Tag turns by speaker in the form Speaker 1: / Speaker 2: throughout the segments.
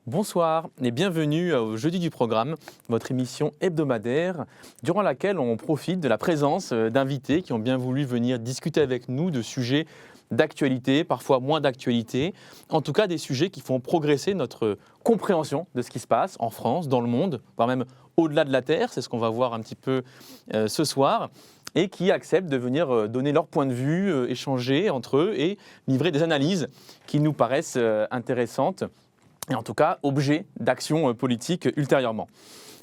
Speaker 1: Bonsoir et bienvenue au Jeudi du Programme, votre émission hebdomadaire durant laquelle on profite de la présence d'invités qui ont bien voulu venir discuter avec nous de sujets d'actualité, parfois moins d'actualité, en tout cas des sujets qui font progresser notre compréhension de ce qui se passe en France, dans le monde, voire même au-delà de la Terre, c'est ce qu'on va voir un petit peu ce soir, et qui acceptent de venir donner leur point de vue, échanger entre eux et livrer des analyses qui nous paraissent intéressantes et en tout cas objet d'action politique ultérieurement.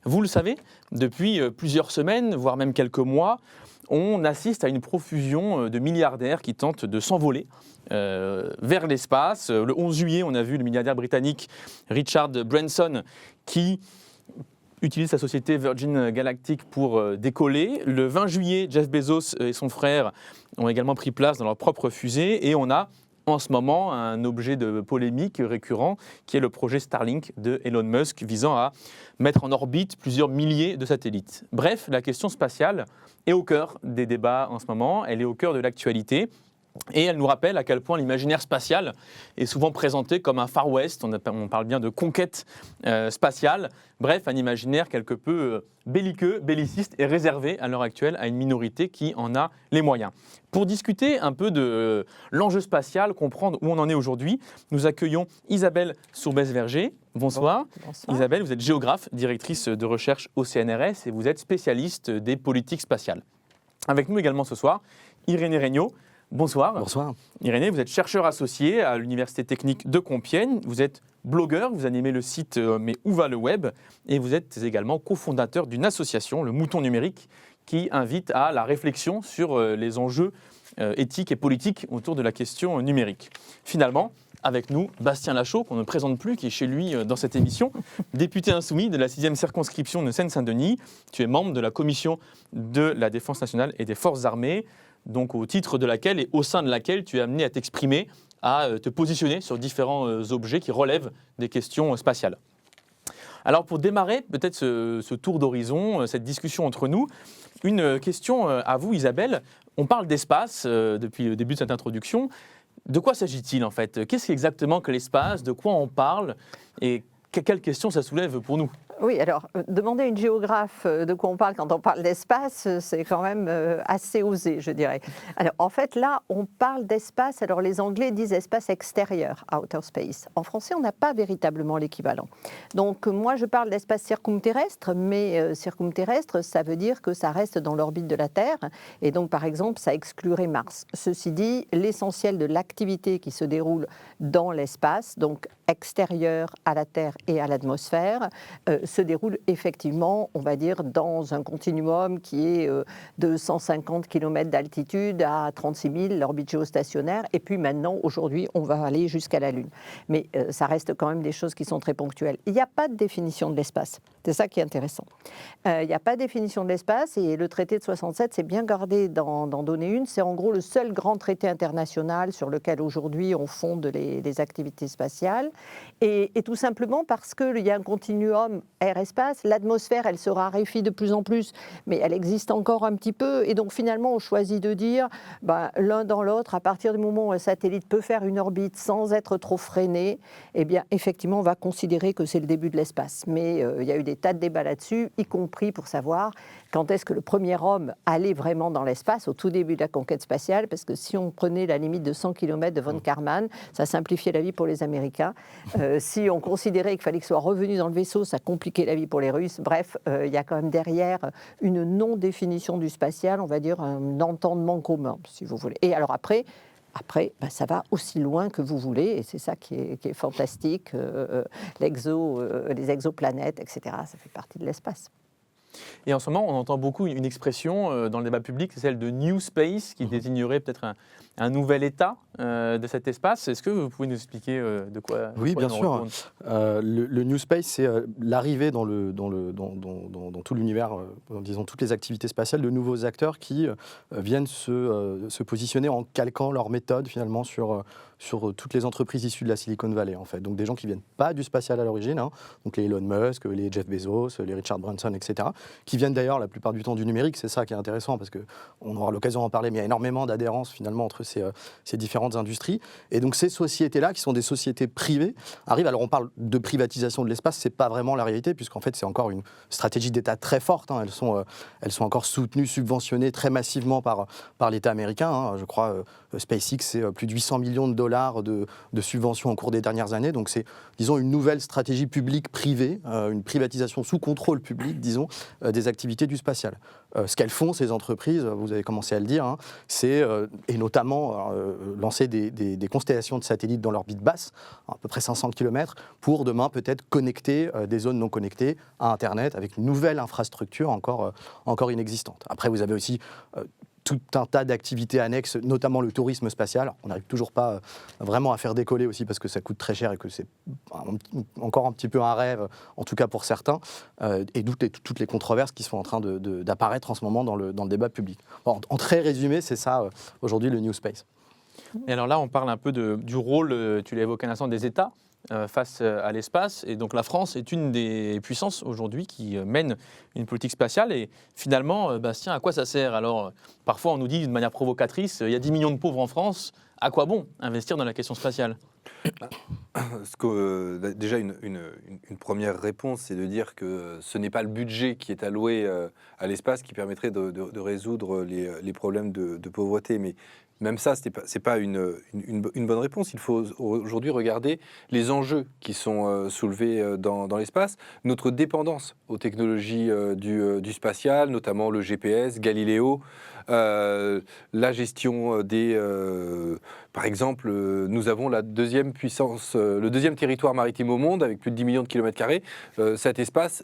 Speaker 1: Vous le savez, depuis plusieurs semaines, voire même quelques mois, on assiste à une profusion de milliardaires qui tentent de s'envoler vers l'espace. Le 11 juillet, on a vu le milliardaire britannique Richard Branson qui utilise sa société Virgin Galactic pour décoller. Le 20 juillet, Jeff Bezos et son frère ont également pris place dans leur propre fusée et on a en ce moment un objet de polémique récurrent qui est le projet Starlink de Elon Musk visant à mettre en orbite plusieurs milliers de satellites. Bref, la question spatiale est au cœur des débats en ce moment, elle est au cœur de l'actualité. Et elle nous rappelle à quel point l'imaginaire spatial est souvent présenté comme un Far West, on parle bien de conquête spatiale, bref, un imaginaire quelque peu belliqueux, belliciste et réservé à l'heure actuelle à une minorité qui en a les moyens. Pour discuter un peu de l'enjeu spatial, comprendre où on en est aujourd'hui, nous accueillons Isabelle Sourbès-Verger. Bonsoir. Bonsoir. Isabelle, vous êtes géographe, directrice de recherche au CNRS et vous êtes spécialiste des politiques spatiales. Avec nous également ce soir, Irénée Regnault. Bonsoir.
Speaker 2: Bonsoir.
Speaker 1: Irénée, vous êtes chercheur associé à l'Université technique de Compiègne. Vous êtes blogueur, vous animez le site Mais où va le web ? Et vous êtes également cofondateur d'une association, le Mouton Numérique, qui invite à la réflexion sur les enjeux éthiques et politiques autour de la question numérique. Finalement, avec nous, Bastien Lachaud, qu'on ne présente plus, qui est chez lui dans cette émission, député insoumis de la 6e circonscription de Seine-Saint-Denis. Tu es membre de la commission de la Défense nationale et des Forces armées, donc au titre de laquelle et au sein de laquelle tu es amené à t'exprimer, à te positionner sur différents objets qui relèvent des questions spatiales. Alors pour démarrer peut-être ce tour d'horizon, cette discussion entre nous, une question à vous Isabelle. On parle d'espace depuis le début de cette introduction. De quoi s'agit-il en fait ? Qu'est-ce exactement que l'espace ? De quoi on parle ? Et quelles questions ça soulève pour nous ?
Speaker 3: Oui, alors, demander à une géographe de quoi on parle quand on parle d'espace, c'est quand même assez osé, je dirais. Alors, en fait, là, on parle d'espace. Alors, les Anglais disent espace extérieur, outer space. En français, on n'a pas véritablement l'équivalent. Donc, moi, je parle d'espace circumterrestre, mais circumterrestre, ça veut dire que ça reste dans l'orbite de la Terre. Et donc, par exemple, ça exclurait Mars. Ceci dit, l'essentiel de l'activité qui se déroule dans l'espace, donc extérieur à la Terre et à l'atmosphère, se déroule effectivement, on va dire, dans un continuum qui est de 150 km d'altitude à 36 000, l'orbite géostationnaire, et puis maintenant, aujourd'hui, on va aller jusqu'à la Lune. Mais ça reste quand même des choses qui sont très ponctuelles. Il n'y a pas de définition de l'espace. C'est ça qui est intéressant. Il n'y a pas de définition de l'espace, et le traité de 67 s'est bien gardé d'en donner une. C'est en gros le seul grand traité international sur lequel aujourd'hui on fonde les activités spatiales, et tout simplement parce qu'il y a un continuum air-espace. L'atmosphère, elle se raréfie de plus en plus, mais elle existe encore un petit peu. Et donc, finalement, on choisit de dire, l'un dans l'autre, à partir du moment où un satellite peut faire une orbite sans être trop freiné, eh bien, effectivement, on va considérer que c'est le début de l'espace. Mais il y a eu des tas de débats là-dessus, y compris pour savoir quand est-ce que le premier homme allait vraiment dans l'espace, au tout début de la conquête spatiale, parce que si on prenait la limite de 100 km de von Karman, ça simplifiait la vie pour les Américains. Si on considérait qu'il fallait qu'il soit revenu dans le vaisseau, ça compliquait la vie pour les Russes. Bref, il y a quand même derrière une non-définition du spatial, on va dire un entendement commun, si vous voulez. Et alors après, ça va aussi loin que vous voulez, et c'est ça qui est fantastique. Les exoplanètes, etc., ça fait partie de l'espace.
Speaker 1: Et en ce moment, on entend beaucoup une expression dans le débat public, c'est celle de New Space, qui désignerait peut-être un nouvel état de cet espace. Est-ce que vous pouvez nous expliquer de quoi
Speaker 2: Oui, bien sûr. Le New Space, c'est l'arrivée dans tout l'univers, disons toutes les activités spatiales, de nouveaux acteurs qui viennent se positionner en calquant leur méthode finalement sur toutes les entreprises issues de la Silicon Valley, en fait. Donc des gens qui viennent pas du spatial à l'origine, donc les Elon Musk, les Jeff Bezos, les Richard Branson, etc., qui viennent d'ailleurs la plupart du temps du numérique. C'est ça qui est intéressant, parce qu'on aura l'occasion d'en parler, mais il y a énormément d'adhérence finalement entre entre ces différentes industries. Et donc ces sociétés-là, qui sont des sociétés privées, arrivent, alors on parle de privatisation de l'espace, c'est pas vraiment la réalité, puisqu'en fait c'est encore une stratégie d'État très forte, hein. Elles sont encore soutenues, subventionnées très massivement par l'État américain, hein. Je crois SpaceX, c'est plus de 800 millions de dollars de subventions au cours des dernières années, donc c'est, disons, une nouvelle stratégie publique-privée, une privatisation sous contrôle public, disons, des activités du spatial. Ce qu'elles font, ces entreprises, vous avez commencé à le dire, hein, c'est, et notamment lancer des constellations de satellites dans l'orbite basse, à peu près 500 km, pour demain peut-être connecter des zones non connectées à Internet avec une nouvelle infrastructure encore inexistante. Après, vous avez aussi tout un tas d'activités annexes, notamment le tourisme spatial. On n'arrive toujours pas vraiment à faire décoller aussi parce que ça coûte très cher et que c'est encore un petit peu un rêve, en tout cas pour certains, et d'où toutes les controverses qui sont en train d'apparaître en ce moment dans le débat public. En très résumé, c'est ça aujourd'hui le New Space.
Speaker 1: Et alors là, on parle un peu du rôle, tu l'as évoqué un instant, des États face à l'espace. Et donc la France est une des puissances aujourd'hui qui mène une politique spatiale. Et finalement, Bastien, à quoi ça sert? Alors, parfois, on nous dit de manière provocatrice, il y a 10 millions de pauvres en France. À quoi bon investir dans la question spatiale?
Speaker 4: Déjà, une première réponse, c'est de dire que ce n'est pas le budget qui est alloué à l'espace qui permettrait de résoudre les problèmes de pauvreté. Mais même ça, ce n'est pas une bonne réponse. Il faut aujourd'hui regarder les enjeux qui sont soulevés dans l'espace, notre dépendance aux technologies du spatial, notamment le GPS, Galileo, la gestion par exemple, nous avons la deuxième puissance, le deuxième territoire maritime au monde avec plus de 10 millions de kilomètres carrés. Cet espace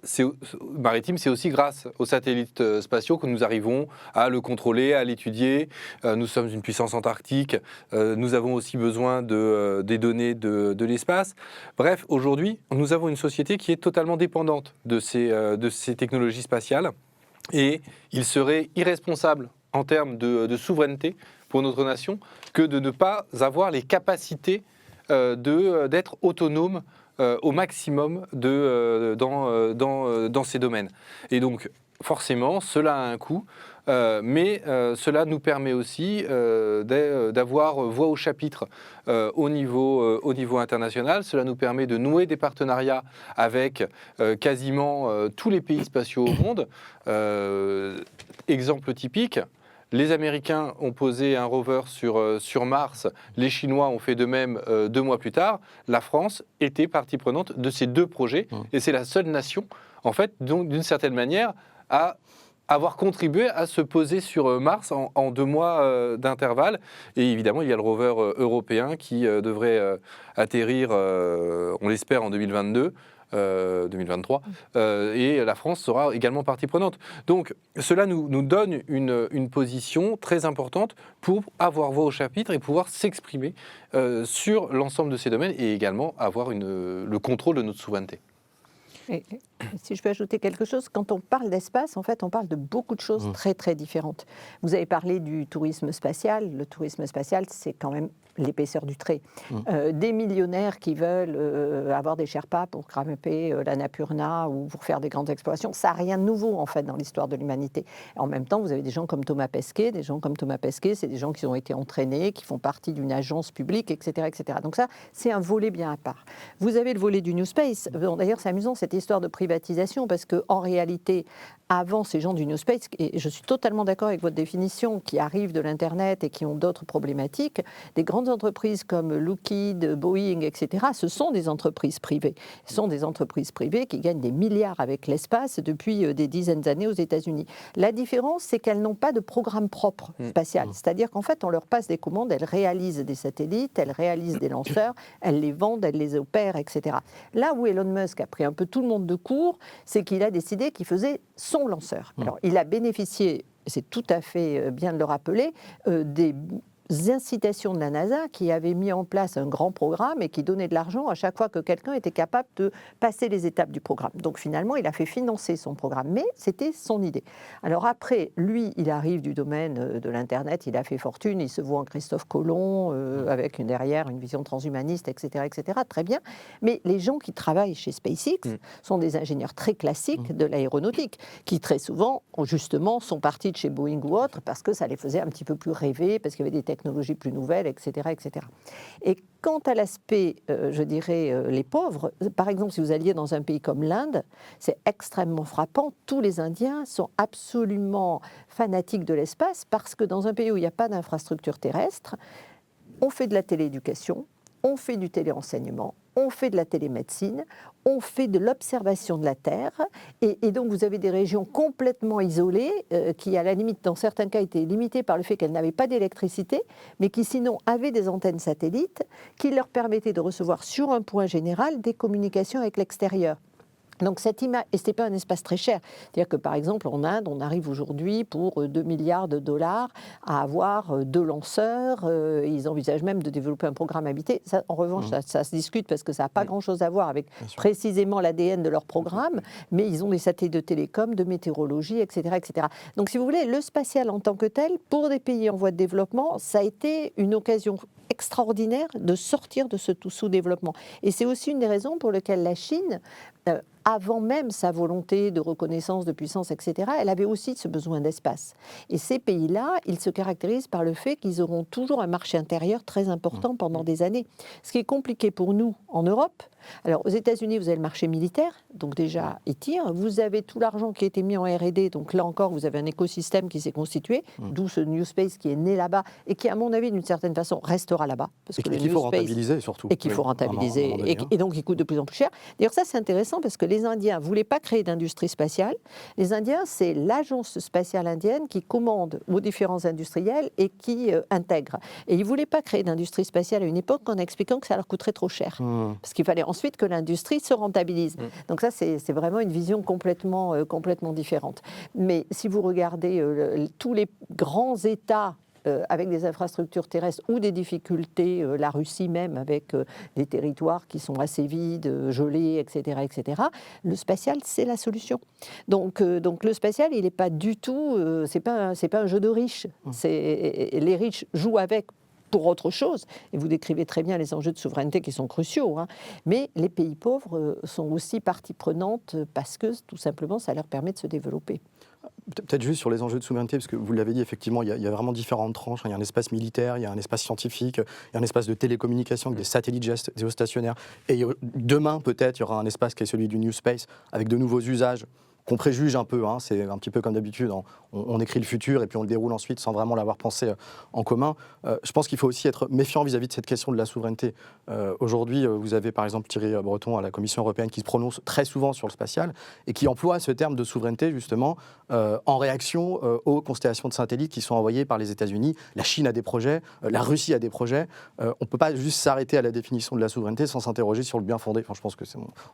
Speaker 4: maritime, c'est aussi grâce aux satellites spatiaux que nous arrivons à le contrôler, à l'étudier. Nous sommes une puissance antarctique. Nous avons aussi besoin des données de l'espace. Bref, aujourd'hui, nous avons une société qui est totalement dépendante de ces technologies spatiales. Et il serait irresponsable en termes de souveraineté pour notre nation que de ne pas avoir les capacités d'être autonome au maximum dans ces domaines. Et donc, forcément, cela a un coût, mais cela nous permet aussi d'avoir voix au chapitre au niveau international. Cela nous permet de nouer des partenariats avec quasiment tous les pays spatiaux au monde. Exemple typique, les Américains ont posé un rover sur Mars, les Chinois ont fait de même 2 mois plus tard. La France était partie prenante de ces 2 projets, et c'est la seule nation, en fait, donc, d'une certaine manière, à avoir contribué à se poser sur Mars en 2 mois d'intervalle. Et évidemment, il y a le rover européen qui devrait atterrir, on l'espère, en 2022. 2023, et la France sera également partie prenante. Donc cela nous donne une position très importante pour avoir voix au chapitre et pouvoir s'exprimer sur l'ensemble de ces domaines et également avoir le contrôle de notre souveraineté.
Speaker 3: Et si je peux ajouter quelque chose, quand on parle d'espace, en fait, on parle de beaucoup de choses très, très différentes. Vous avez parlé du tourisme spatial. Le tourisme spatial, c'est quand même l'épaisseur du trait. Des millionnaires qui veulent avoir des Sherpas pour grimper l'Annapurna ou pour faire des grandes explorations, ça n'a rien de nouveau, en fait, dans l'histoire de l'humanité. En même temps, vous avez des gens comme Thomas Pesquet. Des gens comme Thomas Pesquet, c'est des gens qui ont été entraînés, qui font partie d'une agence publique, etc., etc. Donc ça, c'est un volet bien à part. Vous avez le volet du New Space. Bon, d'ailleurs, c'est amusant, cette histoire de privatisation, parce qu'en réalité, avant ces gens du New Space, et je suis totalement d'accord avec votre définition, qui arrivent de l'Internet et qui ont d'autres problématiques, des grandes entreprises comme Lockheed, Boeing, etc., ce sont des entreprises privées. Ce sont des entreprises privées qui gagnent des milliards avec l'espace depuis des dizaines d'années aux États-Unis. La différence, c'est qu'elles n'ont pas de programme propre spatial. C'est-à-dire qu'en fait, on leur passe des commandes, elles réalisent des satellites, elles réalisent des lanceurs, elles les vendent, elles les opèrent, etc. Là où Elon Musk a pris un peu tout le monde de court, c'est qu'il a décidé qu'il faisait son lanceur. Alors, il a bénéficié, c'est tout à fait bien de le rappeler, des incitations de la NASA qui avait mis en place un grand programme et qui donnait de l'argent à chaque fois que quelqu'un était capable de passer les étapes du programme. Donc finalement, il a fait financer son programme, mais c'était son idée. Alors après, lui, il arrive du domaine de l'Internet, il a fait fortune, il se voit en Christophe Colomb, avec derrière une vision transhumaniste, etc., etc. Très bien. Mais les gens qui travaillent chez SpaceX sont des ingénieurs très classiques de l'aéronautique, qui très souvent, justement, sont partis de chez Boeing ou autre parce que ça les faisait un petit peu plus rêver, parce qu'il y avait des technologies technologies plus nouvelles, etc., etc. Et quant à l'aspect, je dirais, les pauvres, par exemple, si vous alliez dans un pays comme l'Inde, c'est extrêmement frappant. Tous les Indiens sont absolument fanatiques de l'espace parce que dans un pays où il n'y a pas d'infrastructure terrestre, on fait de la télééducation, on fait du télérenseignement, on fait de la télémédecine, on fait de l'observation de la Terre, et donc vous avez des régions complètement isolées qui, à la limite, dans certains cas, étaient limitées par le fait qu'elles n'avaient pas d'électricité, mais qui sinon avaient des antennes satellites qui leur permettaient de recevoir sur un point général des communications avec l'extérieur. Donc cette image, et ce n'est pas un espace très cher, c'est-à-dire que par exemple en Inde, on arrive aujourd'hui pour 2 milliards de dollars à avoir 2 lanceurs, ils envisagent même de développer un programme habité. Ça, en revanche, ça se discute parce que ça n'a pas grand-chose à voir avec précisément l'ADN de leur programme, mais ils ont des satellites de télécom, de météorologie, etc., etc. Donc si vous voulez, le spatial en tant que tel, pour des pays en voie de développement, ça a été une occasion extraordinaire de sortir de ce tout sous-développement. Et c'est aussi une des raisons pour lesquelles la Chine, avant même sa volonté de reconnaissance de puissance, etc., elle avait aussi ce besoin d'espace. Et ces pays-là, ils se caractérisent par le fait qu'ils auront toujours un marché intérieur très important pendant des années. Ce qui est compliqué pour nous en Europe. Alors, aux États-Unis, vous avez le marché militaire, donc déjà, il tire. Vous avez tout l'argent qui a été mis en R&D, donc là encore, vous avez un écosystème qui s'est constitué, d'où ce New Space qui est né là-bas et qui, à mon avis, d'une certaine façon, restera là-bas.
Speaker 2: Et qu'il faut rentabiliser, surtout.
Speaker 3: Et qu'il faut rentabiliser, et donc il coûte de plus en plus cher. D'ailleurs, ça, c'est intéressant parce que les Indiens ne voulaient pas créer d'industrie spatiale. Les Indiens, c'est l'agence spatiale indienne qui commande aux différents industriels et qui intègre. Et ils ne voulaient pas créer d'industrie spatiale à une époque en expliquant que ça leur coûterait trop cher. Parce qu'il fallait ensuite que l'industrie se rentabilise. Donc ça, c'est vraiment une vision complètement différente. Mais si vous regardez tous les grands États avec des infrastructures terrestres ou des difficultés, la Russie même, avec des territoires qui sont assez vides, gelés, etc., etc., le spatial, c'est la solution. Donc le spatial, il n'est pas du tout... c'est pas un jeu de riches. Les riches jouent avec pour autre chose, et vous décrivez très bien les enjeux de souveraineté qui sont cruciaux, mais les pays pauvres sont aussi partie prenante parce que, tout simplement, ça leur permet de se développer.
Speaker 2: Peut-être juste sur les enjeux de souveraineté, parce que vous l'avez dit, effectivement, il y a vraiment différentes tranches. Il y a un espace militaire, il y a un espace scientifique, il y a un espace de télécommunication avec des satellites géostationnaires. Et demain, peut-être, il y aura un espace qui est celui du New Space, avec de nouveaux usages qu'on préjuge un peu, c'est un petit peu comme d'habitude, on écrit le futur et puis on le déroule ensuite sans vraiment l'avoir pensé en commun. Je pense qu'il faut aussi être méfiant vis-à-vis de cette question de la souveraineté. Aujourd'hui, vous avez par exemple Thierry Breton à la Commission européenne qui se prononce très souvent sur le spatial et qui emploie ce terme de souveraineté justement en réaction aux constellations de satellites qui sont envoyées par les États-Unis. La Chine a des projets, la Russie a des projets. On ne peut pas juste s'arrêter à la définition de la souveraineté sans s'interroger sur le bien fondé. Enfin, je pense que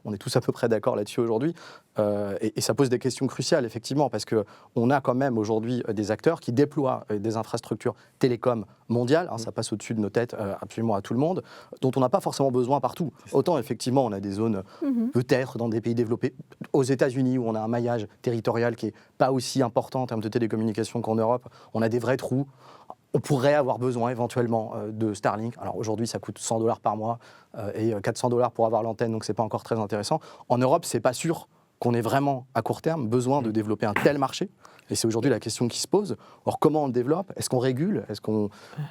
Speaker 2: on est tous à peu près d'accord là-dessus aujourd'hui. Et ça pose des questions cruciales, effectivement, parce qu'on a quand même aujourd'hui des acteurs qui déploient des infrastructures télécom mondiales, ça passe au-dessus de nos têtes absolument à tout le monde, dont on n'a pas forcément besoin partout. Autant, effectivement, on a des zones, peut-être dans des pays développés, aux États-Unis, où on a un maillage territorial qui n'est pas aussi important en termes de télécommunications qu'en Europe, on a des vrais trous. On pourrait avoir besoin éventuellement de Starlink. Alors aujourd'hui, ça coûte $100 par mois et $400 pour avoir l'antenne, donc c'est pas encore très intéressant. En Europe, c'est pas sûr qu'on ait vraiment, à court terme, besoin de développer un tel marché. Et c'est aujourd'hui la question qui se pose. Or, comment on le développe ? Est-ce qu'on régule ?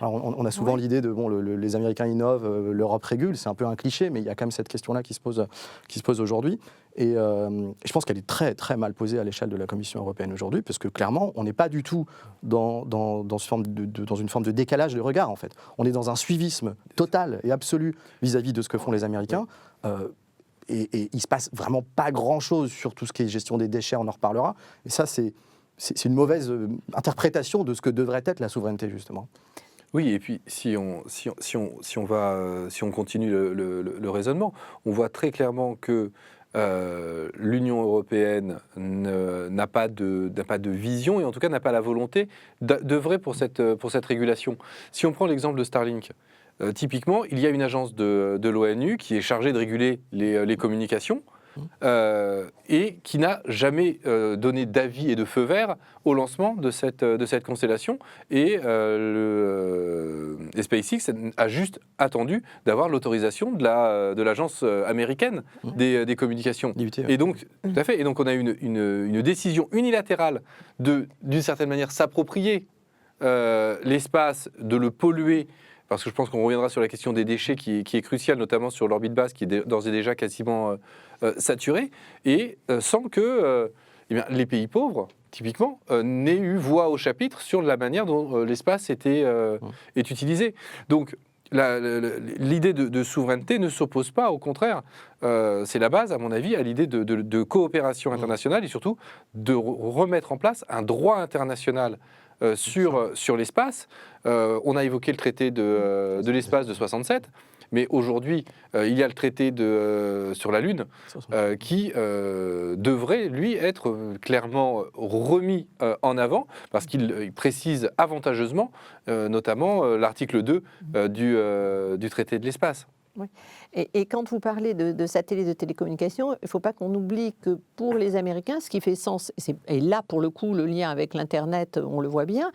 Speaker 2: On a souvent l'idée de, les Américains innovent, l'Europe régule. C'est un peu un cliché, mais il y a quand même cette question-là qui se pose aujourd'hui. Et je pense qu'elle est très, très mal posée à l'échelle de la Commission européenne aujourd'hui, parce que clairement, on n'est pas du tout dans une forme de décalage de regard, en fait. On est dans un suivisme total et absolu vis-à-vis de ce que font les Américains. Et il ne se passe vraiment pas grand-chose sur tout ce qui est gestion des déchets, on en reparlera. Et ça, c'est une mauvaise interprétation de ce que devrait être la souveraineté, justement.
Speaker 4: Oui, et puis si on continue le raisonnement, on voit très clairement que l'Union européenne n'a pas de vision et en tout cas n'a pas la volonté d'œuvrer pour cette régulation. Si on prend l'exemple de Starlink, typiquement, il y a une agence de l'ONU qui est chargée de réguler les communications et qui n'a jamais donné d'avis et de feu vert au lancement de cette constellation. Et SpaceX a juste attendu d'avoir l'autorisation de l'agence américaine des communications. Et donc, tout à fait. Et donc, on a une décision unilatérale d'une certaine manière, s'approprier l'espace, de le polluer, parce que je pense qu'on reviendra sur la question des déchets qui est cruciale, notamment sur l'orbite basse qui est d'ores et déjà quasiment saturée, et sans que les pays pauvres, typiquement, n'aient eu voix au chapitre sur la manière dont l'espace est utilisé. Donc, l'idée de souveraineté ne s'oppose pas, au contraire. C'est la base, à mon avis, à l'idée de coopération internationale et surtout de remettre en place un droit international sur l'espace. On a évoqué le traité de l'espace de 67, mais aujourd'hui, il y a le traité sur la Lune qui devrait, lui, être clairement remis en avant parce qu'il précise avantageusement, notamment l'article 2 du traité de l'espace.
Speaker 3: Oui. Et quand vous parlez de satellites de télécommunications, il ne faut pas qu'on oublie que pour les Américains, ce qui fait sens, et là pour le coup le lien avec l'Internet, on le voit bien,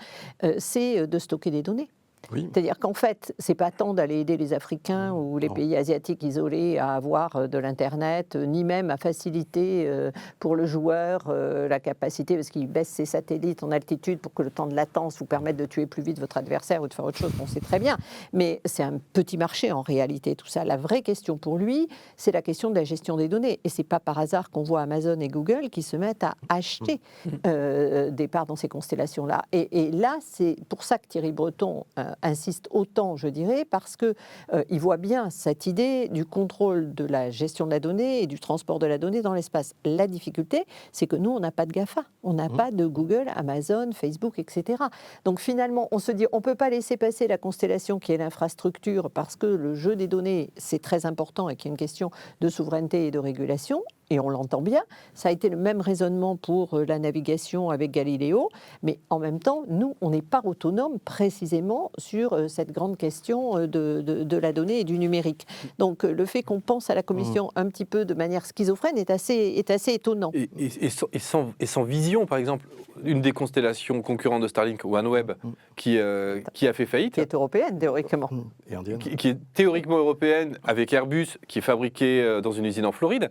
Speaker 3: c'est de stocker des données.
Speaker 2: Oui.
Speaker 3: C'est-à-dire qu'en fait, ce n'est pas tant d'aller aider les Africains ou les pays asiatiques isolés à avoir de l'Internet, ni même à faciliter pour le joueur la capacité, parce qu'il baisse ses satellites en altitude pour que le temps de latence vous permette de tuer plus vite votre adversaire ou de faire autre chose, on sait très bien. Mais c'est un petit marché en réalité, tout ça. La vraie question pour lui, c'est la question de la gestion des données. Et ce n'est pas par hasard qu'on voit Amazon et Google qui se mettent à acheter des parts dans ces constellations-là. Et là, c'est pour ça que Thierry Breton insiste autant, je dirais, parce qu'il voit bien cette idée du contrôle de la gestion de la donnée et du transport de la donnée dans l'espace. La difficulté, c'est que nous, on n'a pas de GAFA, on n'a pas de Google, Amazon, Facebook, etc. Donc finalement, on se dit, on ne peut pas laisser passer la constellation qui est l'infrastructure parce que le jeu des données, c'est très important et qu'il y a une question de souveraineté et de régulation. Et on l'entend bien, ça a été le même raisonnement pour la navigation avec Galileo, mais en même temps, nous, on n'est pas autonome précisément sur cette grande question de la donnée et du numérique. Donc le fait qu'on pense à la Commission un petit peu de manière schizophrène est assez étonnant.
Speaker 4: Et sans vision, par exemple, une des constellations concurrentes de Starlink, OneWeb, qui a fait faillite.
Speaker 3: Qui est européenne, théoriquement.
Speaker 2: Et indienne.
Speaker 4: Qui est théoriquement européenne, avec Airbus, qui est fabriquée dans une usine en Floride.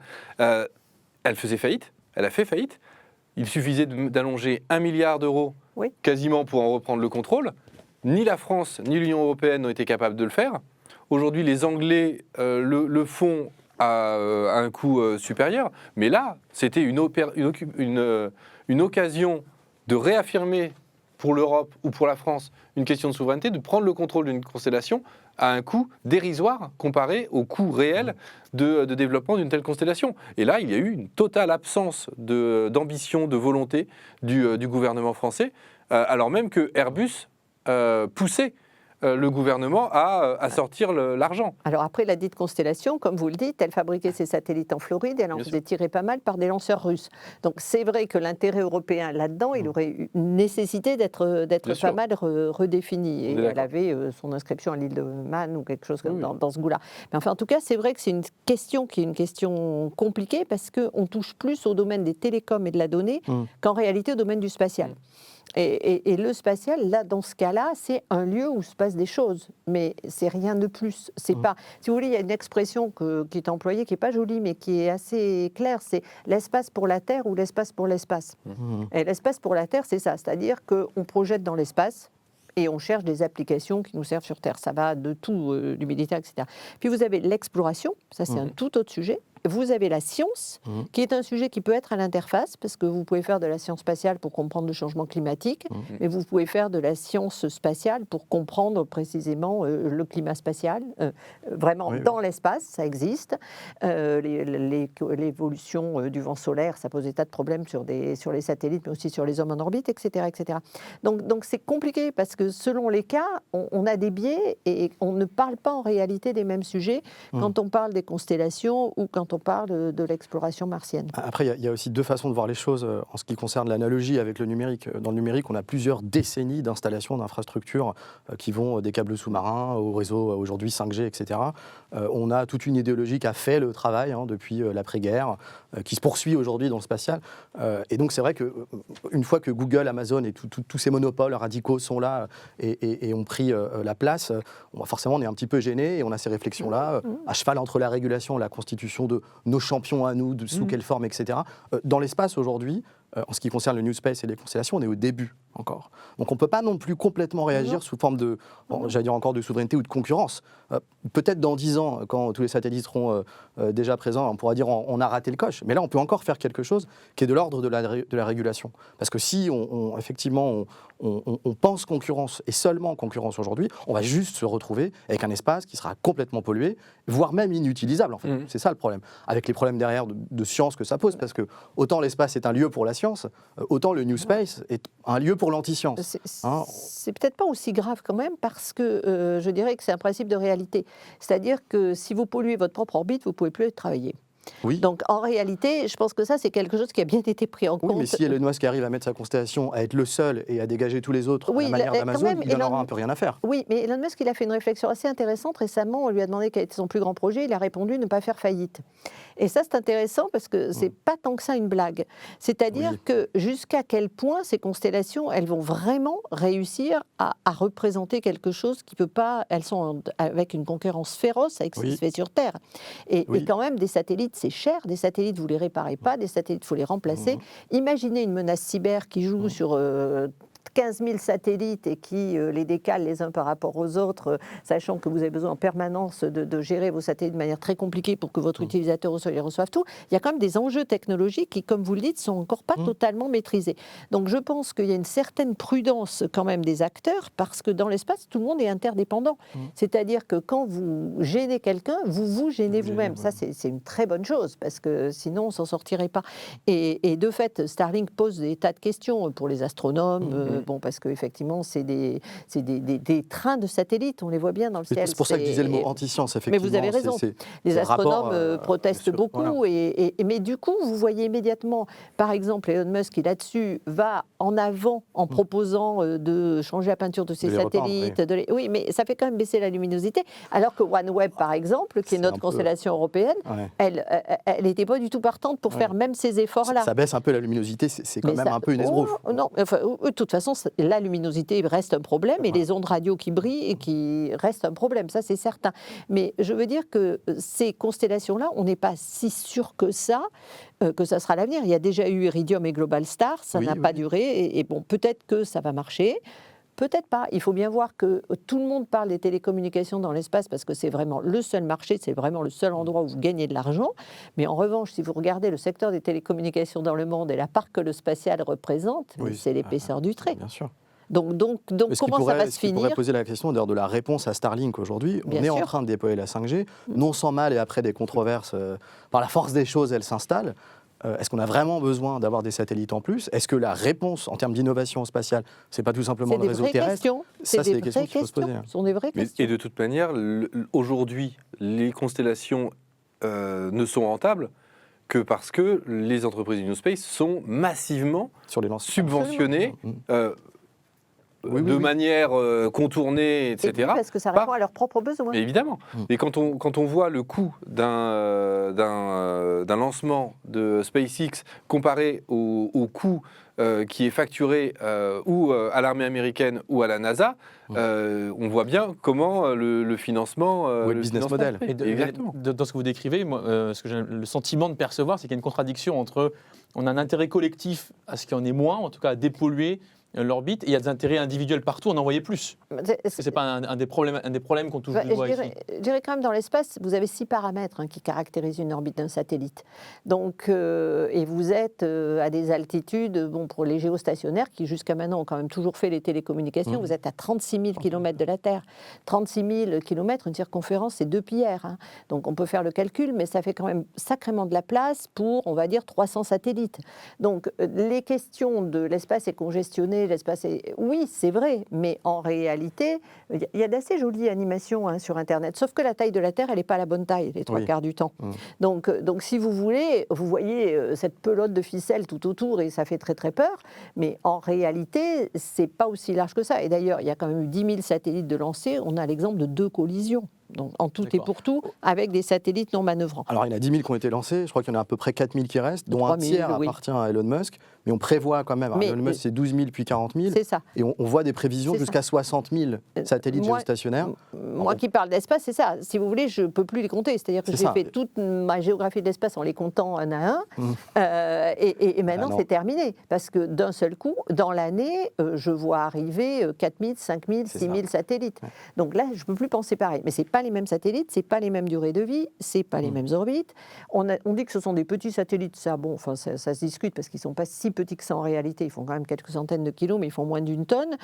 Speaker 4: Elle faisait faillite, elle a fait faillite. Il suffisait d'allonger 1 milliard d'euros quasiment pour en reprendre le contrôle. Ni la France, ni l'Union européenne n'ont été capables de le faire. Aujourd'hui, les Anglais le font à un coût supérieur. Mais là, c'était une occasion de réaffirmer pour l'Europe ou pour la France une question de souveraineté, de prendre le contrôle d'une constellation à un coût dérisoire comparé au coût réel de développement d'une telle constellation. Et là, il y a eu une totale absence d'ambition, de volonté du gouvernement français, alors même que Airbus poussait le gouvernement à sortir l'argent.
Speaker 3: Alors après la dite constellation, comme vous le dites, elle fabriquait ses satellites en Floride et elle en faisait tirer pas mal par des lanceurs russes. Donc c'est vrai que l'intérêt européen là-dedans, il aurait eu une nécessité d'être pas mal redéfini. Et elle avait son inscription à l'île de Man ou quelque chose dans ce goût-là. Mais enfin, en tout cas, c'est vrai que c'est une question qui est une question compliquée parce qu'on touche plus au domaine des télécoms et de la donnée qu'en réalité au domaine du spatial. Et le spatial, là, dans ce cas-là, c'est un lieu où se passent des choses, mais c'est rien de plus. C'est pas, si vous voulez, il y a une expression qui est employée, qui n'est pas jolie, mais qui est assez claire, c'est l'espace pour la Terre ou l'espace pour l'espace. Et l'espace pour la Terre, c'est ça, c'est-à-dire qu'on projette dans l'espace et on cherche des applications qui nous servent sur Terre. Ça va de tout, du militaire, etc. Puis vous avez l'exploration, ça c'est un tout autre sujet. Vous avez la science, qui est un sujet qui peut être à l'interface, parce que vous pouvez faire de la science spatiale pour comprendre le changement climatique, mais vous pouvez faire de la science spatiale pour comprendre précisément le climat spatial, vraiment dans l'espace, ça existe. L'évolution du vent solaire, ça pose des tas de problèmes sur les satellites, mais aussi sur les hommes en orbite, etc. etc. Donc c'est compliqué, parce que selon les cas, on a des biais, et on ne parle pas en réalité des mêmes sujets quand on parle des constellations ou quand on parle de l'exploration martienne.
Speaker 2: Après, il y a aussi deux façons de voir les choses en ce qui concerne l'analogie avec le numérique. Dans le numérique, on a plusieurs décennies d'installation d'infrastructures qui vont des câbles sous-marins au réseau aujourd'hui 5G, etc. On a toute une idéologie qui a fait le travail depuis l'après-guerre, qui se poursuit aujourd'hui dans le spatial. Et donc c'est vrai qu'une fois que Google, Amazon et tous ces monopoles radicaux sont là et ont pris la place, forcément on est un petit peu gêné et on a ces réflexions-là, à cheval entre la régulation et la constitution de nos champions à nous, sous quelle forme, etc. Dans l'espace aujourd'hui, en ce qui concerne le New Space et les constellations, on est au début encore. Donc on ne peut pas non plus complètement réagir sous forme de, j'allais dire encore de souveraineté ou de concurrence. Peut-être dans 10 ans, quand tous les satellites seront déjà présents, on pourra dire on a raté le coche. Mais là, on peut encore faire quelque chose qui est de l'ordre de la régulation. Parce que si effectivement on pense concurrence et seulement concurrence aujourd'hui, on va juste se retrouver avec un espace qui sera complètement pollué, voire même inutilisable en fait. C'est ça le problème. Avec les problèmes derrière de science que ça pose, parce que autant l'espace est un lieu pour la science, autant le New Space est un lieu pour l'anti-science.
Speaker 3: C'est peut-être pas aussi grave quand même, parce que je dirais que c'est un principe de réalité. C'est-à-dire que si vous polluez votre propre orbite, vous ne pouvez plus travailler.
Speaker 2: Oui.
Speaker 3: Donc en réalité, je pense que ça c'est quelque chose qui a bien été pris en compte.
Speaker 2: Oui, mais si Elon Musk arrive à mettre sa constellation, à être le seul et à dégager tous les autres à la manière d'Amazon, il en aura un peu rien à faire.
Speaker 3: Oui, mais Elon Musk il a fait une réflexion assez intéressante récemment. On lui a demandé quel était son plus grand projet. Il a répondu ne pas faire faillite. Et ça c'est intéressant parce que c'est pas tant que ça une blague. C'est-à-dire que jusqu'à quel point ces constellations elles vont vraiment réussir à représenter quelque chose qui peut pas. Elles sont avec une concurrence féroce avec ce qui se fait sur Terre. Et quand même des satellites c'est cher, des satellites vous les réparez pas, des satellites il faut les remplacer. Imaginez une menace cyber qui joue sur 15 000 satellites et qui les décale les uns par rapport aux autres, sachant que vous avez besoin en permanence de gérer vos satellites de manière très compliquée pour que votre utilisateur reçoive tout. Il y a quand même des enjeux technologiques qui, comme vous le dites, sont encore pas totalement maîtrisés. Donc je pense qu'il y a une certaine prudence quand même des acteurs, parce que dans l'espace, tout le monde est interdépendant. C'est-à-dire que quand vous gênez quelqu'un, vous gênez vous-même. Ça, c'est une très bonne chose, parce que sinon, on ne s'en sortirait pas. Et de fait, Starlink pose des tas de questions pour les astronomes, parce qu'effectivement, c'est des trains de satellites, on les voit bien dans le ciel.
Speaker 2: C'est pour ça que je disais le mot anti-science, effectivement.
Speaker 3: Mais vous avez raison. Les astronomes protestent beaucoup, mais du coup, vous voyez immédiatement, par exemple, Elon Musk, qui là-dessus va en avant en proposant de changer la peinture de ses satellites. Oui, mais ça fait quand même baisser la luminosité, alors que OneWeb, par exemple, qui est notre constellation européenne, elle n'était pas du tout partante pour faire même ces efforts-là.
Speaker 2: Ça baisse un peu la luminosité, c'est quand même un peu une esbrouffe.
Speaker 3: Non, enfin, de toute façon, la luminosité reste un problème et les ondes radio qui brillent et qui restent un problème, ça c'est certain. Mais je veux dire que ces constellations-là, on n'est pas si sûr que ça sera l'avenir. Il y a déjà eu Iridium et Global Star, ça n'a pas duré et bon, peut-être que ça va marcher. Peut-être pas. Il faut bien voir que tout le monde parle des télécommunications dans l'espace parce que c'est vraiment le seul marché, c'est vraiment le seul endroit où vous gagnez de l'argent. Mais en revanche, si vous regardez le secteur des télécommunications dans le monde et la part que le spatial représente, c'est l'épaisseur du trait.
Speaker 2: Bien sûr.
Speaker 3: Donc comment ça va se finir ?
Speaker 2: On pourrait poser la question de la réponse à Starlink aujourd'hui. On est en train de déployer la 5G, non sans mal et après des controverses. Par la force des choses, elle s'installe. Est-ce qu'on a vraiment besoin d'avoir des satellites en plus ? Est-ce que la réponse en termes d'innovation spatiale, c'est pas tout simplement le réseau terrestre ? Ça, c'est des questions qu'il faut se poser.
Speaker 3: Ce sont des vraies questions.
Speaker 4: Et de toute manière, aujourd'hui, les constellations ne sont rentables que parce que les entreprises du New Space sont massivement subventionnées. De manière contournée, etc.
Speaker 3: Et parce que ça répond à leurs propres besoins.
Speaker 4: Mais évidemment. Et quand on voit le coût d'un lancement de SpaceX comparé au coût qui est facturé ou à l'armée américaine ou à la NASA, on voit bien comment le financement...
Speaker 2: le business model.
Speaker 1: Exactement. Dans ce que vous décrivez, moi, ce que j'ai le sentiment de percevoir, c'est qu'il y a une contradiction entre... On a un intérêt collectif à ce qu'il y en ait moins, en tout cas à dépolluer l'orbite, et il y a des intérêts individuels partout, on en voyait plus. C'est pas un des problèmes qu'on touche du doigt ici.
Speaker 3: Je dirais quand même dans l'espace, vous avez 6 paramètres qui caractérisent une orbite d'un satellite. Donc, et vous êtes à des altitudes, pour les géostationnaires qui jusqu'à maintenant ont quand même toujours fait les télécommunications, vous êtes à 36 000 km de la Terre. 36 000 km, une circonférence, c'est 2 pierres. Donc on peut faire le calcul, mais ça fait quand même sacrément de la place pour, on va dire, 300 satellites. Donc les questions de l'espace est congestionné, oui, c'est vrai, mais en réalité, il y a d'assez jolies animations sur Internet, sauf que la taille de la Terre, elle n'est pas la bonne taille, les 3/4 du temps. Donc, si vous voulez, vous voyez cette pelote de ficelle tout autour et ça fait très très peur, mais en réalité, c'est pas aussi large que ça. Et d'ailleurs, il y a quand même eu 10 000 satellites de lancés, on a l'exemple de 2 collisions. Donc, en tout et pour tout, avec des satellites non manœuvrants.
Speaker 2: Alors, il y en a 10 000 qui ont été lancés, je crois qu'il y en a à peu près 4 000 qui restent, dont un tiers appartient à Elon Musk. mais on prévoit quand même.
Speaker 3: Mais-
Speaker 2: Elon Musk, c'est 12 000 puis 40 000.
Speaker 3: C'est ça.
Speaker 2: Et on voit des prévisions
Speaker 3: C'est
Speaker 2: jusqu'à 60 000 satellites
Speaker 3: Moi-
Speaker 2: géostationnaires.
Speaker 3: Moi qui parle d'espace, c'est ça. Si vous voulez, je ne peux plus les compter. C'est-à-dire que
Speaker 2: C'est
Speaker 3: j'ai
Speaker 2: ça.
Speaker 3: fait toute ma géographie de l'espace en les comptant un à un.
Speaker 2: Mmh.
Speaker 3: Et maintenant,
Speaker 2: Ah non.
Speaker 3: c'est terminé. Parce que d'un seul coup, dans l'année, je vois arriver 4 000, 5 000,
Speaker 2: C'est
Speaker 3: 6 000
Speaker 2: ça.
Speaker 3: satellites. Donc là, je ne peux plus penser pareil. Mais ce n'est pas les mêmes satellites, ce n'est pas les mêmes durées de vie, ce n'est pas les mêmes orbites. On dit que ce sont des petits satellites. Ça, bon, enfin, ça se discute parce qu'ils ne sont pas si petits que ça en réalité. Ils font quand même quelques centaines de kilos, mais ils font moins d'une tonne.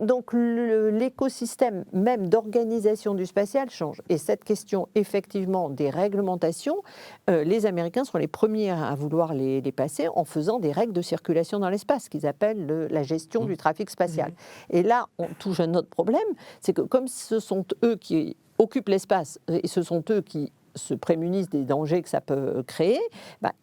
Speaker 3: Donc l'écosystème même d'organisation du spatial change. Et cette question, effectivement, des réglementations, les Américains sont les premiers à vouloir les passer en faisant des règles de circulation dans l'espace, qu'ils appellent la gestion du trafic spatial. Et là, on touche un autre problème, c'est que comme ce sont eux qui occupent l'espace, et ce sont eux qui se prémunissent des dangers que ça peut créer,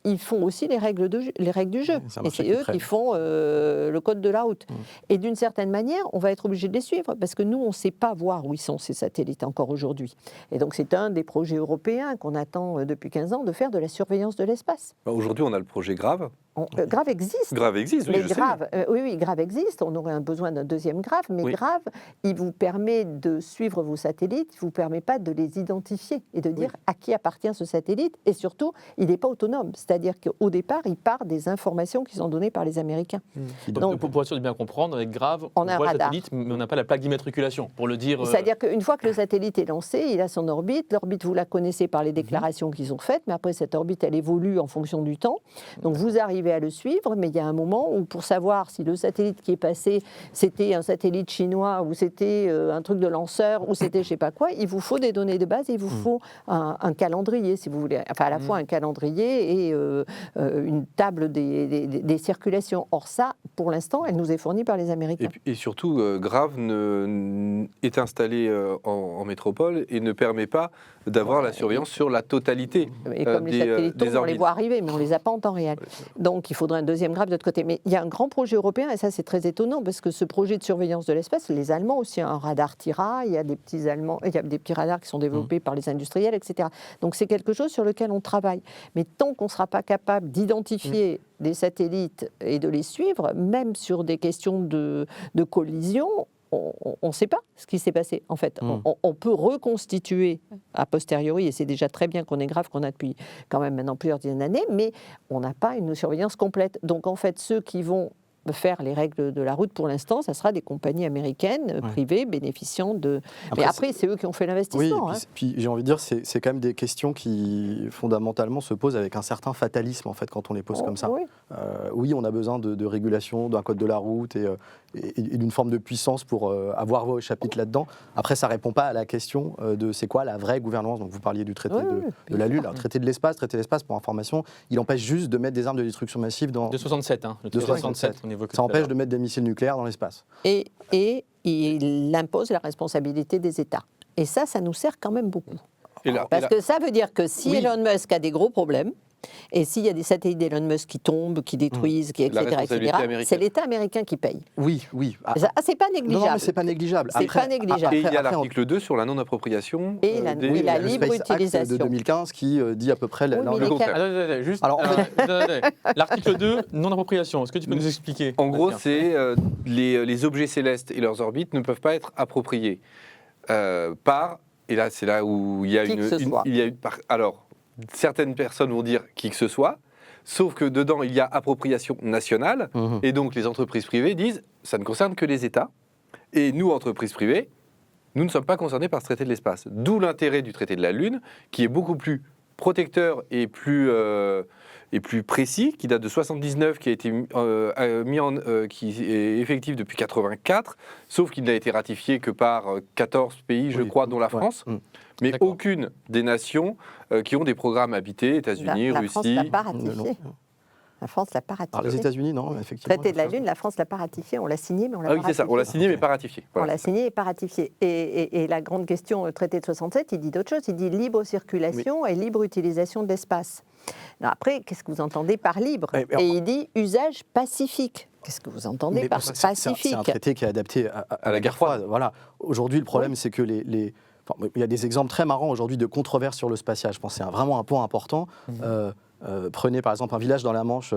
Speaker 3: ils font aussi les règles du jeu.
Speaker 2: C'est un
Speaker 3: Et
Speaker 2: marché
Speaker 3: c'est
Speaker 2: qui
Speaker 3: eux
Speaker 2: traîne.
Speaker 3: qui font le code de la route. Et d'une certaine manière, on va être obligé de les suivre parce que nous, on ne sait pas voir où ils sont, ces satellites, encore aujourd'hui. Et donc, c'est un des projets européens qu'on attend depuis 15 ans, de faire de la surveillance de l'espace.
Speaker 4: Aujourd'hui, on a le projet Grave.
Speaker 3: Grave existe.
Speaker 4: Grave existe, oui,
Speaker 3: Mais
Speaker 4: je sais.
Speaker 3: Grave, oui, Grave existe. On aurait besoin d'un deuxième Grave, mais
Speaker 4: Oui.
Speaker 3: Grave, il vous permet de suivre vos satellites, il ne vous permet pas de les identifier et de dire à qui appartient ce satellite. Et surtout, il n'est pas autonome. C'est-à-dire qu'au départ, il part des informations qui sont données par les Américains. Donc-
Speaker 1: Pour être sûr de bien comprendre, avec Grave,
Speaker 3: On a un
Speaker 1: voit le
Speaker 3: radar.
Speaker 1: satellite, mais on n'a pas la plaque d'immatriculation, pour le dire.
Speaker 3: C'est-à-dire qu'une fois que le satellite est lancé, il a son orbite. L'orbite, vous la connaissez par les déclarations qu'ils ont faites, mais après, cette orbite, elle évolue en fonction du temps. Donc, vous arrivez à le suivre, mais il y a un moment où, pour savoir si le satellite qui est passé, c'était un satellite chinois, ou c'était un truc de lanceur, ou c'était je ne sais pas quoi, il vous faut des données de base, et il vous faut un calendrier, si vous voulez. Enfin, à la fois un calendrier et une table des circulations. Or, ça, pour l'instant, elle nous est fournie par les Américains.
Speaker 4: Et surtout, Grave est installé en métropole et ne permet pas d'avoir la surveillance sur la totalité
Speaker 3: Et comme les satellites
Speaker 4: des
Speaker 3: tombent, on les
Speaker 4: orbites.
Speaker 3: voit arriver, mais on ne les a pas en temps réel. Donc il faudrait un deuxième Grave de l'autre côté. Mais il y a un grand projet européen, et ça c'est très étonnant, parce que ce projet de surveillance de l'espace, les Allemands aussi, un radar Tira, il y a des petits radars qui sont développés par les industriels, etc. Donc c'est quelque chose sur lequel on travaille. Mais tant qu'on ne sera pas capable d'identifier des satellites et de les suivre, même sur des questions de collision, on ne sait pas ce qui s'est passé. En fait, on peut reconstituer a posteriori, et c'est déjà très bien qu'on ait Grave, qu'on a depuis quand même maintenant plusieurs dizaines d'années, mais on n'a pas une surveillance complète. Donc en fait, ceux qui vont faire les règles de la route, pour l'instant, ça sera des compagnies américaines, privées, bénéficiant de... Mais après, c'est eux qui ont fait
Speaker 2: Oui,
Speaker 3: l'investissement.
Speaker 2: et puis j'ai envie de dire, c'est quand même des questions qui fondamentalement se posent avec un certain fatalisme en fait quand on les pose comme ça.
Speaker 3: Oui.
Speaker 2: Oui, on a besoin de régulation, d'un code de la route et d'une forme de puissance pour avoir voix au chapitre là-dedans. Après, ça ne répond pas à la question de c'est quoi la vraie gouvernance. Donc vous parliez du traité de la Lune, alors, traité de l'espace, pour information, il empêche juste de mettre des armes de destruction massive dans...
Speaker 1: De 67, hein, le
Speaker 2: De
Speaker 1: 67, on évoque
Speaker 2: Ça empêche de mettre des missiles nucléaires dans l'espace.
Speaker 3: Et il impose la responsabilité des États. Et ça nous sert quand même beaucoup. Parce que ça veut dire que si Elon Musk a des gros problèmes, et s'il y a des satellites d'Elon Musk qui tombent, qui détruisent, etc., c'est l'État américain qui paye.
Speaker 2: Oui.
Speaker 3: C'est pas négligeable.
Speaker 2: Non, mais c'est pas négligeable.
Speaker 3: C'est pas négligeable.
Speaker 4: Et il y a l'article 2 sur la non-appropriation.
Speaker 3: Et la
Speaker 2: le
Speaker 3: libre
Speaker 2: Space Act
Speaker 3: utilisation.
Speaker 2: de 2015 qui dit à peu près...
Speaker 3: Oui, mais
Speaker 4: le contraire.
Speaker 1: Attendez, juste.
Speaker 2: Alors,
Speaker 1: L'article 2, non-appropriation, est-ce que tu peux nous expliquer?
Speaker 4: En gros, c'est les objets célestes et leurs orbites ne peuvent pas être appropriés par... Et là, c'est là où il y a alors, certaines personnes vont dire qui que ce soit, sauf que dedans, il y a appropriation nationale, et donc les entreprises privées disent ça ne concerne que les États, et nous, entreprises privées, nous ne sommes pas concernés par ce traité de l'espace. D'où l'intérêt du traité de la Lune, qui est beaucoup plus protecteur et plus précis, qui date de 79, qui a été qui est effectif depuis 84, sauf qu'il n'a été ratifié que par 14 pays, je crois, dont la France, mais aucune des nations qui ont des programmes habités, États-Unis,
Speaker 3: La France
Speaker 4: Russie.
Speaker 3: l'a pas ratifié. La France l'a pas ratifié.
Speaker 2: Alors, les États-Unis, non, effectivement.
Speaker 3: Traité de la Lune, la France l'a pas ratifié. On l'a signé, mais on l'a
Speaker 4: Ah
Speaker 3: pas
Speaker 4: oui, c'est ça, on l'a signé, mais pas ratifié.
Speaker 3: On l'a signé et pas ratifié. Et la grande question, le traité de 67, il dit d'autre chose. Il dit libre circulation et libre utilisation de l'espace. Après, qu'est-ce que vous entendez par libre? Et il dit usage pacifique. Qu'est-ce que vous entendez par pacifique?
Speaker 2: C'est un traité qui est adapté à la guerre froide. Voilà. Aujourd'hui, le problème, c'est que il y a des exemples très marrants aujourd'hui de controverses sur le spatial. Je pense que c'est vraiment un point important. Prenez par exemple un village dans la Manche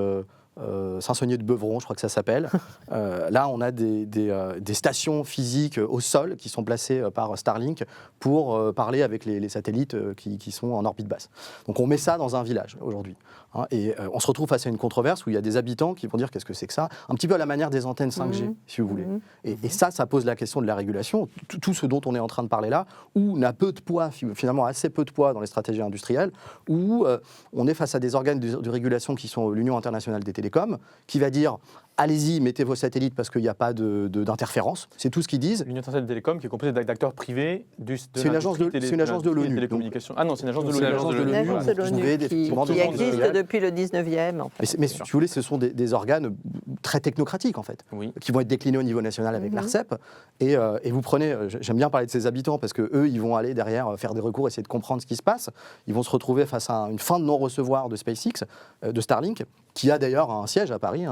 Speaker 2: Saint-Saunier-de-Beuvron, je crois que ça s'appelle. Là, on a des stations physiques au sol qui sont placées par Starlink pour parler avec les satellites qui sont en orbite basse. Donc on met ça dans un village aujourd'hui. Hein, et on se retrouve face à une controverse où il y a des habitants qui vont dire qu'est-ce que c'est que ça, un petit peu à la manière des antennes 5G, si vous voulez. Et ça pose la question de la régulation. Tout ce dont on est en train de parler là, où on a peu de poids, finalement assez peu de poids dans les stratégies industrielles, où on est face à des organes de régulation qui sont l'Union internationale des télécoms, qui va dire allez-y, mettez vos satellites parce qu'il n'y a pas d'interférence. C'est tout ce qu'ils disent.
Speaker 1: L'Union internationale des télécoms qui est composée d'acteurs privés
Speaker 2: c'est une agence de l'ONU.
Speaker 1: Télécommunications. Ah non, c'est une agence de
Speaker 2: C'est
Speaker 1: l'ONU.
Speaker 2: une agence de
Speaker 3: Une agence de l'ONU qui existe depuis le 19e. En fait.
Speaker 2: Mais si vous voulez, ce sont des organes très technocratiques, en fait, qui vont être déclinés au niveau national avec l'ARCEP. Et vous prenez, j'aime bien parler de ces habitants parce qu'eux, ils vont aller derrière faire des recours, essayer de comprendre ce qui se passe. Ils vont se retrouver face à une fin de non-recevoir de SpaceX, de Starlink, qui a d'ailleurs un siège à Paris,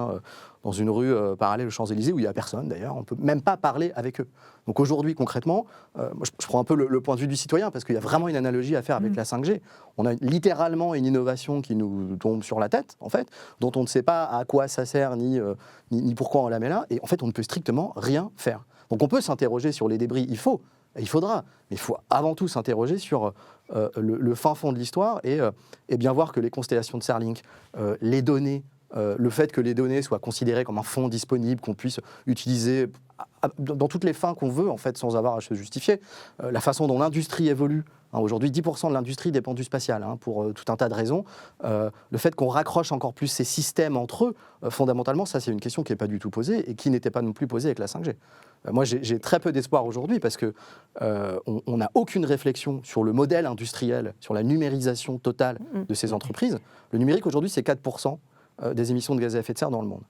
Speaker 2: dans une rue parallèle aux Champs-Élysées, où il n'y a personne d'ailleurs, on ne peut même pas parler avec eux. Donc aujourd'hui, concrètement, moi, je prends un peu le point de vue du citoyen, parce qu'il y a vraiment une analogie à faire avec la 5G. On a littéralement une innovation qui nous tombe sur la tête, en fait, dont on ne sait pas à quoi ça sert, ni pourquoi on la met là, et en fait, on ne peut strictement rien faire. Donc on peut s'interroger sur les débris, il faudra, mais il faut avant tout s'interroger sur le fin fond de l'histoire et bien voir que les constellations de Starlink, les données, le fait que les données soient considérées comme un fonds disponible, qu'on puisse utiliser dans toutes les fins qu'on veut, en fait, sans avoir à se justifier, la façon dont l'industrie évolue. Aujourd'hui, 10% de l'industrie dépend du spatial, pour tout un tas de raisons. Le fait qu'on raccroche encore plus ces systèmes entre eux, fondamentalement, ça, c'est une question qui n'est pas du tout posée et qui n'était pas non plus posée avec la 5G. Moi, j'ai très peu d'espoir aujourd'hui parce qu'on n'a aucune réflexion sur le modèle industriel, sur la numérisation totale de ces entreprises. Le numérique, aujourd'hui, c'est 4% des émissions de gaz à effet de serre dans le monde.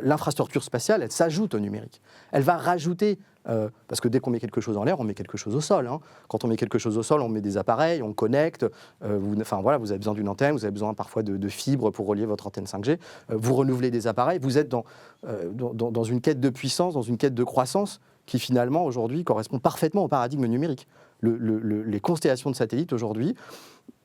Speaker 2: L'infrastructure spatiale, elle s'ajoute au numérique. Elle va rajouter, parce que dès qu'on met quelque chose en l'air, on met quelque chose au sol. Quand on met quelque chose au sol, on met des appareils, on connecte. Vous avez besoin d'une antenne, vous avez besoin parfois de fibres pour relier votre antenne 5G. Vous renouvelez des appareils. Vous êtes dans une quête de puissance, dans une quête de croissance qui finalement, aujourd'hui, correspond parfaitement au paradigme numérique. Les constellations de satellites, aujourd'hui,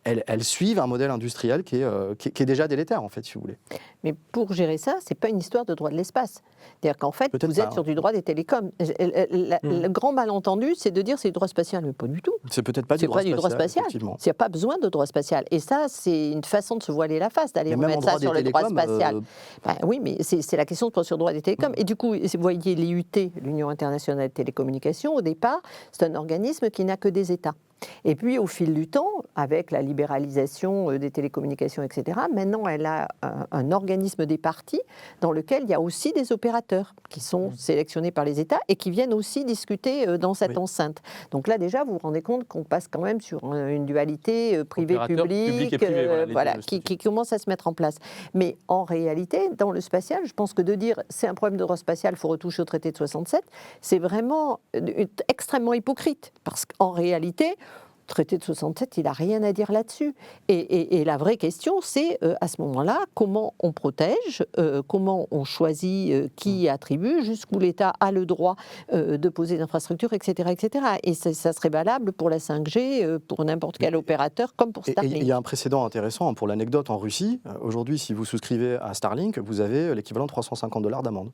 Speaker 2: elles suivent un modèle industriel qui est déjà délétère, en fait, si vous voulez.
Speaker 3: Mais pour gérer ça, ce n'est pas une histoire de droit de l'espace. C'est-à-dire qu'en fait, vous êtes sur du droit des télécoms. Le grand malentendu, c'est de dire c'est du droit spatial, mais pas du tout.
Speaker 2: C'est peut-être pas du droit spatial. Il
Speaker 3: n'y a pas besoin de droit spatial. Et ça, c'est une façon de se voiler la face, d'aller remettre ça sur le droit spatial. Oui, mais c'est la question sur le droit des télécoms. Et du coup, vous voyez, l'IUT, l'Union internationale des télécommunications, au départ, c'est un organisme qui n'a que des États. Et puis, au fil du temps, avec la libéralisation des télécommunications, etc., maintenant, elle a un organisme des parties dans lequel il y a aussi des opérateurs qui sont sélectionnés par les États et qui viennent aussi discuter dans cette enceinte. Donc là, déjà, vous vous rendez compte qu'on passe quand même sur une dualité privé-public qui commence à se mettre en place. Mais en réalité, dans le spatial, je pense que de dire c'est un problème de droit spatial, il faut retoucher au traité de 67, c'est vraiment extrêmement hypocrite. Parce qu'en réalité, le traité de 67, il n'a rien à dire là-dessus. Et la vraie question, c'est à ce moment-là, comment on protège, comment on choisit qui attribue, jusqu'où l'État a le droit de poser l'infrastructure, etc., etc. Et ça serait valable pour la 5G, pour n'importe quel opérateur, comme pour Starlink.
Speaker 2: Et il y a un précédent intéressant, pour l'anecdote, en Russie. Aujourd'hui, si vous souscrivez à Starlink, vous avez l'équivalent de $350 d'amende.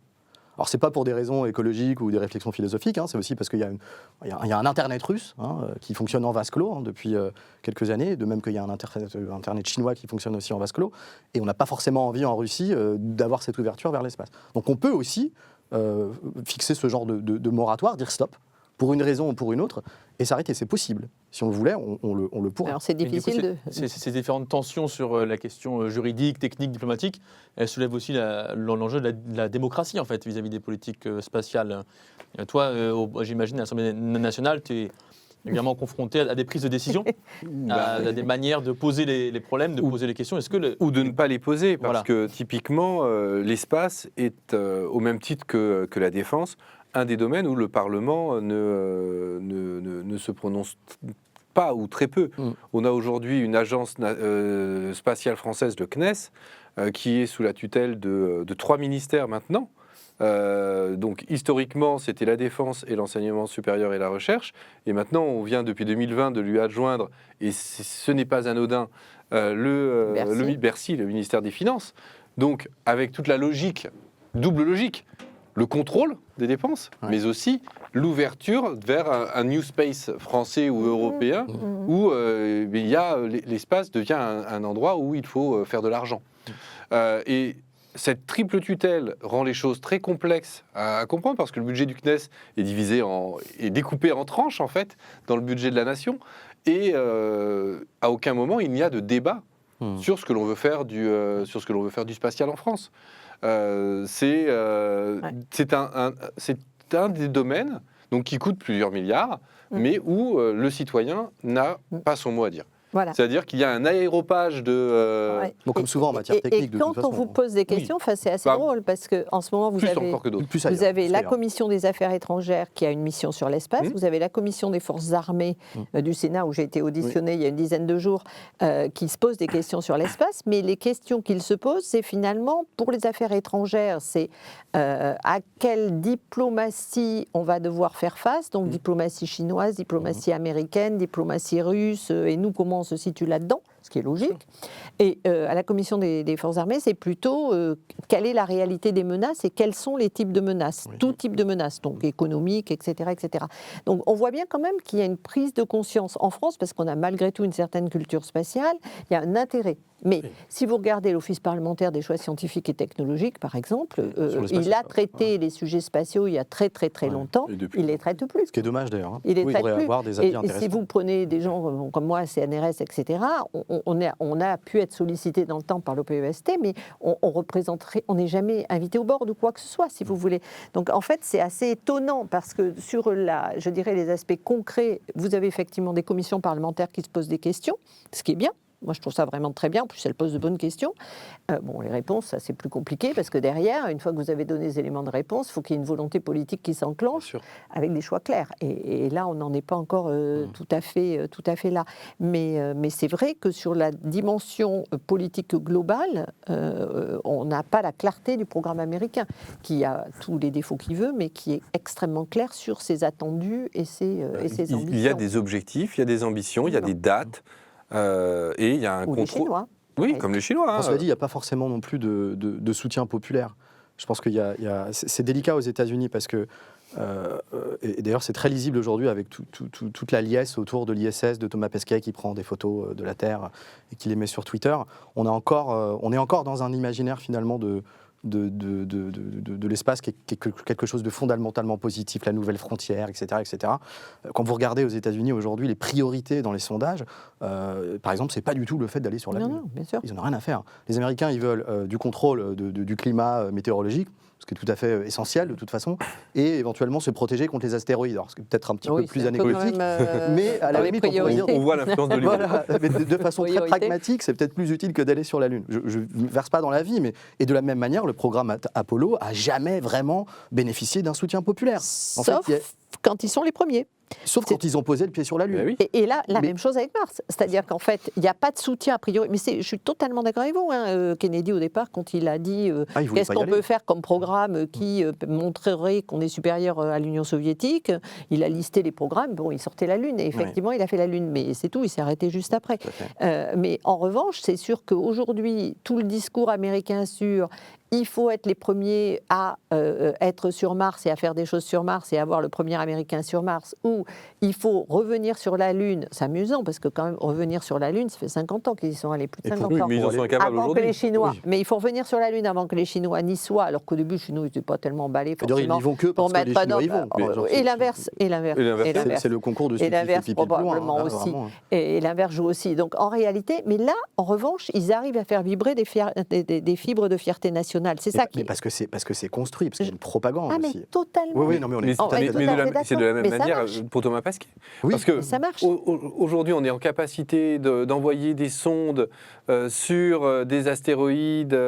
Speaker 2: Alors, ce n'est pas pour des raisons écologiques ou des réflexions philosophiques, c'est aussi parce qu'il y a un Internet russe qui fonctionne en vase clos depuis quelques années, de même qu'il y a un Internet chinois qui fonctionne aussi en vase clos, et on n'a pas forcément envie en Russie d'avoir cette ouverture vers l'espace. Donc on peut aussi fixer ce genre de moratoire, dire stop, pour une raison ou pour une autre, et s'arrêter. C'est possible. Si on le voulait, on le pourrait.
Speaker 3: Alors c'est difficile
Speaker 1: Ces différentes tensions sur la question juridique, technique, diplomatique, elles soulèvent aussi l'enjeu de la démocratie, en fait, vis-à-vis des politiques spatiales. Toi, j'imagine, à l'Assemblée nationale, tu es également confronté à des prises de décision, à des manières de poser les problèmes, de poser les questions.
Speaker 4: Ou de ne pas les poser, parce que typiquement, l'espace est, au même titre que la défense, un des domaines où le Parlement ne se prononce pas ou très peu. On a aujourd'hui une agence spatiale française, le CNES, qui est sous la tutelle de 3 ministères maintenant. Donc historiquement, c'était la défense et l'enseignement supérieur et la recherche. Et maintenant, on vient depuis 2020 de lui adjoindre, et ce n'est pas anodin, Bercy, le ministère des Finances. Donc, avec toute la logique, double logique, le contrôle des dépenses, mais aussi l'ouverture vers un new space français ou européen où l'espace devient un endroit où il faut faire de l'argent. Et cette triple tutelle rend les choses très complexes à comprendre parce que le budget du CNES est découpé en tranches en fait dans le budget de la nation et à aucun moment il n'y a de débat sur ce que l'on veut faire du spatial en France. C'est un des domaines donc, qui coûte plusieurs milliards, mais où le citoyen n'a pas son mot à dire.
Speaker 3: Voilà.
Speaker 4: C'est-à-dire qu'il y a un aéropage de...
Speaker 2: Bon, comme souvent en matière technique, de toute
Speaker 3: quand
Speaker 2: façon.
Speaker 3: on vous pose des questions, c'est assez drôle, parce qu'en ce moment, vous avez la Commission des affaires étrangères qui a une mission sur l'espace, vous avez la Commission des forces armées du Sénat, où j'ai été auditionnée il y a une dizaine de jours, qui se pose des questions sur l'espace, mais les questions qu'ils se posent, c'est finalement, pour les affaires étrangères, c'est à quelle diplomatie on va devoir faire face, donc diplomatie chinoise, diplomatie américaine, diplomatie russe, et nous, comment on se situe là-dedans, ce qui est logique. Et à la Commission des forces armées, c'est plutôt quelle est la réalité des menaces et quels sont les types de menaces, tout type de menaces, donc économiques, etc., etc. Donc on voit bien quand même qu'il y a une prise de conscience en France, parce qu'on a malgré tout une certaine culture spatiale, il y a un intérêt. Mais si vous regardez l'Office parlementaire des choix scientifiques et technologiques, par exemple, il a traité les sujets spatiaux il y a très très très longtemps, il les traite plus.
Speaker 2: Ce qui est dommage d'ailleurs.
Speaker 3: Il les traite plus.
Speaker 2: Avoir des avis
Speaker 3: et si vous prenez des gens comme moi, CNRS, etc., on a pu être sollicité dans le temps par l'OPEST, mais on n'est jamais invité au bord de quoi que ce soit, si vous voulez. Donc en fait, c'est assez étonnant parce que sur je dirais les aspects concrets, vous avez effectivement des commissions parlementaires qui se posent des questions, ce qui est bien. Moi, je trouve ça vraiment très bien. En plus, elle pose de bonnes questions. Les réponses, ça, c'est plus compliqué parce que derrière, une fois que vous avez donné les éléments de réponse, il faut qu'il y ait une volonté politique qui s'enclenche avec des choix clairs. Et là, on n'en est pas encore tout à fait là. Mais c'est vrai que sur la dimension politique globale, on n'a pas la clarté du programme américain, qui a tous les défauts qu'il veut, mais qui est extrêmement clair sur ses attendus et ses ambitions.
Speaker 4: Il y a des objectifs, il y a des ambitions, il y a des dates. Et il y a un
Speaker 3: contrôle. Les Chinois.
Speaker 4: Oui, comme les Chinois.
Speaker 2: On se l'a dit, il n'y a pas forcément non plus de soutien populaire. Je pense qu'il y a c'est délicat aux États-Unis parce que, et d'ailleurs c'est très lisible aujourd'hui avec toute la liesse autour de l'ISS, de Thomas Pesquet qui prend des photos de la Terre et qui les met sur Twitter. On est encore dans un imaginaire finalement de l'espace qui est quelque chose de fondamentalement positif, la nouvelle frontière, etc., etc. Quand vous regardez aux États-Unis aujourd'hui les priorités dans les sondages, par exemple, c'est pas du tout le fait d'aller sur la Lune.
Speaker 3: Non, bien sûr.
Speaker 2: Ils n'en ont rien à faire. Les Américains, ils veulent du contrôle du climat météorologique, ce qui est tout à fait essentiel de toute façon, et éventuellement se protéger contre les astéroïdes. Alors, c'est peut-être un petit peu plus anecdotique, mais à la limite,
Speaker 4: on voit l'influence de l'humain.
Speaker 2: Voilà, mais de façon très pragmatique, c'est peut-être plus utile que d'aller sur la Lune. Je ne verse pas dans la vie, mais et de la même manière, le programme Apollo a jamais vraiment bénéficié d'un soutien populaire.
Speaker 3: Sauf quand ils sont les premiers.
Speaker 2: Sauf quand ils ont posé le pied sur la Lune.
Speaker 4: Oui.
Speaker 3: Et là, même chose avec Mars. C'est-à-dire qu'en fait, il n'y a pas de soutien a priori. Mais je suis totalement d'accord avec vous. Kennedy, au départ, quand il a dit qu'est-ce qu'on peut faire comme programme qui montrerait qu'on est supérieur à l'Union soviétique, il a listé les programmes. Bon, il sortait la Lune. Et effectivement, il a fait la Lune. Mais c'est tout, il s'est arrêté juste après. Mais en revanche, c'est sûr qu'aujourd'hui, tout le discours américain sur il faut être les premiers à être sur Mars et à faire des choses sur Mars et avoir le premier Américain sur Mars, ou il faut revenir sur la Lune. C'est amusant parce que quand même revenir sur la Lune, ça fait 50 ans qu'ils y sont allés, plus de 50 ans.
Speaker 4: Mais ils en sont incapables
Speaker 3: avant que
Speaker 4: aujourd'hui.
Speaker 3: les Chinois. Mais il faut revenir sur la Lune avant que les Chinois n'y soient, alors qu'au début, les Chinois n'étaient pas tellement emballés forcément.
Speaker 2: Ils n'y vont que parce que les Chinois y vont.
Speaker 3: Et l'inverse.
Speaker 2: C'est le concours de
Speaker 3: et l'inverse probablement aussi. Et l'inverse joue aussi. Donc en réalité, mais là, en revanche, ils arrivent à faire vibrer des fibres de fierté nationale. C'est ça qui.
Speaker 2: Parce que c'est construit, parce qu'il y a une propagande aussi.
Speaker 3: Mais totalement.
Speaker 2: Oui, non, mais on est
Speaker 4: c'est de la même manière pour Thomas Pesquet.
Speaker 2: Oui,
Speaker 4: parce que
Speaker 3: ça marche.
Speaker 4: Aujourd'hui, on est en capacité d'envoyer des sondes sur des astéroïdes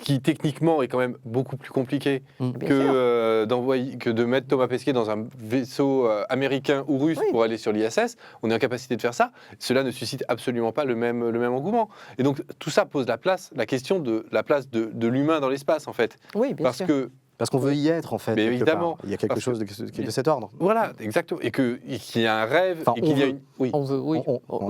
Speaker 4: qui techniquement est quand même beaucoup plus compliqué que de mettre Thomas Pesquet dans un vaisseau américain ou russe pour aller sur l'ISS. On est en capacité de faire ça. Cela ne suscite absolument pas le même engouement. Et donc tout ça pose la question de la place de l'humain dans l'espace en fait.
Speaker 3: Oui, bien
Speaker 4: Parce
Speaker 3: sûr.
Speaker 4: que
Speaker 2: Parce qu'on veut y être, en fait.
Speaker 4: Mais
Speaker 2: quelque
Speaker 4: évidemment.
Speaker 2: part. Il y a quelque
Speaker 4: Parce
Speaker 2: chose qui est de cet ordre.
Speaker 4: Voilà, exactement. Et qu'il y a un rêve,
Speaker 2: Enfin,
Speaker 4: et qu'il y a une... Oui.
Speaker 3: On veut, oui.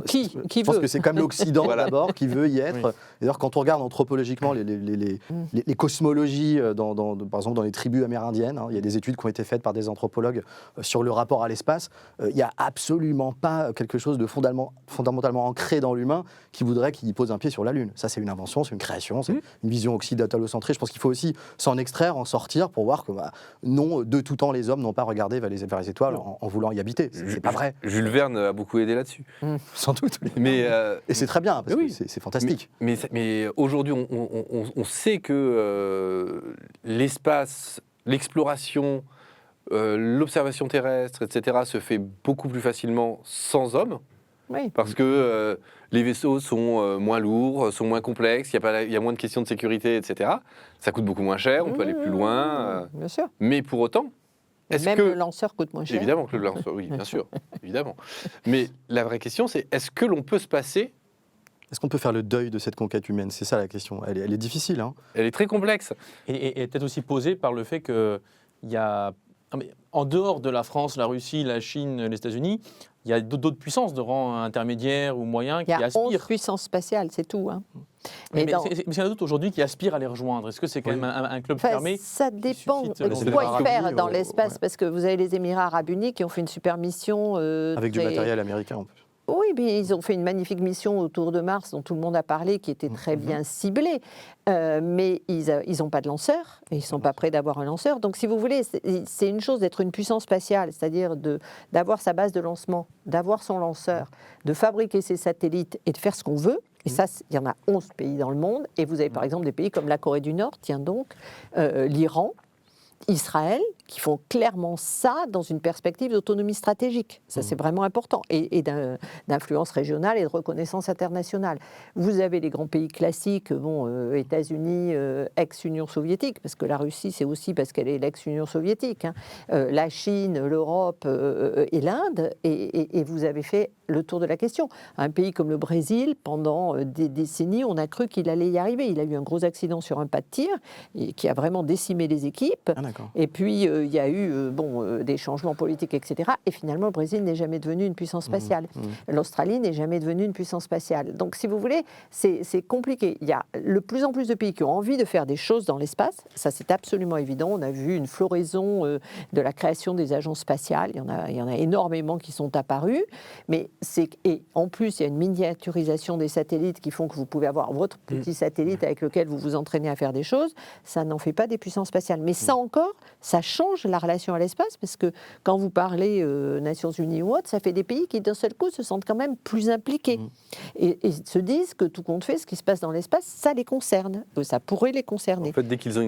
Speaker 3: Qui
Speaker 2: Je pense
Speaker 3: veut
Speaker 2: que c'est comme l'Occident
Speaker 4: Voilà.
Speaker 2: d'abord qui veut y être.
Speaker 1: Oui.
Speaker 2: D'ailleurs, quand on regarde anthropologiquement les cosmologies, par exemple dans les tribus amérindiennes, il y a des études qui ont été faites par des anthropologues sur le rapport à l'espace. Il n'y a absolument pas quelque chose de fondamentalement ancré dans l'humain qui voudrait qu'il pose un pied sur la Lune. Ça, c'est une invention, c'est une création, c'est une vision occidentalocentrée. Je pense qu'il faut aussi s'en extraire, en sortir pour voir que non, de tout temps, les hommes n'ont pas regardé vers les étoiles en voulant y habiter. C'est pas vrai.
Speaker 4: Jules Verne a beaucoup aidé là-dessus.
Speaker 2: Sans doute.
Speaker 4: Mais,
Speaker 2: Et c'est très bien, parce
Speaker 4: oui.
Speaker 2: que c'est fantastique.
Speaker 4: mais aujourd'hui, on sait que l'espace, l'exploration, l'observation terrestre, etc., se fait beaucoup plus facilement sans hommes.
Speaker 3: Oui.
Speaker 4: Parce que les vaisseaux sont moins lourds, sont moins complexes, il y a moins de questions de sécurité, etc. Ça coûte beaucoup moins cher, on peut aller plus loin.
Speaker 3: Bien sûr.
Speaker 4: Mais pour autant,
Speaker 3: Même le lanceur coûte moins cher.
Speaker 4: Évidemment que le lanceur, oui, bien sûr, évidemment. Mais la vraie question, c'est est-ce que l'on peut se passer?
Speaker 2: Est-ce qu'on peut faire le deuil de cette conquête humaine? C'est ça la question. Elle est difficile. Hein.
Speaker 4: Elle est très complexe.
Speaker 1: Et peut-être aussi posée par le fait qu'il y a, en dehors de la France, la Russie, la Chine, les États-Unis, il y a d'autres puissances de rang intermédiaire ou moyen qui
Speaker 3: Il y a 11
Speaker 1: aspirent.
Speaker 3: puissances spatiales, c'est tout. Hein.
Speaker 1: Mais
Speaker 3: Et dans-
Speaker 1: il y en a d'autres aujourd'hui qui aspirent à les rejoindre. Est-ce que c'est quand même un club
Speaker 3: Enfin,
Speaker 1: fermé?
Speaker 3: ça dépend
Speaker 1: suscite,
Speaker 3: de
Speaker 1: c'est
Speaker 3: quoi
Speaker 2: des
Speaker 3: y faire
Speaker 2: Arabes
Speaker 3: dans
Speaker 2: Unis,
Speaker 3: l'espace,
Speaker 2: ouais.
Speaker 3: parce que vous avez les Émirats Arabes Unis qui ont fait une super mission.
Speaker 2: Avec du
Speaker 3: très-
Speaker 2: matériel américain en plus.
Speaker 3: Oui, mais ils ont fait une magnifique mission autour de Mars dont tout le monde a parlé, qui était très bien ciblée. Mais ils n'ont pas de lanceur, et ils ne sont pas prêts d'avoir un lanceur. Donc, si vous voulez, c'est une chose d'être une puissance spatiale, c'est-à-dire d'avoir sa base de lancement, d'avoir son lanceur, de fabriquer ses satellites et de faire ce qu'on veut. Et ça, il y en a 11 pays dans le monde. Et vous avez par exemple des pays comme la Corée du Nord, tiens donc, l'Iran, Israël, qui font clairement ça dans une perspective d'autonomie stratégique. Ça, c'est vraiment important. Et d'influence régionale et de reconnaissance internationale. Vous avez les grands pays classiques, États-Unis, ex-Union soviétique, parce que la Russie, c'est aussi parce qu'elle est l'ex-Union soviétique, hein. La Chine, l'Europe et l'Inde. Et vous avez fait le tour de la question. Un pays comme le Brésil, pendant des décennies, on a cru qu'il allait y arriver. Il a eu un gros accident sur un pas de tir qui a vraiment décimé les équipes.
Speaker 2: Ah, d'accord.
Speaker 3: Et puis, il y a eu des changements politiques, etc. Et finalement, le Brésil n'est jamais devenu une puissance spatiale. L'Australie n'est jamais devenue une puissance spatiale. Donc, si vous voulez, c'est compliqué. Il y a de plus en plus de pays qui ont envie de faire des choses dans l'espace. Ça, c'est absolument évident. On a vu une floraison de la création des agences spatiales. Il y en a énormément qui sont apparus. Mais et en plus, il y a une miniaturisation des satellites qui font que vous pouvez avoir votre petit satellite avec lequel vous vous entraînez à faire des choses. Ça n'en fait pas des puissances spatiales. Mais ça encore, ça change la relation à l'espace, parce que quand vous parlez Nations Unies ou autre, ça fait des pays qui d'un seul coup se sentent quand même plus impliqués et se disent que tout compte fait, ce qui se passe dans l'espace, ça les concerne, ça pourrait les concerner.
Speaker 4: En fait, dès qu'ils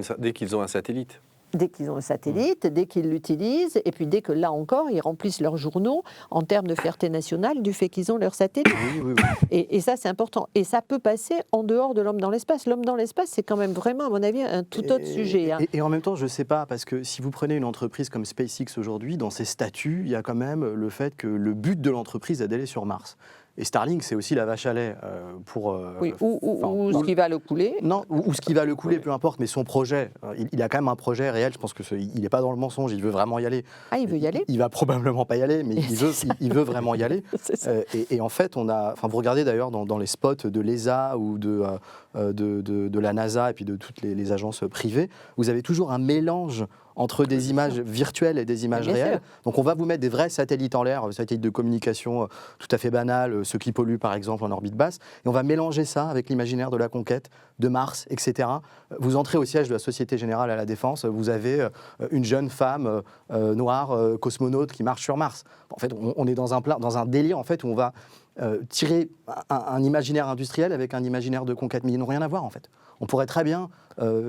Speaker 4: ont un satellite.
Speaker 3: Dès qu'ils ont un satellite, dès qu'ils l'utilisent, et puis dès que là encore, ils remplissent leurs journaux en termes de fierté nationale du fait qu'ils ont leur satellite.
Speaker 2: Oui.
Speaker 3: Et ça, c'est important. Et ça peut passer en dehors de l'homme dans l'espace. L'homme dans l'espace, c'est quand même vraiment, à mon avis, un tout autre sujet. Hein.
Speaker 2: Et en même temps, je ne sais pas, parce que si vous prenez une entreprise comme SpaceX aujourd'hui, dans ses statuts, il y a quand même le fait que le but de l'entreprise est d'aller sur Mars. Et Starlink, c'est aussi la vache à lait pour...
Speaker 3: Oui, ou ce qui va le couler.
Speaker 2: Non, ou ce qui va le couler, peu importe, mais son projet, il a quand même un projet réel, je pense qu'il n'est pas dans le mensonge, il veut vraiment y aller.
Speaker 3: Ah, il veut y aller.
Speaker 2: Il va probablement pas y aller, mais il veut vraiment y aller.
Speaker 3: C'est ça.
Speaker 2: Et en fait, vous regardez d'ailleurs dans les spots de l'ESA ou de la NASA et puis de toutes les agences privées, vous avez toujours un mélange entre des images virtuelles et des images
Speaker 3: Bien
Speaker 2: réelles.
Speaker 3: sûr.
Speaker 2: Donc on va vous mettre des vrais satellites en l'air, satellites de communication tout à fait banals, ceux qui polluent par exemple en orbite basse, et on va mélanger ça avec l'imaginaire de la conquête, de Mars, etc. Vous entrez au siège de la Société Générale à la Défense, vous avez une jeune femme noire, cosmonaute, qui marche sur Mars. En fait, on est dans un délire en fait, où on va tirer un imaginaire industriel avec un imaginaire de conquête, mais ils n'ont rien à voir en fait. On pourrait très bien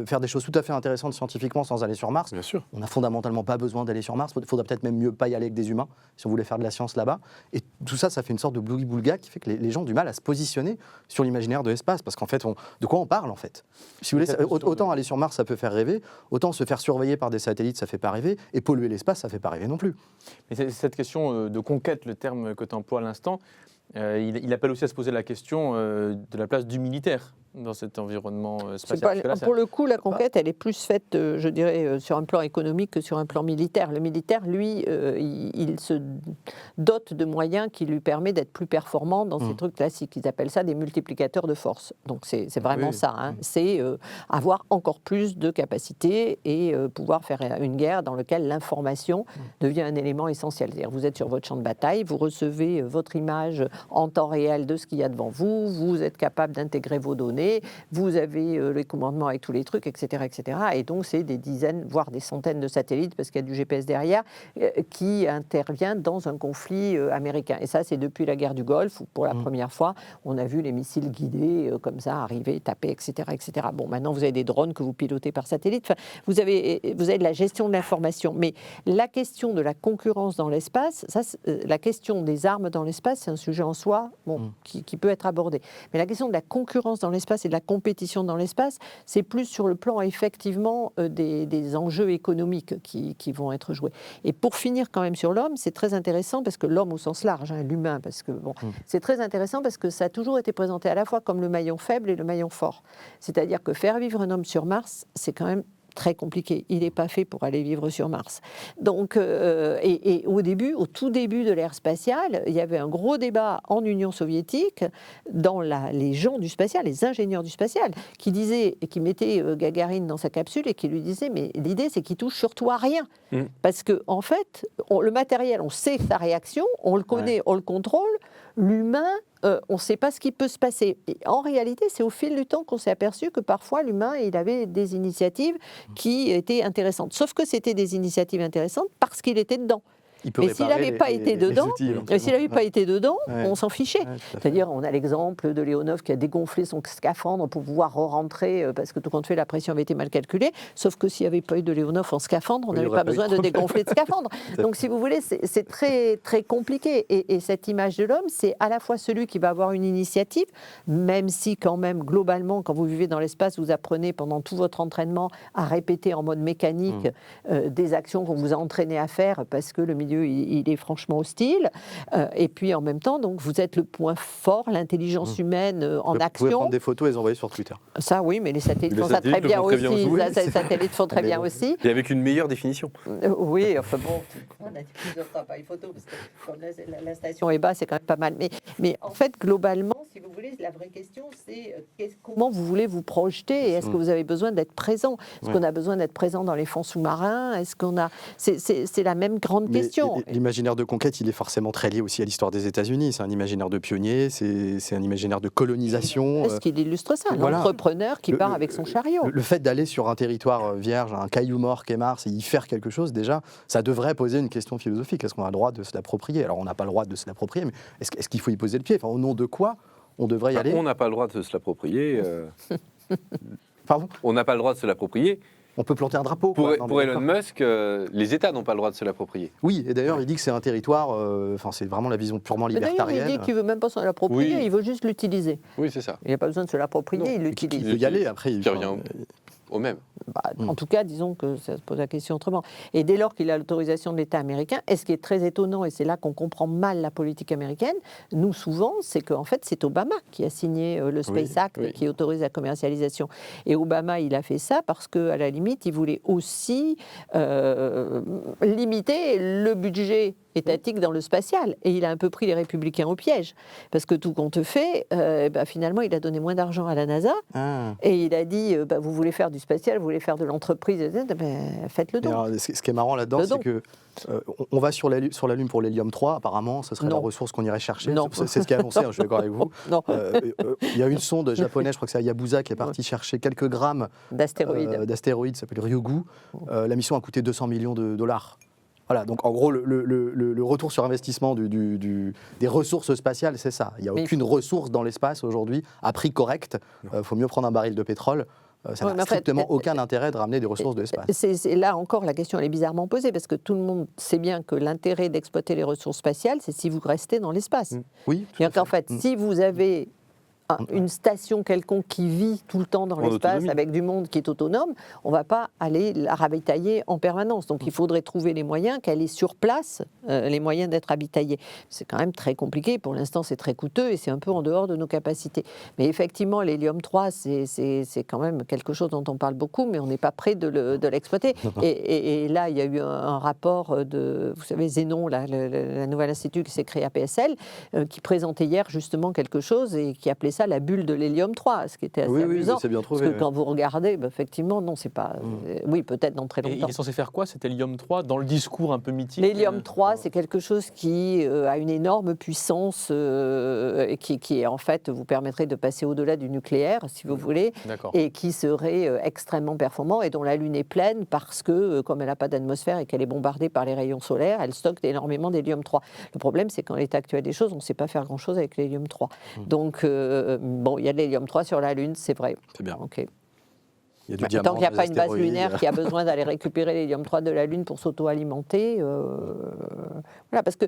Speaker 2: faire des choses tout à fait intéressantes scientifiquement sans aller sur Mars.
Speaker 4: Bien sûr.
Speaker 2: On n'a fondamentalement pas besoin d'aller sur Mars. Il faudrait peut-être même mieux pas y aller avec des humains si on voulait faire de la science là-bas. Et tout ça, ça fait une sorte de boulga qui fait que les gens ont du mal à se positionner sur l'imaginaire de l'espace. Parce qu'en fait, de quoi on parle en fait? Si vous voulez, autant aller sur Mars, ça peut faire rêver. Autant se faire surveiller par des satellites, ça fait pas rêver. Et polluer l'espace, ça fait pas rêver non plus.
Speaker 1: Mais cette question de conquête, le terme que tu emploies à l'instant, il appelle aussi à se poser la question de la place du militaire dans cet environnement
Speaker 3: C'est
Speaker 1: spatial.
Speaker 3: pas-
Speaker 1: Parce que là, ça-
Speaker 3: pour le coup, la conquête, elle est plus faite, je dirais, sur un plan économique que sur un plan militaire. Le militaire, lui, il se dote de moyens qui lui permettent d'être plus performant dans ces trucs classiques. Ils appellent ça des multiplicateurs de force. Donc c'est vraiment
Speaker 2: Oui.
Speaker 3: ça. Hein. C'est avoir encore plus de capacités et pouvoir faire une guerre dans laquelle l'information devient un élément essentiel. C'est-à-dire, vous êtes sur votre champ de bataille, vous recevez votre image en temps réel de ce qu'il y a devant vous, vous êtes capable d'intégrer vos données, vous avez les commandements avec tous les trucs, etc., etc. Et donc, c'est des dizaines, voire des centaines de satellites, parce qu'il y a du GPS derrière, qui intervient dans un conflit américain. Et ça, c'est depuis la guerre du Golfe, où pour la première fois, on a vu les missiles guidés comme ça arriver, taper, etc., etc. Bon, maintenant, vous avez des drones que vous pilotez par satellite. Enfin, vous avez de la gestion de l'information. Mais la question de la concurrence dans l'espace, la question des armes dans l'espace, c'est un sujet en soi qui peut être abordé. Mais la question de la concurrence dans l'espace et de la compétition dans l'espace, c'est plus sur le plan effectivement des enjeux économiques qui vont être joués. Et pour finir quand même sur l'homme, c'est très intéressant parce que l'homme au sens large, hein, l'humain, parce que c'est très intéressant parce que ça a toujours été présenté à la fois comme le maillon faible et le maillon fort. C'est-à-dire que faire vivre un homme sur Mars, c'est quand même très compliqué. Il n'est pas fait pour aller vivre sur Mars. Donc, et au tout début de l'ère spatiale, il y avait un gros débat en Union soviétique dans les gens du spatial, les ingénieurs du spatial, qui disaient, qui mettaient Gagarine dans sa capsule et qui lui disaient, mais l'idée c'est qu'il touche surtout à rien. Parce que en fait, le matériel, on sait sa réaction, on le connaît, on le contrôle. L'humain, on ne sait pas ce qui peut se passer. Et en réalité, c'est au fil du temps qu'on s'est aperçu que parfois l'humain, il avait des initiatives qui étaient intéressantes. Sauf que c'était des initiatives intéressantes parce qu'il était dedans. Mais s'il n'avait pas été dedans, on s'en fichait. C'est-à-dire, on a l'exemple de Léonov qui a dégonflé son scaphandre pour pouvoir re-rentrer parce que tout compte fait, la pression avait été mal calculée. Sauf que s'il n'y avait pas eu de Léonov en scaphandre, on n'avait pas besoin de dégonfler de scaphandre. Donc, si vous voulez, c'est très, très compliqué. Et cette image de l'homme, c'est à la fois celui qui va avoir une initiative, même si quand même, globalement, quand vous vivez dans l'espace, vous apprenez pendant tout votre entraînement à répéter en mode mécanique des actions qu'on vous a entraîné à faire parce que le milieu il est franchement hostile. Et puis en même temps, donc, vous êtes le point fort, l'intelligence humaine en action.
Speaker 2: Vous pouvez prendre des photos et les envoyer sur Twitter.
Speaker 3: Ça, oui, mais les satellites font ça très bien aussi. Les satellites font très bien aussi.
Speaker 4: Et avec une meilleure définition.
Speaker 3: Oui, enfin bon, on a dit plusieurs appareils photo, parce que comme la station est basse, c'est quand même pas mal. Mais en fait, globalement, si vous voulez, la vraie question, c'est comment vous voulez vous projeter et est-ce que vous avez besoin d'être présent ? Est-ce qu'on a besoin d'être présent dans les fonds sous-marins ? Est-ce qu'on a... C'est la même grande question.
Speaker 2: L'imaginaire de conquête, il est forcément très lié aussi à l'histoire des États-Unis. C'est un imaginaire de pionnier, c'est un imaginaire de colonisation.
Speaker 3: Est-ce qu'il illustre ça ? L'entrepreneur qui part avec son chariot.
Speaker 2: Le fait d'aller sur un territoire vierge, un caillou mort qu'est Mars, et y faire quelque chose, déjà, ça devrait poser une question philosophique. Est-ce qu'on a le droit de se l'approprier ? Alors, on n'a pas le droit de se l'approprier, mais est-ce qu'il faut y poser le pied ? Enfin, au nom de quoi on devrait y aller ?
Speaker 4: On n'a pas le droit de se l'approprier.
Speaker 2: Pardon ?
Speaker 4: On n'a pas le droit de se l'approprier.
Speaker 2: On peut planter un drapeau.
Speaker 4: Pour Elon Musk, les États n'ont pas le droit de se l'approprier.
Speaker 2: Oui, et d'ailleurs, il dit que c'est un territoire, c'est vraiment la vision purement libertarienne.
Speaker 3: D'ailleurs, il dit qu'il ne veut même pas s'en l'approprier, il veut juste l'utiliser.
Speaker 4: Oui, c'est ça.
Speaker 3: Il n'a pas besoin de se l'approprier, il l'utilise.
Speaker 2: Il veut y aller, après.
Speaker 4: Il revient au même.
Speaker 3: En tout cas, disons que ça se pose la question autrement. Et dès lors qu'il a l'autorisation de l'État américain, et ce qui est très étonnant, et c'est là qu'on comprend mal la politique américaine, nous, souvent, c'est qu'en fait, c'est Obama qui a signé le Space Act qui autorise la commercialisation. Et Obama, il a fait ça parce qu'à la limite, il voulait aussi limiter le budget étatique dans le spatial. Et il a un peu pris les républicains au piège. Parce que tout compte fait, finalement, il a donné moins d'argent à la NASA. Et il a dit, vous voulez faire du spatial, vous voulez faire de l'entreprise, faites-le donc.
Speaker 2: Alors, ce qui est marrant là-dedans, c'est que on va sur la Lune pour l'hélium 3, apparemment, ce serait la ressource qu'on irait chercher. C'est ce qui est annoncé, je suis d'accord avec vous. Il y a une sonde japonaise, je crois que c'est Hayabusa, qui est partie chercher quelques grammes d'astéroïdes, ça s'appelle Ryugu. La mission a coûté 200 millions de dollars. Voilà, donc en gros, le retour sur investissement des ressources spatiales, c'est ça. Il n'y a aucune ressource dans l'espace aujourd'hui à prix correct. Il faut mieux prendre un baril de pétrole. Ça n'a strictement aucun intérêt de ramener des ressources de l'espace.
Speaker 3: Là encore, la question elle est bizarrement posée, parce que tout le monde sait bien que l'intérêt d'exploiter les ressources spatiales, c'est si vous restez dans l'espace.
Speaker 2: Oui.
Speaker 3: Et qu'en fait, si vous avez une station quelconque qui vit tout le temps dans l'espace
Speaker 4: autonomie.
Speaker 3: avec du monde qui est autonome, on ne va pas aller la ravitailler en permanence. Donc il faudrait trouver les moyens qu'elle ait sur place, les moyens d'être ravitaillée. C'est quand même très compliqué. Pour l'instant, c'est très coûteux et c'est un peu en dehors de nos capacités. Mais effectivement, l'hélium 3, c'est quand même quelque chose dont on parle beaucoup, mais on n'est pas prêt de l'exploiter. Et là, il y a eu un rapport de, vous savez, Zénon, la nouvelle institut qui s'est créé à PSL, qui présentait hier justement quelque chose et qui appelait ça la bulle de l'hélium 3, ce qui était assez amusant.
Speaker 2: c'est bien trouvé.
Speaker 3: Parce que quand vous regardez, effectivement, non, c'est pas... oui, peut-être dans très
Speaker 1: Et
Speaker 3: longtemps.
Speaker 1: il est censé faire quoi, cet hélium 3, dans le discours un peu mythique
Speaker 3: L'hélium 3, c'est quelque chose qui a une énorme puissance et qui en fait vous permettrait de passer au-delà du nucléaire, si vous voulez,
Speaker 1: D'accord.
Speaker 3: et qui serait extrêmement performant et dont la Lune est pleine parce que, comme elle n'a pas d'atmosphère et qu'elle est bombardée par les rayons solaires, elle stocke énormément d'hélium 3. Le problème, c'est qu'en l'état actuel des choses, on ne sait pas faire grand-chose avec l'hélium 3. Donc, bon, il y a de l'hélium 3 sur la Lune, c'est vrai.
Speaker 2: C'est bien.
Speaker 3: Ok.
Speaker 2: Il y a du
Speaker 3: Tant
Speaker 2: diamant,
Speaker 3: qu'il n'y a
Speaker 2: des
Speaker 3: pas une base
Speaker 2: astéroïdes.
Speaker 3: lunaire qui a besoin d'aller récupérer l'hélium 3 de la Lune pour s'auto-alimenter, voilà, parce que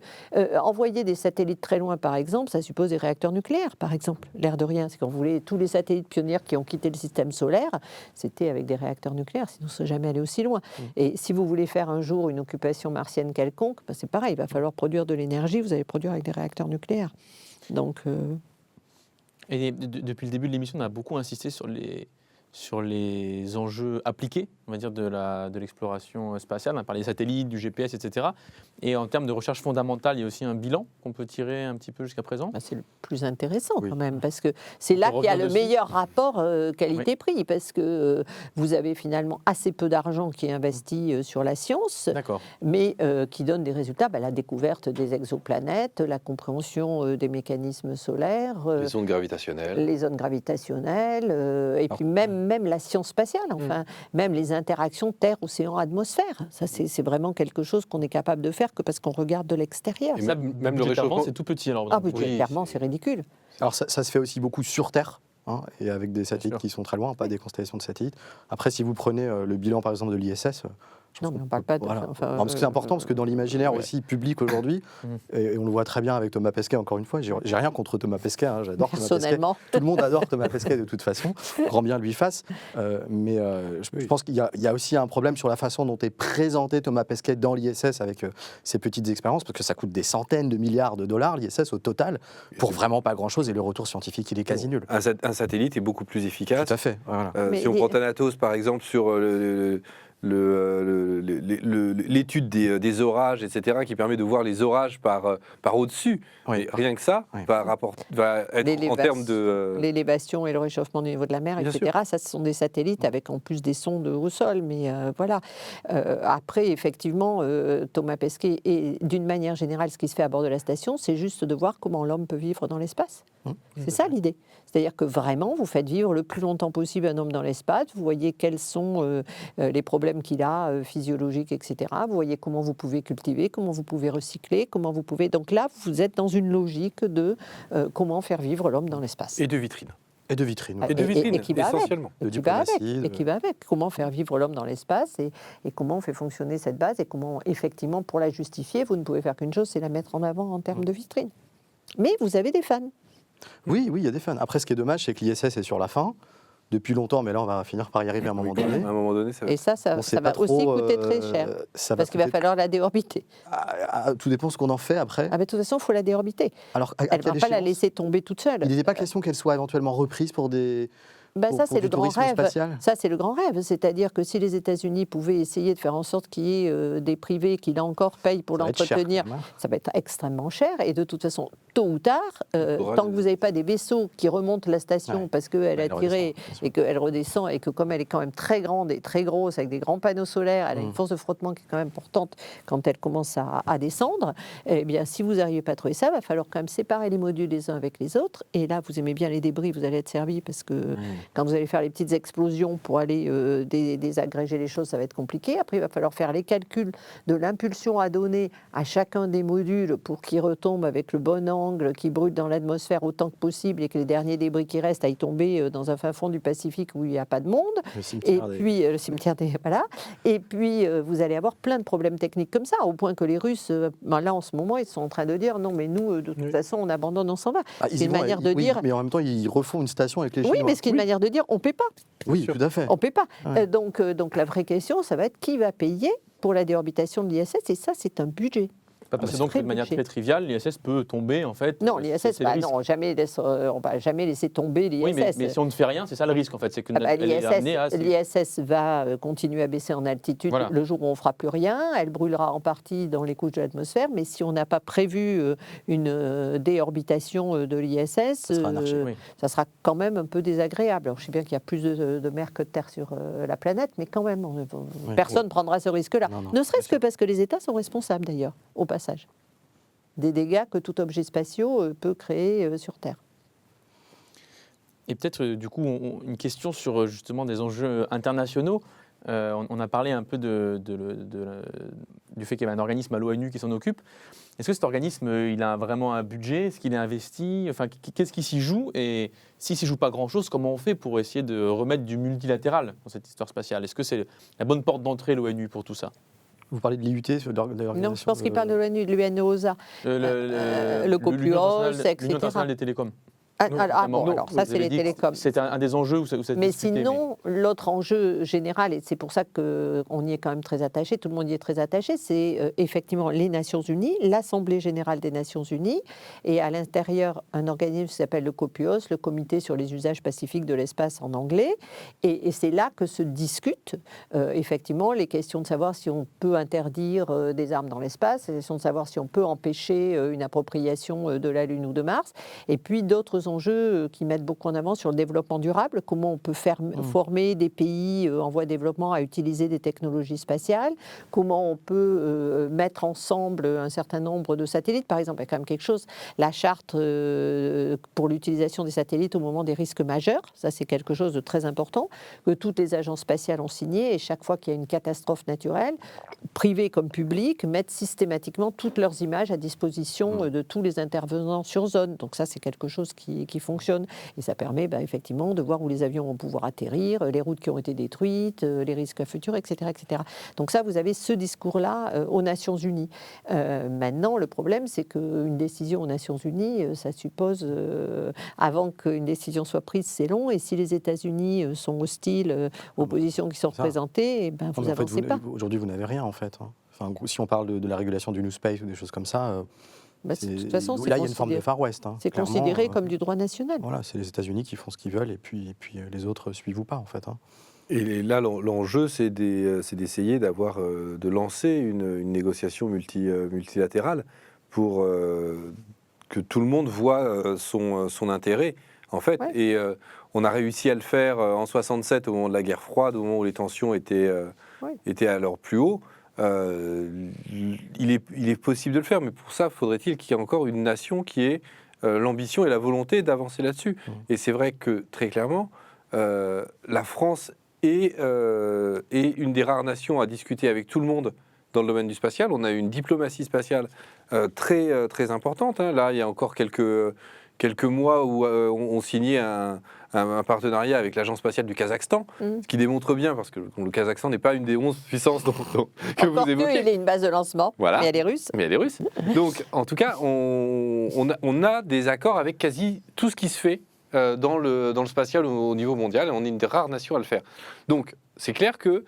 Speaker 3: envoyer des satellites très loin, par exemple, ça suppose des réacteurs nucléaires, par exemple. L'air de rien, c'est quand vous voulez, tous les satellites pionniers qui ont quitté le système solaire, c'était avec des réacteurs nucléaires, sinon on ne serait jamais allé aussi loin. Et si vous voulez faire un jour une occupation martienne quelconque, ben c'est pareil, il va falloir produire de l'énergie, vous allez produire avec des réacteurs nucléaires. Donc...
Speaker 1: Et depuis le début de l'émission, on a beaucoup insisté sur les enjeux appliqués, on va dire, de l'exploration spatiale. On a parlé des satellites, du GPS, etc. Et en termes de recherche fondamentale, il y a aussi un bilan qu'on peut tirer un petit peu jusqu'à présent.
Speaker 3: Ben c'est le plus intéressant
Speaker 2: Oui.
Speaker 3: quand même, parce que c'est
Speaker 1: On
Speaker 3: là
Speaker 1: peut
Speaker 3: qu'il y a
Speaker 1: revenir
Speaker 3: le
Speaker 1: dessus.
Speaker 3: meilleur rapport qualité-prix, parce que vous avez finalement assez peu d'argent qui est investi sur la science,
Speaker 1: D'accord.
Speaker 3: mais qui donne des résultats, la découverte des exoplanètes, la compréhension des mécanismes solaires,
Speaker 4: Les ondes gravitationnelles.
Speaker 3: les zones gravitationnelles, et puis même la science spatiale, enfin, même les interactions Terre-océan-atmosphère. Ça, c'est vraiment quelque chose qu'on est capable de faire que parce qu'on regarde de l'extérieur.
Speaker 4: Et
Speaker 1: Ça,
Speaker 4: même le
Speaker 1: budgétairement,
Speaker 4: réchauffement.
Speaker 1: c'est tout petit. Alors,
Speaker 3: Ah,
Speaker 1: donc,
Speaker 3: budgétairement, c'est ridicule.
Speaker 2: Alors ça se fait aussi beaucoup sur Terre, hein, et avec des satellites
Speaker 1: sûr.
Speaker 2: qui sont très loin, pas des constellations de satellites. Après, si vous prenez le bilan, par exemple, de l'ISS...
Speaker 3: Non, mais on ne parle pas de...
Speaker 2: Voilà.
Speaker 3: enfin,
Speaker 2: Non, parce que c'est important, parce que dans l'imaginaire
Speaker 1: ouais.
Speaker 2: aussi public aujourd'hui, et on le voit très bien avec Thomas Pesquet, encore une fois, j'ai rien contre Thomas Pesquet, hein, j'adore Thomas Pesquet.
Speaker 3: personnellement.
Speaker 2: Tout le monde adore Thomas Pesquet de toute façon, grand bien lui fasse. Mais je pense qu'il y a aussi un problème sur la façon dont est présenté Thomas Pesquet dans l'ISS avec ses petites expériences, parce que ça coûte des centaines de milliards de dollars, l'ISS au total, pour vraiment pas grand-chose, et le retour scientifique, il est quasi nul.
Speaker 4: Un satellite est beaucoup plus efficace.
Speaker 2: Tout à fait. Voilà.
Speaker 3: Mais
Speaker 4: Si on prend Thanatos, par exemple, sur l'étude des orages, etc., qui permet de voir les orages par au-dessus.
Speaker 2: Oui.
Speaker 4: Et rien que ça
Speaker 2: Oui.
Speaker 4: va être en termes de...
Speaker 3: L'élévation et le réchauffement du niveau de la mer,
Speaker 4: Bien
Speaker 3: etc. Ça, ce sont des satellites avec en plus des sondes au sol. Mais voilà. Après, effectivement, Thomas Pesquet, et d'une manière générale, ce qui se fait à bord de la station, c'est juste de voir comment l'homme peut vivre dans l'espace. C'est ça l'idée. C'est-à-dire que vraiment, vous faites vivre le plus longtemps possible un homme dans l'espace, vous voyez quels sont les problèmes qu'il a, physiologiques, etc. Vous voyez comment vous pouvez cultiver, comment vous pouvez recycler, comment vous pouvez... Donc là, vous êtes dans une logique de comment faire vivre l'homme dans l'espace.
Speaker 4: Et de vitrines.
Speaker 2: Et de vitrines.
Speaker 4: Et de vitrines,
Speaker 3: qui va avec.
Speaker 4: essentiellement.
Speaker 2: De
Speaker 3: Et qui va avec,
Speaker 2: diplomatie,
Speaker 3: et qui va avec. Comment faire vivre l'homme dans l'espace et comment on fait fonctionner cette base et comment, effectivement, pour la justifier, vous ne pouvez faire qu'une chose, c'est la mettre en avant en termes de vitrine. Mais vous avez des fans.
Speaker 2: Oui, il y a des fans. Après, ce qui est dommage, c'est que l'ISS est sur la fin, depuis longtemps, mais là, on va finir par y arriver à un moment donné.
Speaker 4: À un moment donné, ça va.
Speaker 3: Et ça
Speaker 2: On sait
Speaker 3: va
Speaker 2: pas trop,
Speaker 3: aussi coûter très cher.
Speaker 2: ça
Speaker 3: Parce qu'il va
Speaker 2: coûter-
Speaker 3: falloir la déorbiter.
Speaker 2: Tout dépend ce qu'on en fait après.
Speaker 3: Ah, mais de toute façon, il faut la déorbiter.
Speaker 2: Alors, à
Speaker 3: Elle ne
Speaker 2: quelle
Speaker 3: va pas la
Speaker 2: échéance
Speaker 3: laisser tomber toute seule.
Speaker 2: Il n'était pas question qu'elle soit éventuellement reprise pour des...
Speaker 3: Ben ça,
Speaker 2: pour
Speaker 3: c'est le
Speaker 2: du
Speaker 3: grand
Speaker 2: tourisme
Speaker 3: rêve.
Speaker 2: spatial.
Speaker 3: Ça, c'est le grand rêve. C'est-à-dire que si les États-Unis pouvaient essayer de faire en sorte qu'il y ait des privés qui, là encore, payent pour
Speaker 2: Ça va être cher,
Speaker 3: l'entretenir,
Speaker 2: quand même, hein.
Speaker 3: ça va être extrêmement cher. Et de toute façon, tôt ou tard,
Speaker 4: faudra
Speaker 3: tant que vous n'avez pas des vaisseaux qui remontent la station
Speaker 2: Ouais.
Speaker 3: parce qu'elle
Speaker 2: Ouais,
Speaker 3: a
Speaker 2: elle
Speaker 3: tiré
Speaker 2: redescend, bien sûr.
Speaker 3: et qu'elle redescend, et que comme elle est quand même très grande et très grosse, avec des grands panneaux solaires, elle a une force de frottement qui est quand même importante quand elle commence à descendre, eh bien, si vous n'arrivez pas à trouver ça, il va falloir quand même séparer les modules les uns avec les autres. Et là, vous aimez bien les débris, vous allez être servi parce que quand vous allez faire les petites explosions pour aller désagréger les choses, ça va être compliqué. Après, il va falloir faire les calculs de l'impulsion à donner à chacun des modules pour qu'ils retombent avec le bon angle triangle qui brûle dans l'atmosphère autant que possible et que les derniers débris qui restent aillent tomber dans un fin fond du Pacifique où il n'y a pas de monde. Puis le cimetière des... Voilà. Et puis, vous allez avoir plein de problèmes techniques comme ça, au point que les Russes, là, en ce moment, ils sont en train de dire non, mais nous, de toute façon, on abandonne, on s'en va.
Speaker 2: C'est une manière de dire... Mais en même temps, ils refont une station avec les Chinois.
Speaker 3: Oui, mais c'est une manière de dire on ne paie pas.
Speaker 2: Oui, tout à fait.
Speaker 3: On ne paie pas. Donc, la vraie question, ça va être qui va payer pour la déorbitation de l'ISS, et ça, c'est un budget.
Speaker 1: Pas parce que donc, de manière très triviale, l'ISS peut tomber, en fait.
Speaker 3: Non, l'ISS, non, jamais on ne va jamais laisser tomber l'ISS.
Speaker 1: Oui, mais si on ne fait rien, c'est ça le risque, en fait. C'est que
Speaker 3: l'ISS va continuer à baisser en altitude le jour où on ne fera plus rien. Elle brûlera en partie dans les couches de l'atmosphère, mais si on n'a pas prévu une déorbitation de l'ISS, ça sera quand même un peu désagréable. Alors, je sais bien qu'il y a plus de mer que de terre sur la planète, mais quand même, personne ne prendra ce risque-là. Ne serait-ce que parce que les États sont responsables, d'ailleurs, au passage. Des dégâts que tout objet spatial peut créer sur Terre.
Speaker 1: Et peut-être, du coup, une question sur justement des enjeux internationaux. On a parlé un peu du fait qu'il y avait un organisme à l'ONU qui s'en occupe. Est-ce que cet organisme, il a vraiment un budget? Est-ce qu'il est investi? Enfin, qu'est-ce qui s'y joue? Et s'il ne s'y joue pas grand-chose, comment on fait pour essayer de remettre du multilatéral dans cette histoire spatiale? Est-ce que c'est la bonne porte d'entrée, l'ONU, pour tout ça?
Speaker 2: Vous parlez de l'IUT, de l'organisation?
Speaker 3: Non, je pense qu'il parle de l'ONU, de l'UNOSA, le COPUOS, etc.
Speaker 1: L'Union internationale des télécoms.
Speaker 3: Alors ça, c'est les télécoms.
Speaker 1: C'est un des enjeux où ça
Speaker 3: Mais sinon, l'autre enjeu général, et c'est pour ça qu'on y est quand même très attaché, tout le monde y est très attaché, c'est effectivement les Nations Unies, l'Assemblée Générale des Nations Unies, et à l'intérieur, un organisme qui s'appelle le COPUOS, le Comité sur les usages pacifiques de l'espace en anglais, et c'est là que se discutent effectivement les questions de savoir si on peut interdire des armes dans l'espace, les questions de savoir si on peut empêcher une appropriation de la Lune ou de Mars, et puis d'autres enjeux qui mettent beaucoup en avant sur le développement durable, comment on peut former des pays en voie de développement à utiliser des technologies spatiales, comment on peut mettre ensemble un certain nombre de satellites. Par exemple, il y a quand même quelque chose, la charte pour l'utilisation des satellites au moment des risques majeurs, ça c'est quelque chose de très important, que toutes les agences spatiales ont signé, et chaque fois qu'il y a une catastrophe naturelle, privées comme publiques, mettent systématiquement toutes leurs images à disposition de tous les intervenants sur zone. Donc ça, c'est quelque chose qui fonctionne. Et ça permet effectivement de voir où les avions vont pouvoir atterrir, les routes qui ont été détruites, les risques futurs, etc., etc. Donc ça, vous avez ce discours-là aux Nations Unies. Maintenant, le problème, c'est qu'une décision aux Nations Unies, ça suppose, avant qu'une décision soit prise, c'est long. Et si les États-Unis sont hostiles aux positions qui sont représentées, vous n'avancez pas.
Speaker 2: Aujourd'hui, vous n'avez rien, en fait. Enfin, si on parle de la régulation du New Space ou des choses comme ça...
Speaker 3: de toute façon,
Speaker 2: là, il y a une forme de Far West.
Speaker 3: C'est considéré comme du droit national.
Speaker 2: Voilà, c'est les États-Unis qui font ce qu'ils veulent et puis les autres suivent ou pas, en fait.
Speaker 4: Et là, l'enjeu, c'est d'essayer de lancer une négociation multilatérale pour que tout le monde voit son intérêt, en fait. Ouais. Et on a réussi à le faire en 67, au moment de la guerre froide, au moment où les tensions étaient à leur plus haut. Il est possible de le faire, mais pour ça, faudrait-il qu'il y ait encore une nation qui ait l'ambition et la volonté d'avancer là-dessus. Et c'est vrai que, très clairement, la France est une des rares nations à discuter avec tout le monde dans le domaine du spatial. On a une diplomatie spatiale très, très importante. Là, il y a encore quelques mois où on signait un partenariat avec l'agence spatiale du Kazakhstan, ce qui démontre bien, parce que le Kazakhstan n'est pas une des 11 puissances que vous évoquez.
Speaker 3: Il est une base de lancement, mais elle est russe.
Speaker 4: Mais elle est russe. Donc, en tout cas, on a des accords avec quasi tout ce qui se fait dans le spatial au niveau mondial, et on est une des rares nations à le faire. Donc, c'est clair que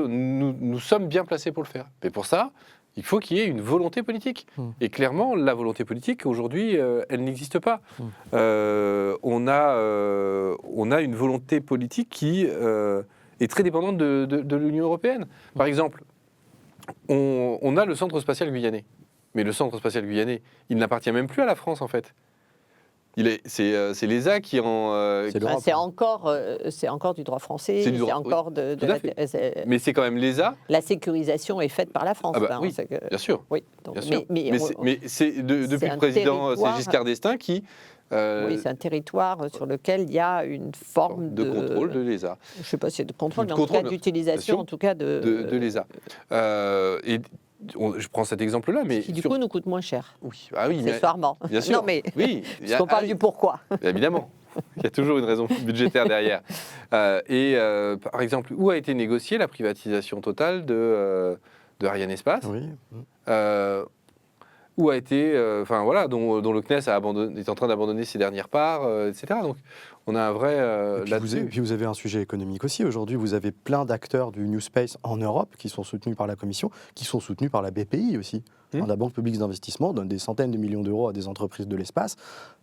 Speaker 4: nous sommes bien placés pour le faire. Mais pour ça, il faut qu'il y ait une volonté politique. Et clairement, la volonté politique, aujourd'hui, elle n'existe pas. On a une volonté politique qui est très dépendante de l'Union européenne. Par exemple, on a le centre spatial guyanais. Mais le centre spatial guyanais, il n'appartient même plus à la France, en fait. C'est l'ESA qui en...
Speaker 3: c'est encore du droit français, c'est encore
Speaker 4: mais c'est quand même l'ESA.
Speaker 3: La sécurisation est faite par la France.
Speaker 4: Oui, bien sûr.
Speaker 3: Oui, donc,
Speaker 4: bien sûr. Mais c'est depuis le président Giscard d'Estaing qui...
Speaker 3: oui, c'est un territoire sur lequel il y a une forme
Speaker 4: de contrôle de l'ESA. Je
Speaker 3: ne sais pas si c'est de contrôle, mais en tout cas d'utilisation, en tout cas
Speaker 4: de l'ESA. je prends cet exemple-là, mais
Speaker 3: Qui du coup nous coûte moins cher,
Speaker 4: oui, ah oui, mais
Speaker 3: accessoirement.
Speaker 4: bien sûr.
Speaker 3: Non mais,
Speaker 4: Oui,
Speaker 3: parce qu'on parle du pourquoi.
Speaker 4: évidemment. Il y a toujours une raison budgétaire derrière. Par exemple, où a été négociée la privatisation totale de Ariane Espace,
Speaker 2: Oui.
Speaker 4: où a été, dont le CNES est en train d'abandonner ses dernières parts, etc. Donc, on a un vrai
Speaker 2: Et puis vous avez un sujet économique aussi. Aujourd'hui, vous avez plein d'acteurs du New Space en Europe qui sont soutenus par la Commission, qui sont soutenus par la BPI aussi. La Banque publique d'investissement donne des centaines de millions d'euros à des entreprises de l'espace.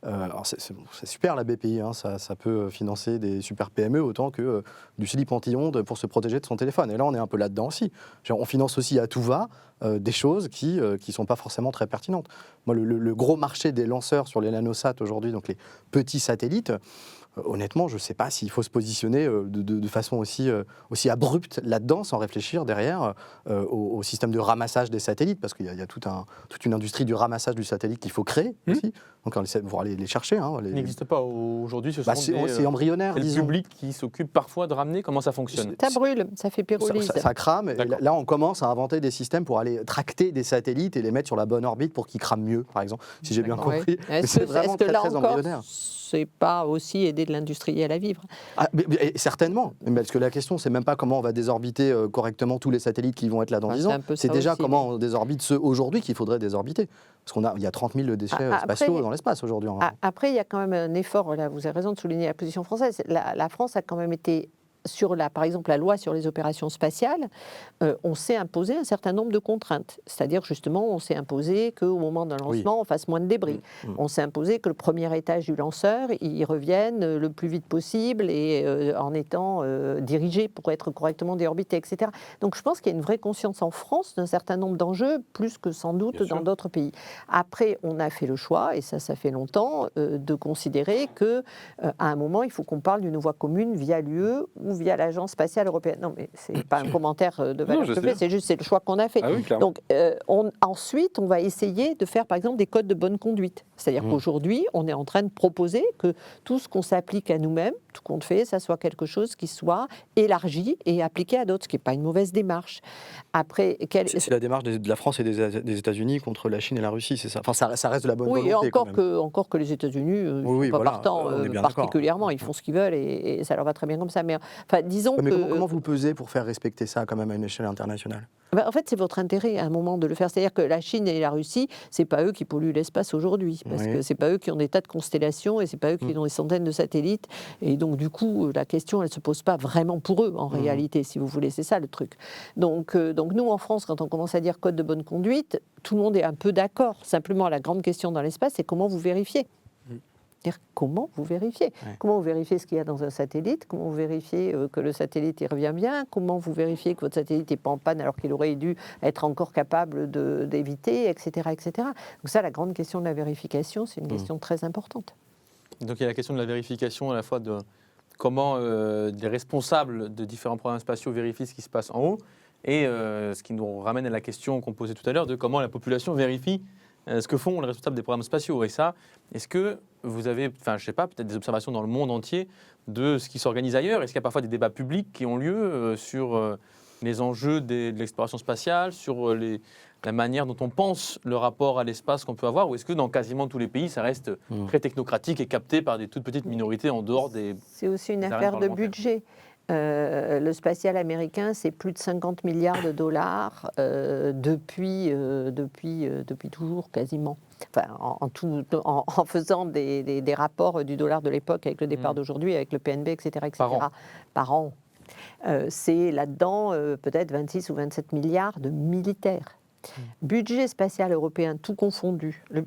Speaker 2: Alors c'est super la BPI, hein, ça peut financer des super PME autant que du slip anti-ondes pour se protéger de son téléphone. Et là, on est un peu là-dedans aussi. On finance aussi à tout va des choses qui ne sont pas forcément très pertinentes. Moi, le gros marché des lanceurs sur les nanosats aujourd'hui, donc les petits satellites, honnêtement, je ne sais pas s'il faut se positionner de façon aussi abrupte là-dedans, sans réfléchir derrière au système de ramassage des satellites, parce qu'il y a toute une industrie du ramassage du satellite qu'il faut créer aussi. Donc on essaie de voir les chercher.
Speaker 1: Il n'existe pas aujourd'hui,
Speaker 2: c'est embryonnaire,
Speaker 1: c'est le
Speaker 2: disons.
Speaker 1: public qui s'occupe parfois de ramener. Comment ça fonctionne?
Speaker 3: Ça brûle, ça fait pyrolyse.
Speaker 2: Ça crame, et là on commence à inventer des systèmes pour aller tracter des satellites et les mettre sur la bonne orbite pour qu'ils crament mieux, par exemple, si j'ai bien compris.
Speaker 3: Ouais.
Speaker 2: Mais c'est vraiment très,
Speaker 3: là
Speaker 2: très
Speaker 3: encore,
Speaker 2: embryonnaire.
Speaker 3: c'est pas aussi aider de l'industriel à vivre?
Speaker 2: Certainement, parce que la question, c'est même pas comment on va désorbiter correctement tous les satellites qui vont être là dans 10 ans, c'est déjà aussi, comment on désorbite ceux aujourd'hui qu'il faudrait désorbiter. Parce qu'il y a 30 000 déchets spatiaux dans l'espace aujourd'hui.
Speaker 3: Après, il y a quand même un effort, là, vous avez raison de souligner la position française. La France a quand même été par exemple, la loi sur les opérations spatiales, on s'est imposé un certain nombre de contraintes. C'est-à-dire, justement, on s'est imposé qu'au moment d'un lancement, on fasse moins de débris. On s'est imposé que le premier étage du lanceur, il revienne le plus vite possible et en étant dirigé pour être correctement déorbité, etc. Donc, je pense qu'il y a une vraie conscience en France d'un certain nombre d'enjeux, plus que sans doute dans d'autres pays. Après, on a fait le choix, et ça fait longtemps, de considérer qu'à un moment, il faut qu'on parle d'une voie commune via l'UE ou via l'Agence spatiale européenne. Non, mais c'est pas un commentaire de valeur que je fais, c'est le choix qu'on a fait.
Speaker 4: Ah oui,
Speaker 3: donc, ensuite, on va essayer de faire, par exemple, des codes de bonne conduite. C'est-à-dire qu'aujourd'hui, on est en train de proposer que tout ce qu'on s'applique à nous-mêmes, tout compte fait, ça soit quelque chose qui soit élargi et appliqué à d'autres, ce qui n'est pas une mauvaise démarche. Après,
Speaker 2: c'est la démarche de la France et des États-Unis contre la Chine et la Russie, c'est ça. Enfin, ça reste de la bonne volonté.
Speaker 3: Oui, encore que les États-Unis ne sont pas partants particulièrement. Ils font ce qu'ils veulent et ça leur va très bien comme ça. Mais disons que...
Speaker 2: Comment vous pesez pour faire respecter ça quand même à une échelle internationale?
Speaker 3: En fait, c'est votre intérêt à un moment de le faire. C'est-à-dire que la Chine et la Russie, c'est pas eux qui polluent l'espace aujourd'hui, parce que c'est pas eux qui ont des tas de constellations et c'est pas eux qui ont des centaines de satellites. Et donc, du coup, la question, elle se pose pas vraiment pour eux, en réalité, si vous voulez. C'est ça le truc. Donc, nous, en France, quand on commence à dire code de bonne conduite, tout le monde est un peu d'accord. Simplement, la grande question dans l'espace, c'est comment vous vérifiez. Comment vous vérifiez Comment vous vérifiez ce qu'il y a dans un satellite? Comment vous vérifiez que le satellite il revient bien? Comment vous vérifiez que votre satellite n'est pas en panne alors qu'il aurait dû être encore capable d'éviter, etc., etc. Donc ça, la grande question de la vérification, c'est une question très importante.
Speaker 1: Donc il y a la question de la vérification à la fois de comment les responsables de différents programmes spatiaux vérifient ce qui se passe en haut et ce qui nous ramène à la question qu'on posait tout à l'heure de comment la population vérifie ce que font les responsables des programmes spatiaux. Et ça, est-ce que vous avez, je sais pas, peut-être des observations dans le monde entier de ce qui s'organise ailleurs? Est-ce qu'il y a parfois des débats publics qui ont lieu sur les enjeux de l'exploration spatiale, sur la manière dont on pense le rapport à l'espace qu'on peut avoir? Ou est-ce que dans quasiment tous les pays, ça reste très technocratique et capté par des toutes petites minorités en dehors des...
Speaker 3: C'est aussi une affaire de budget. Le spatial américain, c'est plus de 50 milliards de dollars depuis toujours quasiment. Enfin, en faisant des rapports du dollar de l'époque avec le départ d'aujourd'hui, avec le PNB, etc. Par an. C'est là-dedans peut-être 26 ou 27 milliards de militaires. Budget spatial européen, tout confondu, les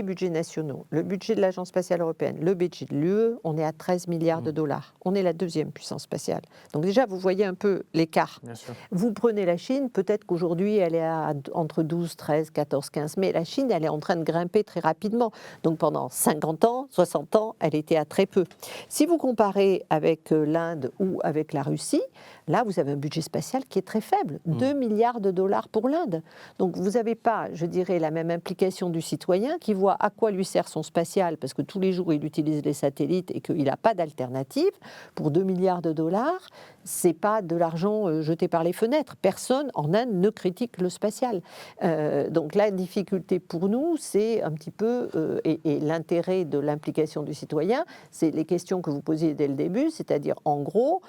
Speaker 3: budgets nationaux, le budget de l'Agence spatiale européenne, le budget de l'UE, on est à 13 milliards de dollars. On est la deuxième puissance spatiale. Donc déjà, vous voyez un peu l'écart. Vous prenez la Chine, peut-être qu'aujourd'hui, elle est entre 12, 13, 14, 15, mais la Chine, elle est en train de grimper très rapidement. Donc pendant 50 ans, 60 ans, elle était à très peu. Si vous comparez avec l'Inde ou avec la Russie, là, vous avez un budget spatial qui est très faible, 2 milliards de dollars pour l'Inde. Donc vous n'avez pas, je dirais, la même implication du citoyen qui voit à quoi lui sert son spatial, parce que tous les jours il utilise les satellites et qu'il n'a pas d'alternative. Pour 2 milliards de dollars, c'est pas de l'argent jeté par les fenêtres. Personne en Inde ne critique le spatial. Donc la difficulté pour nous, c'est un petit peu, et l'intérêt de l'implication du citoyen, c'est les questions que vous posiez dès le début, c'est-à-dire en gros,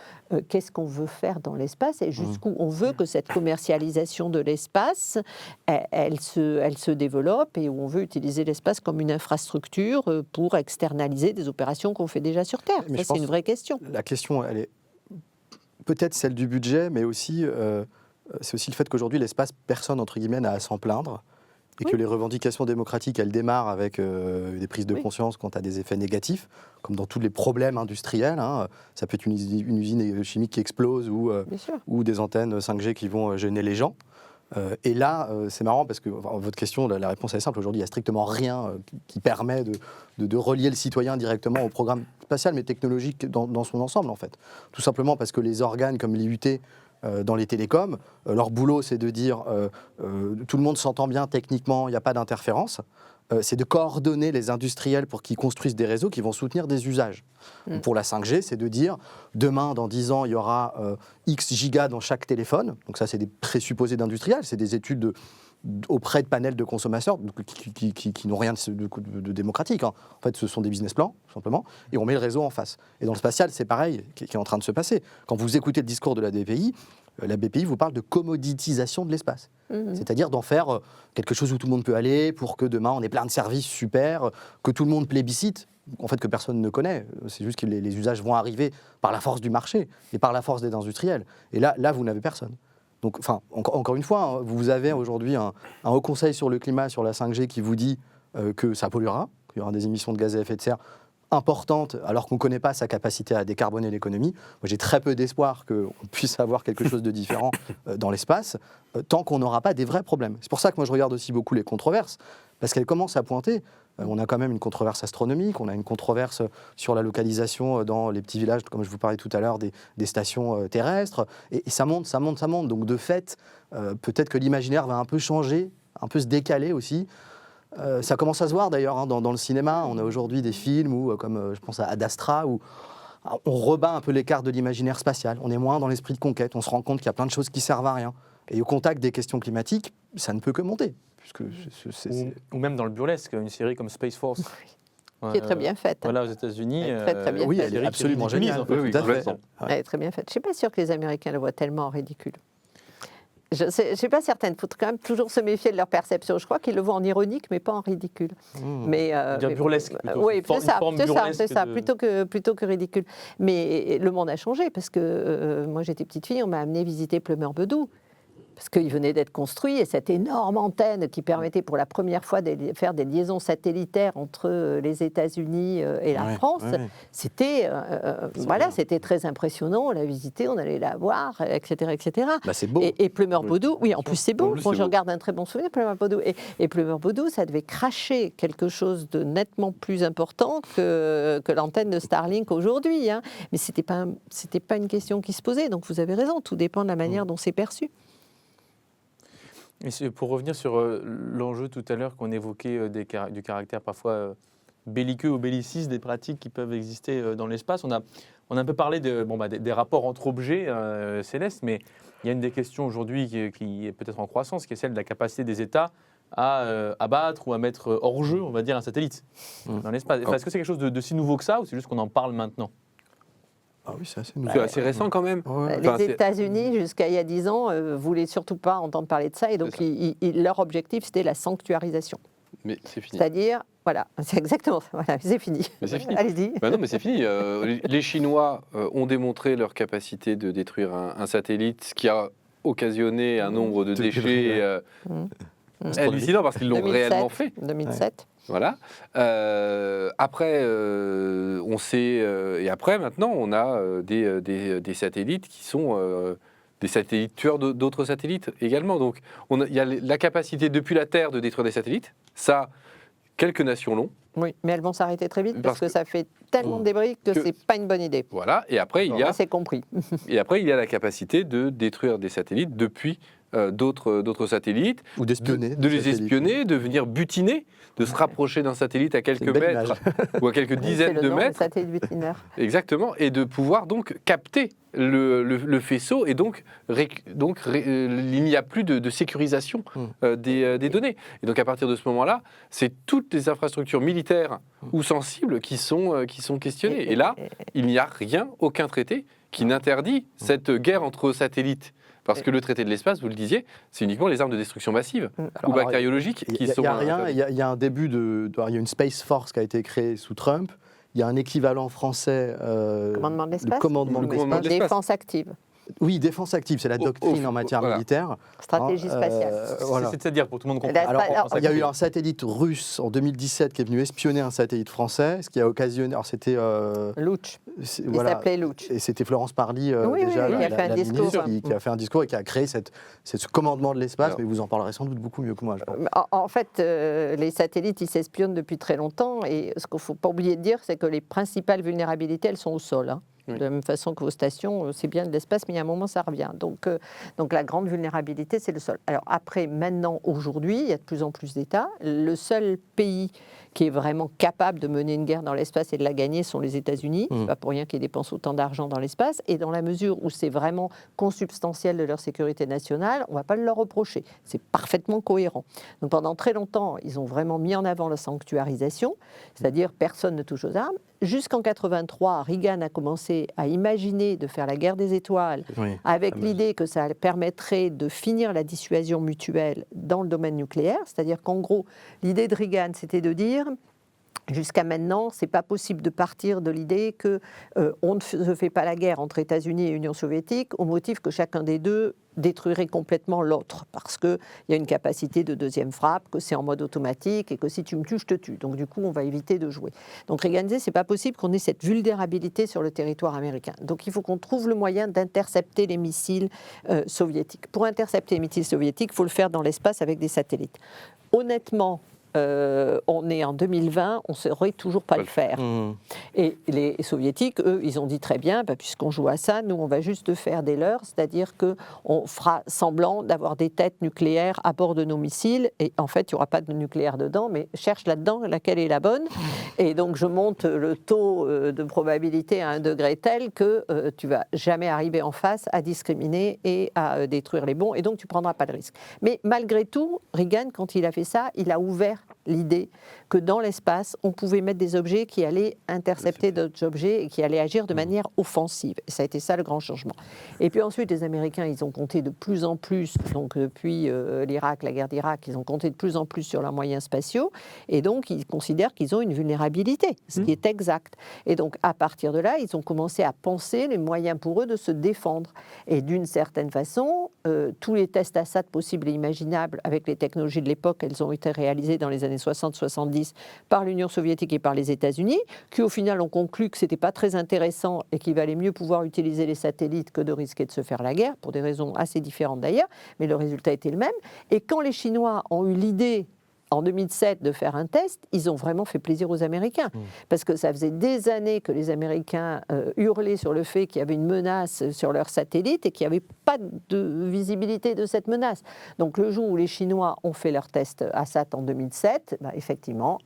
Speaker 3: qu'est-ce qu'on veut faire dans l'espace et jusqu'où on veut que cette commercialisation de l'espace, elle se développe et où on veut utiliser l'espace comme une infrastructure pour externaliser des opérations qu'on fait déjà sur Terre.
Speaker 2: Mais
Speaker 3: Ça, c'est une vraie question.
Speaker 2: La question, elle est peut-être celle du budget, mais aussi, c'est aussi le fait qu'aujourd'hui, l'espace, personne, entre guillemets, n'a à s'en plaindre. Et que les revendications démocratiques, elles démarrent avec des prises de conscience quant à des effets négatifs, comme dans tous les problèmes industriels. Hein. Ça peut être une usine chimique qui explose ou des antennes 5G qui vont gêner les gens. Et là, c'est marrant parce que votre question, la réponse est simple. Aujourd'hui, il n'y a strictement rien qui permet de relier le citoyen directement au programme spatial, mais technologique dans son ensemble, en fait. Tout simplement parce que les organes comme l'IUT, dans les télécoms, leur boulot, c'est de dire tout le monde s'entend bien techniquement, il n'y a pas d'interférence. C'est de coordonner les industriels pour qu'ils construisent des réseaux qui vont soutenir des usages. Pour la 5G, c'est de dire demain, dans 10 ans, il y aura X gigas dans chaque téléphone. Donc ça, c'est des présupposés d'industriels, c'est des études auprès de panels de consommateurs qui n'ont rien de démocratique. Hein. En fait, ce sont des business plans, tout simplement, et on met le réseau en face. Et dans le spatial, c'est pareil, qui est en train de se passer. Quand vous écoutez le discours de la BPI vous parle de commoditisation de l'espace. C'est-à-dire d'en faire quelque chose où tout le monde peut aller, pour que demain, on ait plein de services super, que tout le monde plébiscite, en fait, que personne ne connaît. C'est juste que les usages vont arriver par la force du marché et par la force des industriels. Et là vous n'avez personne. Donc, encore une fois, hein, vous avez aujourd'hui un haut conseil sur le climat, sur la 5G, qui vous dit que ça polluera, qu'il y aura des émissions de gaz à effet de serre importantes, alors qu'on ne connaît pas sa capacité à décarboner l'économie. Moi, j'ai très peu d'espoir qu'on puisse avoir quelque chose de différent dans l'espace, tant qu'on n'aura pas des vrais problèmes. C'est pour ça que moi, je regarde aussi beaucoup les controverses, parce qu'elles commencent à pointer. On a quand même une controverse astronomique, on a une controverse sur la localisation dans les petits villages, comme je vous parlais tout à l'heure, des stations terrestres, et ça monte. Donc de fait, peut-être que l'imaginaire va un peu changer, un peu se décaler aussi. Ça commence à se voir d'ailleurs hein, dans le cinéma. On a aujourd'hui des films où, comme je pense à Ad Astra, où on rebat un peu l'écart de l'imaginaire spatial. On est moins dans l'esprit de conquête, on se rend compte qu'il y a plein de choses qui servent à rien. Et au contact des questions climatiques, ça ne peut que monter.
Speaker 1: Ou même dans le burlesque, une série comme Space Force.
Speaker 3: Qui est très bien faite.
Speaker 1: Voilà, aux États-Unis.
Speaker 3: Très bien
Speaker 2: oui,
Speaker 3: faite.
Speaker 2: elle est absolument géniale.
Speaker 4: Oui,
Speaker 2: tout à fait.
Speaker 3: Elle est très bien faite. Je ne suis pas sûre que les Américains le voient tellement en ridicule. Je ne suis pas certaine. Il faut quand même toujours se méfier de leur perception. Je crois qu'ils le voient en ironique, mais pas en ridicule.
Speaker 1: Mais, burlesque plutôt.
Speaker 3: Oui, c'est ça, plutôt que ridicule. Mais le monde a changé, parce que moi j'étais petite fille, on m'a amené visiter Plumeur-Bedou. Parce qu'il venait d'être construit, et cette énorme antenne qui permettait pour la première fois de faire des liaisons satellitaires entre les États-Unis et la France, c'était c'était très impressionnant. On l'a visité, on allait la voir, etc. etc.
Speaker 2: Bah, c'est beau.
Speaker 3: Et Plumeur-Bedou, oui, en plus c'est beau.
Speaker 4: Bon,
Speaker 3: je regarde un très bon souvenir, Plumeur-Bedou. Et Plumeur-Bedou, ça devait cracher quelque chose de nettement plus important que l'antenne de Starlink aujourd'hui. Hein. Mais c'était pas une question qui se posait. Donc vous avez raison, tout dépend de la manière dont c'est perçu.
Speaker 1: Et pour revenir sur l'enjeu tout à l'heure qu'on évoquait du caractère parfois belliqueux ou belliciste des pratiques qui peuvent exister dans l'espace, on a un peu parlé des rapports entre objets célestes, mais il y a une des questions aujourd'hui qui est peut-être en croissance, qui est celle de la capacité des États à abattre ou à mettre hors jeu, on va dire, un satellite dans l'espace. Est-ce que c'est quelque chose de si nouveau que ça, ou c'est juste qu'on en parle maintenant ?
Speaker 2: Ah oui, c'est assez nouveau.
Speaker 4: C'est assez récent quand même.
Speaker 3: Les États-Unis, jusqu'à il y a 10 ans, ne voulaient surtout pas entendre parler de ça. Et donc, leur objectif, c'était la sanctuarisation.
Speaker 4: Mais c'est fini.
Speaker 3: C'est-à-dire, voilà, c'est exactement ça. Voilà, c'est fini. Allez-y.
Speaker 4: Non, mais c'est fini. Les Chinois ont démontré leur capacité de détruire un satellite, ce qui a occasionné un nombre de déchets hallucinant parce qu'ils l'ont réellement fait.
Speaker 3: 2007.
Speaker 4: Voilà. Après, on sait, et après, maintenant, on a des satellites qui sont des satellites tueurs d'autres satellites également. Donc, il y a la capacité depuis la Terre de détruire des satellites. Ça, quelques nations l'ont.
Speaker 3: Oui, mais elles vont s'arrêter très vite parce que ça fait tellement de débris que c'est pas une bonne idée.
Speaker 4: Voilà. Et après,
Speaker 3: c'est compris.
Speaker 4: Et après, il y a la capacité de détruire des satellites depuis d'autres satellites,
Speaker 2: Ou d'espionner.
Speaker 4: de les espionner, de venir butiner, de se rapprocher d'un satellite à quelques
Speaker 2: C'est une belle
Speaker 4: mètres
Speaker 2: image.
Speaker 4: ou à quelques dizaines de mètres.
Speaker 3: Satellite butineur.
Speaker 4: Exactement, et de pouvoir donc capter le faisceau, et donc il n'y a plus de sécurisation des données. Et donc à partir de ce moment-là, c'est toutes les infrastructures militaires ou sensibles qui sont questionnées. Et là, il n'y a rien, aucun traité qui n'interdit cette guerre entre satellites. Parce que le traité de l'espace, vous le disiez, c'est uniquement les armes de destruction massive ou bactériologiques qui sont...
Speaker 2: Il y a rien, il y a un début il y a une Space Force qui a été créée sous Trump. Il y a un équivalent français.
Speaker 3: Commandement de l'espace.
Speaker 2: Le commandement de
Speaker 4: commandement
Speaker 2: l'espace.
Speaker 4: de l'espace.
Speaker 3: Défense active.
Speaker 2: Oui, défense active, c'est la doctrine en matière
Speaker 4: voilà.
Speaker 2: militaire.
Speaker 3: Stratégie spatiale.
Speaker 2: Voilà.
Speaker 1: C'est-à-dire, pour tout le monde
Speaker 3: Là,
Speaker 1: comprendre.
Speaker 3: alors,
Speaker 2: Il y a eu un satellite russe en 2017 qui est venu espionner un satellite français, ce qui a occasionné. Alors c'était.
Speaker 3: Luch. Il
Speaker 2: Voilà.
Speaker 3: s'appelait Luch.
Speaker 2: Et c'était Florence Parly,
Speaker 3: Oui,
Speaker 2: déjà,
Speaker 3: oui, il a fait un discours.
Speaker 2: ministre, qui a fait un discours et qui a créé ce commandement de l'espace.
Speaker 4: Alors.
Speaker 2: Mais vous en parlerez sans doute beaucoup mieux que moi, je pense.
Speaker 3: En fait, les satellites, ils s'espionnent depuis très longtemps. Et ce qu'il ne faut pas oublier de dire, c'est que les principales vulnérabilités, elles sont au sol. Hein.
Speaker 4: Oui.
Speaker 3: De la même façon que vos stations, c'est bien de l'espace, mais il y a un moment, ça revient. Donc la grande vulnérabilité, c'est le sol. Alors après, maintenant, aujourd'hui, il y a de plus en plus d'États. Le seul pays qui est vraiment capable de mener une guerre dans l'espace et de la gagner sont les États-Unis. C'est pas pour rien qu'ils dépensent autant d'argent dans l'espace. Et dans la mesure où c'est vraiment consubstantiel de leur sécurité nationale, on ne va pas le leur reprocher. C'est parfaitement cohérent. Donc pendant très longtemps, ils ont vraiment mis en avant la sanctuarisation, c'est-à-dire personne ne touche aux armes. Jusqu'en 83, Reagan a commencé à imaginer de faire la guerre des étoiles
Speaker 2: Oui.
Speaker 3: avec l'idée que ça permettrait de finir la dissuasion mutuelle dans le domaine nucléaire. C'est-à-dire qu'en gros, l'idée de Reagan, c'était de dire... Jusqu'à maintenant, ce n'est pas possible de partir de l'idée qu'on ne se fait pas la guerre entre États-Unis et Union soviétique au motif que chacun des deux détruirait complètement l'autre, parce qu'il y a une capacité de deuxième frappe, que c'est en mode automatique et que si tu me tues, je te tue. Donc du coup, on va éviter de jouer. Donc Reagan disait, ce n'est pas possible qu'on ait cette vulnérabilité sur le territoire américain. Donc il faut qu'on trouve le moyen d'intercepter les missiles soviétiques. Pour intercepter les missiles soviétiques, il faut le faire dans l'espace avec des satellites. Honnêtement, on est en 2020, on ne saurait toujours pas le faire. Et les soviétiques, eux, ils ont dit très bien, puisqu'on joue à ça, nous, on va juste faire des leurs, c'est-à-dire qu'on fera semblant d'avoir des têtes nucléaires à bord de nos missiles, et en fait, il n'y aura pas de nucléaire dedans, mais cherche là-dedans laquelle est la bonne. Et donc, je monte le taux de probabilité à un degré tel que tu ne vas jamais arriver en face à discriminer et à détruire les bons, et donc tu ne prendras pas de risque. Mais malgré tout, Reagan, quand il a fait ça, il a ouvert l'idée que dans l'espace, on pouvait mettre des objets qui allaient intercepter d'autres objets et qui allaient agir de manière offensive. Et ça a été ça le grand changement. Et puis ensuite, les Américains, ils ont compté de plus en plus, donc depuis l'Irak, la guerre d'Irak, ils ont compté de plus en plus sur leurs moyens spatiaux, et donc ils considèrent qu'ils ont une vulnérabilité, ce qui est exact. Et donc à partir de là, ils ont commencé à penser les moyens pour eux de se défendre. Et d'une certaine façon, tous les tests Assad possibles et imaginables avec les technologies de l'époque, elles ont été réalisées dans les années 60-70 par l'Union soviétique et par les États-Unis, qui au final ont conclu que ce n'était pas très intéressant et qu'il valait mieux pouvoir utiliser les satellites que de risquer de se faire la guerre, pour des raisons assez différentes d'ailleurs, mais le résultat était le même. Et quand les Chinois ont eu l'idée en 2007 de faire un test, ils ont vraiment fait plaisir aux Américains. Parce que ça faisait des années que les Américains hurlaient sur le fait qu'il y avait une menace sur leurs satellites et qu'il n'y avait pas de visibilité de cette menace. Donc le jour où les Chinois ont fait leur test Assad en 2007, effectivement,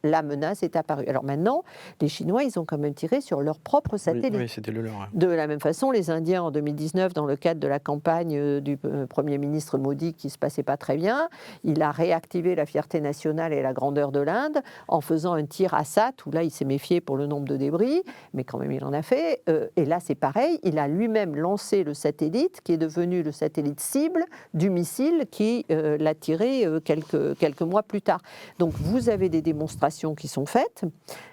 Speaker 3: la menace est apparue. Alors maintenant, les Chinois, ils ont quand même tiré sur leur propre satellite.
Speaker 2: Oui, c'était le leur. Ouais.
Speaker 3: De la même façon, les Indiens, en 2019, dans le cadre de la campagne du Premier ministre Modi, qui ne se passait pas très bien, il a réactivé la fierté nationale et la grandeur de l'Inde en faisant un tir Assad, où là, il s'est méfié pour le nombre de débris, mais quand même, il en a fait. Et là, c'est pareil, il a lui-même lancé le satellite, qui est devenu le satellite cible du missile qui l'a tiré quelques mois plus tard. Donc, vous avez des démonstrations qui sont faites.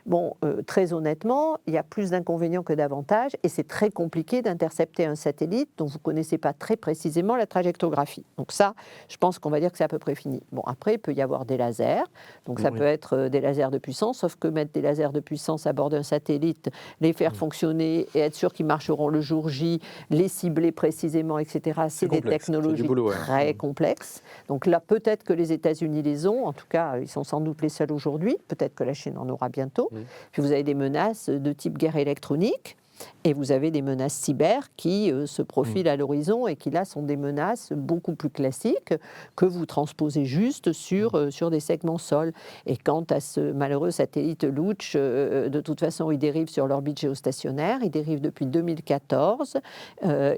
Speaker 3: Bon, très honnêtement, il y a plus d'inconvénients que d'avantages et c'est très compliqué d'intercepter un satellite dont vous ne connaissez pas très précisément la trajectographie. Donc ça, je pense qu'on va dire que c'est à peu près fini. Bon, après, il peut y avoir des lasers. Donc ça peut être des lasers de puissance, sauf que mettre des lasers de puissance à bord d'un satellite, les faire fonctionner et être sûr qu'ils marcheront le jour J, les cibler précisément, etc., c'est des technologies très complexes. Donc là, peut-être que les États-Unis les ont. En tout cas, ils sont sans doute les seuls aujourd'hui. Peut-être que la Chine en aura bientôt. Puis vous avez des menaces de type guerre électronique. Et vous avez des menaces cyber qui se profilent à l'horizon et qui, là, sont des menaces beaucoup plus classiques que vous transposez juste sur des segments sol. Et quant à ce malheureux satellite Looch, de toute façon, il dérive sur l'orbite géostationnaire. Il dérive depuis 2014.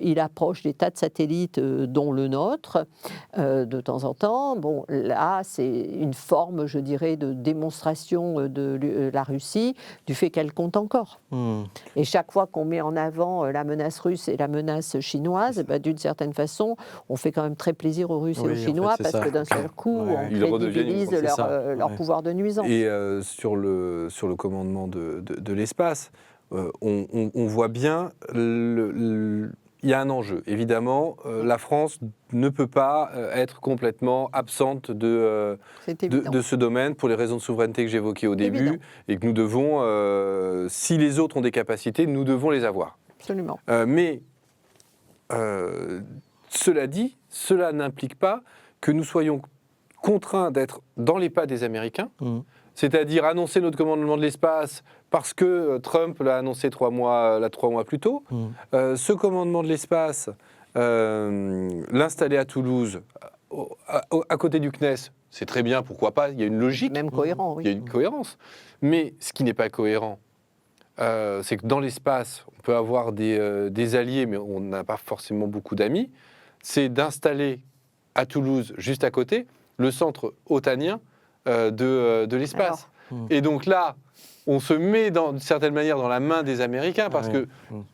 Speaker 3: Il approche des tas de satellites, dont le nôtre, de temps en temps. Bon, là, c'est une forme, je dirais, de démonstration de la Russie du fait qu'elle compte encore. Et chaque fois qu'on met en avant la menace russe et la menace chinoise, d'une certaine façon, on fait quand même très plaisir aux Russes et aux Chinois parce que d'un seul coup, on crédibilise leur pouvoir de nuisance.
Speaker 4: Et sur le commandement de l'espace, on voit bien, il y a un enjeu. Évidemment, la France ne peut pas être complètement absente de ce domaine pour les raisons de souveraineté que j'évoquais au début,
Speaker 3: Évident.
Speaker 4: et que nous devons, si les autres ont des capacités, nous devons les avoir.
Speaker 3: Absolument.
Speaker 4: Mais cela dit, cela n'implique pas que nous soyons contraints d'être dans les pas des Américains, c'est-à-dire annoncer notre commandement de l'espace parce que Trump l'a annoncé 3 mois plus tôt. Ce commandement de l'espace, l'installer à Toulouse, à côté du CNES, c'est très bien, pourquoi pas, il y a une logique.
Speaker 3: Même cohérent, oui.
Speaker 4: Il y a une cohérence. Mais ce qui n'est pas cohérent, c'est que dans l'espace, on peut avoir des alliés, mais on n'a pas forcément beaucoup d'amis. C'est d'installer à Toulouse, juste à côté, le centre otanien de l'espace. Et donc là, on se met d'une certaine manière dans la main des Américains parce que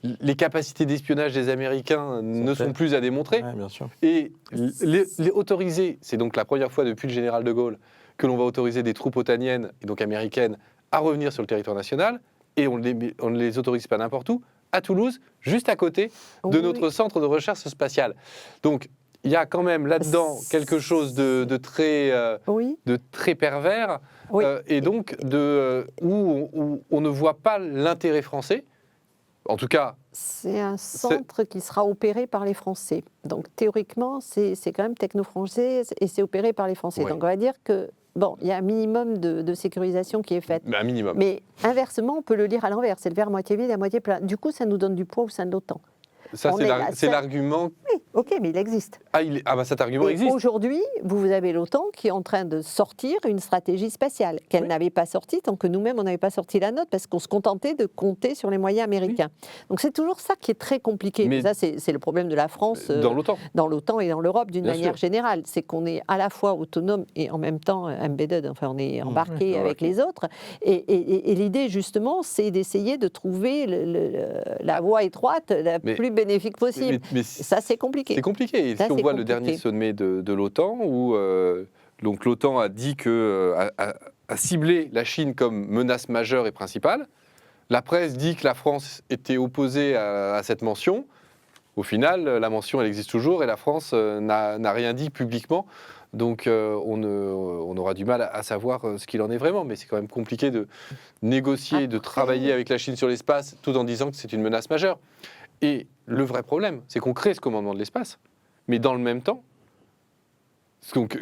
Speaker 4: les capacités d'espionnage des Américains ne sont plus à démontrer.
Speaker 2: Bien sûr.
Speaker 4: Et les autoriser, c'est donc la première fois depuis le général de Gaulle que l'on va autoriser des troupes otaniennes, et donc américaines, à revenir sur le territoire national, et on ne les autorise pas n'importe où, à Toulouse, juste à côté de notre centre de recherche spatiale. Donc, il y a quand même là-dedans quelque chose de très pervers, et donc où on ne voit pas l'intérêt français. En tout cas...
Speaker 3: C'est un centre qui sera opéré par les Français. Donc théoriquement, c'est quand même techno-français et c'est opéré par les Français. Donc on va dire que, bon, il y a un minimum de sécurisation qui est faite.
Speaker 4: Un minimum.
Speaker 3: Mais inversement, on peut le lire à l'envers. C'est le verre moitié vide, à moitié plein. Du coup, ça nous donne du poids au sein de l'OTAN.
Speaker 4: Ça, c'est l'argument...
Speaker 3: Oui, ok, mais il existe.
Speaker 4: Cet argument existe.
Speaker 3: Aujourd'hui, vous avez l'OTAN qui est en train de sortir une stratégie spatiale qu'elle n'avait pas sortie tant que nous-mêmes, on n'avait pas sorti la nôtre parce qu'on se contentait de compter sur les moyens américains. Donc c'est toujours ça qui est très compliqué. Mais ça, c'est le problème de la France
Speaker 4: dans l'OTAN
Speaker 3: et dans l'Europe d'une manière générale. C'est qu'on est à la fois autonome et en même temps embedded, enfin on est embarqué avec les autres. Et l'idée, justement, c'est d'essayer de trouver la voie étroite la plus bénéfique possible. Mais ça, c'est compliqué.
Speaker 4: C'est compliqué. Et si on voit le dernier sommet de l'OTAN, où donc l'OTAN a dit a ciblé la Chine comme menace majeure et principale, la presse dit que la France était opposée à cette mention. Au final, la mention, elle existe toujours et la France n'a rien dit publiquement. Donc on aura du mal à savoir ce qu'il en est vraiment. Mais c'est quand même compliqué de négocier, de travailler avec la Chine sur l'espace tout en disant que c'est une menace majeure. Et le vrai problème, c'est qu'on crée ce commandement de l'espace, mais dans le même temps,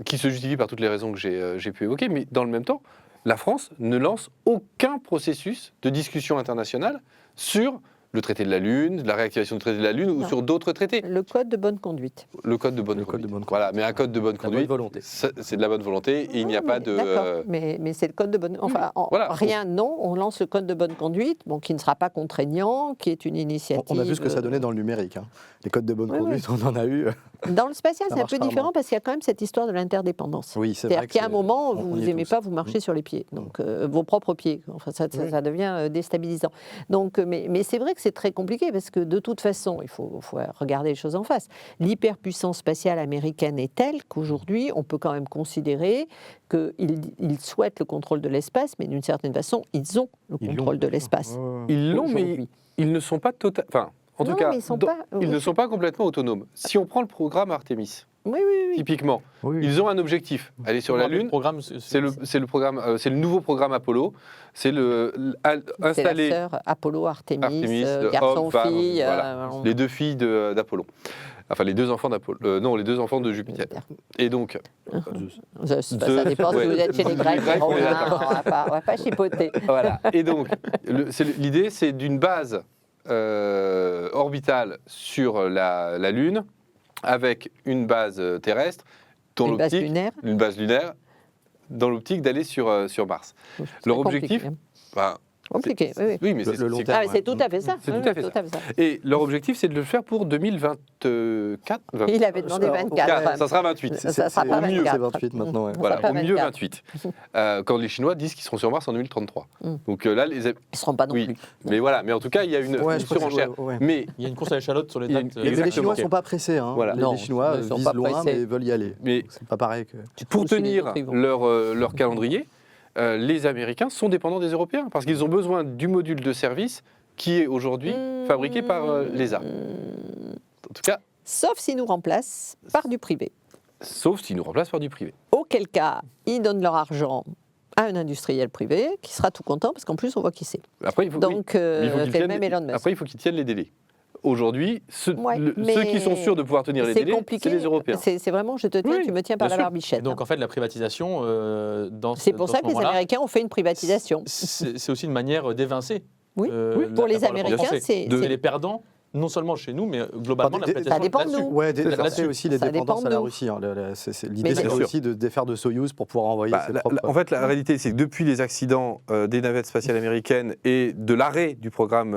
Speaker 4: qui se justifie par toutes les raisons que j'ai pu évoquer, mais dans le même temps, la France ne lance aucun processus de discussion internationale sur le traité de la Lune, la réactivation du traité de la Lune ou sur d'autres traités.
Speaker 3: Le code de bonne conduite.
Speaker 4: Le code de bonne conduite. Voilà, mais un code de bonne conduite, c'est de la bonne volonté et il n'y a pas de...
Speaker 3: D'accord, mais c'est le code de bonne... Enfin, rien, non, on lance le code de bonne conduite, qui ne sera pas contraignant, qui est une initiative...
Speaker 2: On a vu ce que ça donnait dans le numérique. Les codes de bonne conduite, on en a eu...
Speaker 3: Dans le spatial, c'est un peu différent parce qu'il y a quand même cette histoire de l'interdépendance.
Speaker 2: Oui, c'est
Speaker 3: C'est-à-dire qu'à un moment, vous n'aimez pas vous marcher sur les pieds, donc vos propres pieds. Enfin, ça devient déstabilisant. Donc, mais c'est vrai que c'est très compliqué parce que de toute façon, il faut regarder les choses en face. L'hyperpuissance spatiale américaine est telle qu'aujourd'hui, on peut quand même considérer qu'ils souhaitent le contrôle de l'espace, mais d'une certaine façon, ils ont le contrôle de l'espace.
Speaker 4: Ils l'ont, mais ils ne sont pas totalement... Enfin, en tout cas, ils ne sont pas complètement autonomes. Si on prend le programme Artemis, typiquement, ils ont un objectif, aller sur la Lune. C'est le nouveau programme Apollo. C'est
Speaker 3: installer la sœur Apollo, Artemis garçon, fille.
Speaker 4: Les 2 filles d'Apollon. Enfin, les 2 enfants d'Apollon. Non, les 2 enfants de Jupiter. Et donc...
Speaker 3: ça dépend si vous êtes chez les Grecs. On va pas chipoter.
Speaker 4: Voilà. Et donc, l'idée, c'est d'une base orbitale sur la Lune avec une base terrestre dans
Speaker 3: Une base
Speaker 4: l'optique,
Speaker 3: lunaire.
Speaker 4: une base lunaire dans l'optique d'aller sur Mars. Leur objectif, bah,
Speaker 3: Compliqué, oui.
Speaker 4: oui, mais
Speaker 2: Le long terme,
Speaker 3: Ah, c'est tout à fait ça.
Speaker 4: C'est
Speaker 3: Oui,
Speaker 4: tout à fait ça. Et leur objectif, c'est de le faire pour 2024.
Speaker 3: Il avait demandé 24.
Speaker 4: Quatre, ça sera 28.
Speaker 3: Ça sera pas
Speaker 2: au mieux,
Speaker 3: 24.
Speaker 2: c'est 28 maintenant. Ouais.
Speaker 4: Voilà,
Speaker 3: pas
Speaker 4: au mieux
Speaker 3: 24.
Speaker 4: 28. Quand les Chinois disent qu'ils seront sur Mars en 2033. Donc là,
Speaker 3: Ils ne seront pas non
Speaker 4: oui,
Speaker 3: plus.
Speaker 4: mais voilà. Mais en tout cas, il y a une
Speaker 2: Ouais, je pense que-
Speaker 4: surenchère.
Speaker 2: ouais.
Speaker 4: Mais
Speaker 1: Il y a une course à l'échalote sur les
Speaker 4: Il y a
Speaker 1: dates.
Speaker 4: une-
Speaker 2: Mais les
Speaker 4: Exactement.
Speaker 2: Chinois ne sont pas pressés. Hein.
Speaker 4: Voilà.
Speaker 2: Les
Speaker 3: Non,
Speaker 2: Chinois
Speaker 3: ils sont
Speaker 2: visent
Speaker 3: pas
Speaker 2: loin,
Speaker 3: pressés.
Speaker 2: mais veulent y aller.
Speaker 4: Mais
Speaker 2: C'est pas pareil que.
Speaker 4: pour
Speaker 3: Aussi, les
Speaker 4: tenir
Speaker 3: autres, ils vont.
Speaker 4: leur calendrier, les Américains sont dépendants des Européens parce qu'ils ont besoin du module de service qui est aujourd'hui fabriqué par l'ESA. En tout cas,
Speaker 3: Sauf s'ils nous remplacent par du privé.
Speaker 4: sauf s'ils nous remplacent par du privé.
Speaker 3: Auquel cas, ils donnent leur argent à un industriel privé qui sera tout content parce qu'en plus, on voit qui c'est.
Speaker 4: Après, il faut,
Speaker 3: Donc,
Speaker 4: mais il faut qu'ils
Speaker 3: c'est le
Speaker 4: tiennent-
Speaker 3: même Elon Musk.
Speaker 4: après, il faut qu'ils tiennent les délais. Aujourd'hui,
Speaker 3: Ouais,
Speaker 4: ceux qui sont sûrs de pouvoir tenir les
Speaker 3: c'est
Speaker 4: délais,
Speaker 3: compliqué.
Speaker 4: c'est les Européens.
Speaker 3: C'est vraiment, je te tiens,
Speaker 4: Oui,
Speaker 3: tu me tiens par
Speaker 4: bien
Speaker 3: la
Speaker 4: sûr.
Speaker 3: barbichette.
Speaker 1: Et donc, en fait, la privatisation,
Speaker 3: C'est pour ça que les Américains ont fait une privatisation.
Speaker 1: c'est aussi une manière d'évincer.
Speaker 3: Oui. Pour les
Speaker 1: la parole
Speaker 3: Américains,
Speaker 1: française.
Speaker 3: c'est-
Speaker 1: C'est les perdants, non seulement chez nous, mais globalement,
Speaker 2: Enfin,
Speaker 1: la
Speaker 2: ça
Speaker 1: privatisation
Speaker 3: dépend de
Speaker 1: là-dessus.
Speaker 3: nous.
Speaker 2: Ouais,
Speaker 1: C'est
Speaker 2: déverser
Speaker 1: là-dessus.
Speaker 2: aussi les
Speaker 3: Ça dépend
Speaker 2: dépendances
Speaker 3: de
Speaker 2: à la
Speaker 3: nous.
Speaker 2: Russie. Hein. L'idée,
Speaker 3: Mais
Speaker 2: c'est
Speaker 4: bien sûr.
Speaker 2: aussi de défaire de Soyouz pour pouvoir envoyer
Speaker 4: Bah,
Speaker 2: ses propres.
Speaker 4: en fait, la réalité, c'est que depuis les accidents des navettes spatiales américaines et de l'arrêt du programme Les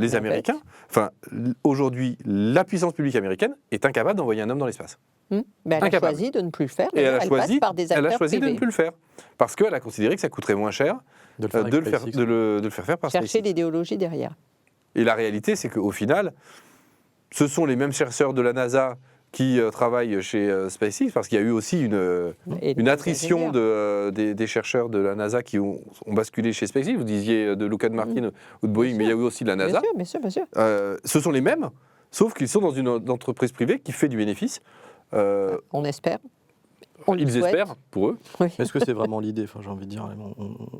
Speaker 3: Navette.
Speaker 4: Américains, enfin, aujourd'hui, la puissance publique américaine est incapable d'envoyer un homme dans l'espace.
Speaker 3: Mais elle a
Speaker 4: Incapable.
Speaker 3: choisi de ne plus le faire.
Speaker 4: Et elle a
Speaker 3: passe
Speaker 4: choisi,
Speaker 3: par des acteurs
Speaker 4: elle a choisi de
Speaker 3: privés.
Speaker 4: ne plus le faire. Parce qu'elle a considéré que ça coûterait moins cher
Speaker 2: de le faire.
Speaker 4: de,
Speaker 2: avec
Speaker 4: le faire,
Speaker 2: SpaceX.
Speaker 4: de le faire faire par
Speaker 3: Chercher
Speaker 4: SpaceX.
Speaker 3: l'idéologie derrière.
Speaker 4: Et la réalité, c'est qu'au final, ce sont les mêmes chercheurs de la NASA qui travaillent chez SpaceX, parce qu'il y a eu aussi
Speaker 3: Et
Speaker 4: une
Speaker 3: les
Speaker 4: attrition
Speaker 3: ingénieurs.
Speaker 4: des chercheurs de la NASA qui ont basculé chez SpaceX. Vous disiez de Lockheed Martin ou de Boeing,
Speaker 3: Bien
Speaker 4: mais il y a eu aussi de la NASA.
Speaker 3: Bien sûr, bien sûr.
Speaker 4: Ce sont les mêmes, sauf qu'ils sont dans une entreprise privée qui fait du bénéfice.
Speaker 3: On espère. On le
Speaker 4: Ils
Speaker 3: souhaite.
Speaker 4: espèrent, pour eux.
Speaker 3: Oui.
Speaker 2: Mais est-ce que c'est vraiment l'idée? Enfin, j'ai envie de dire,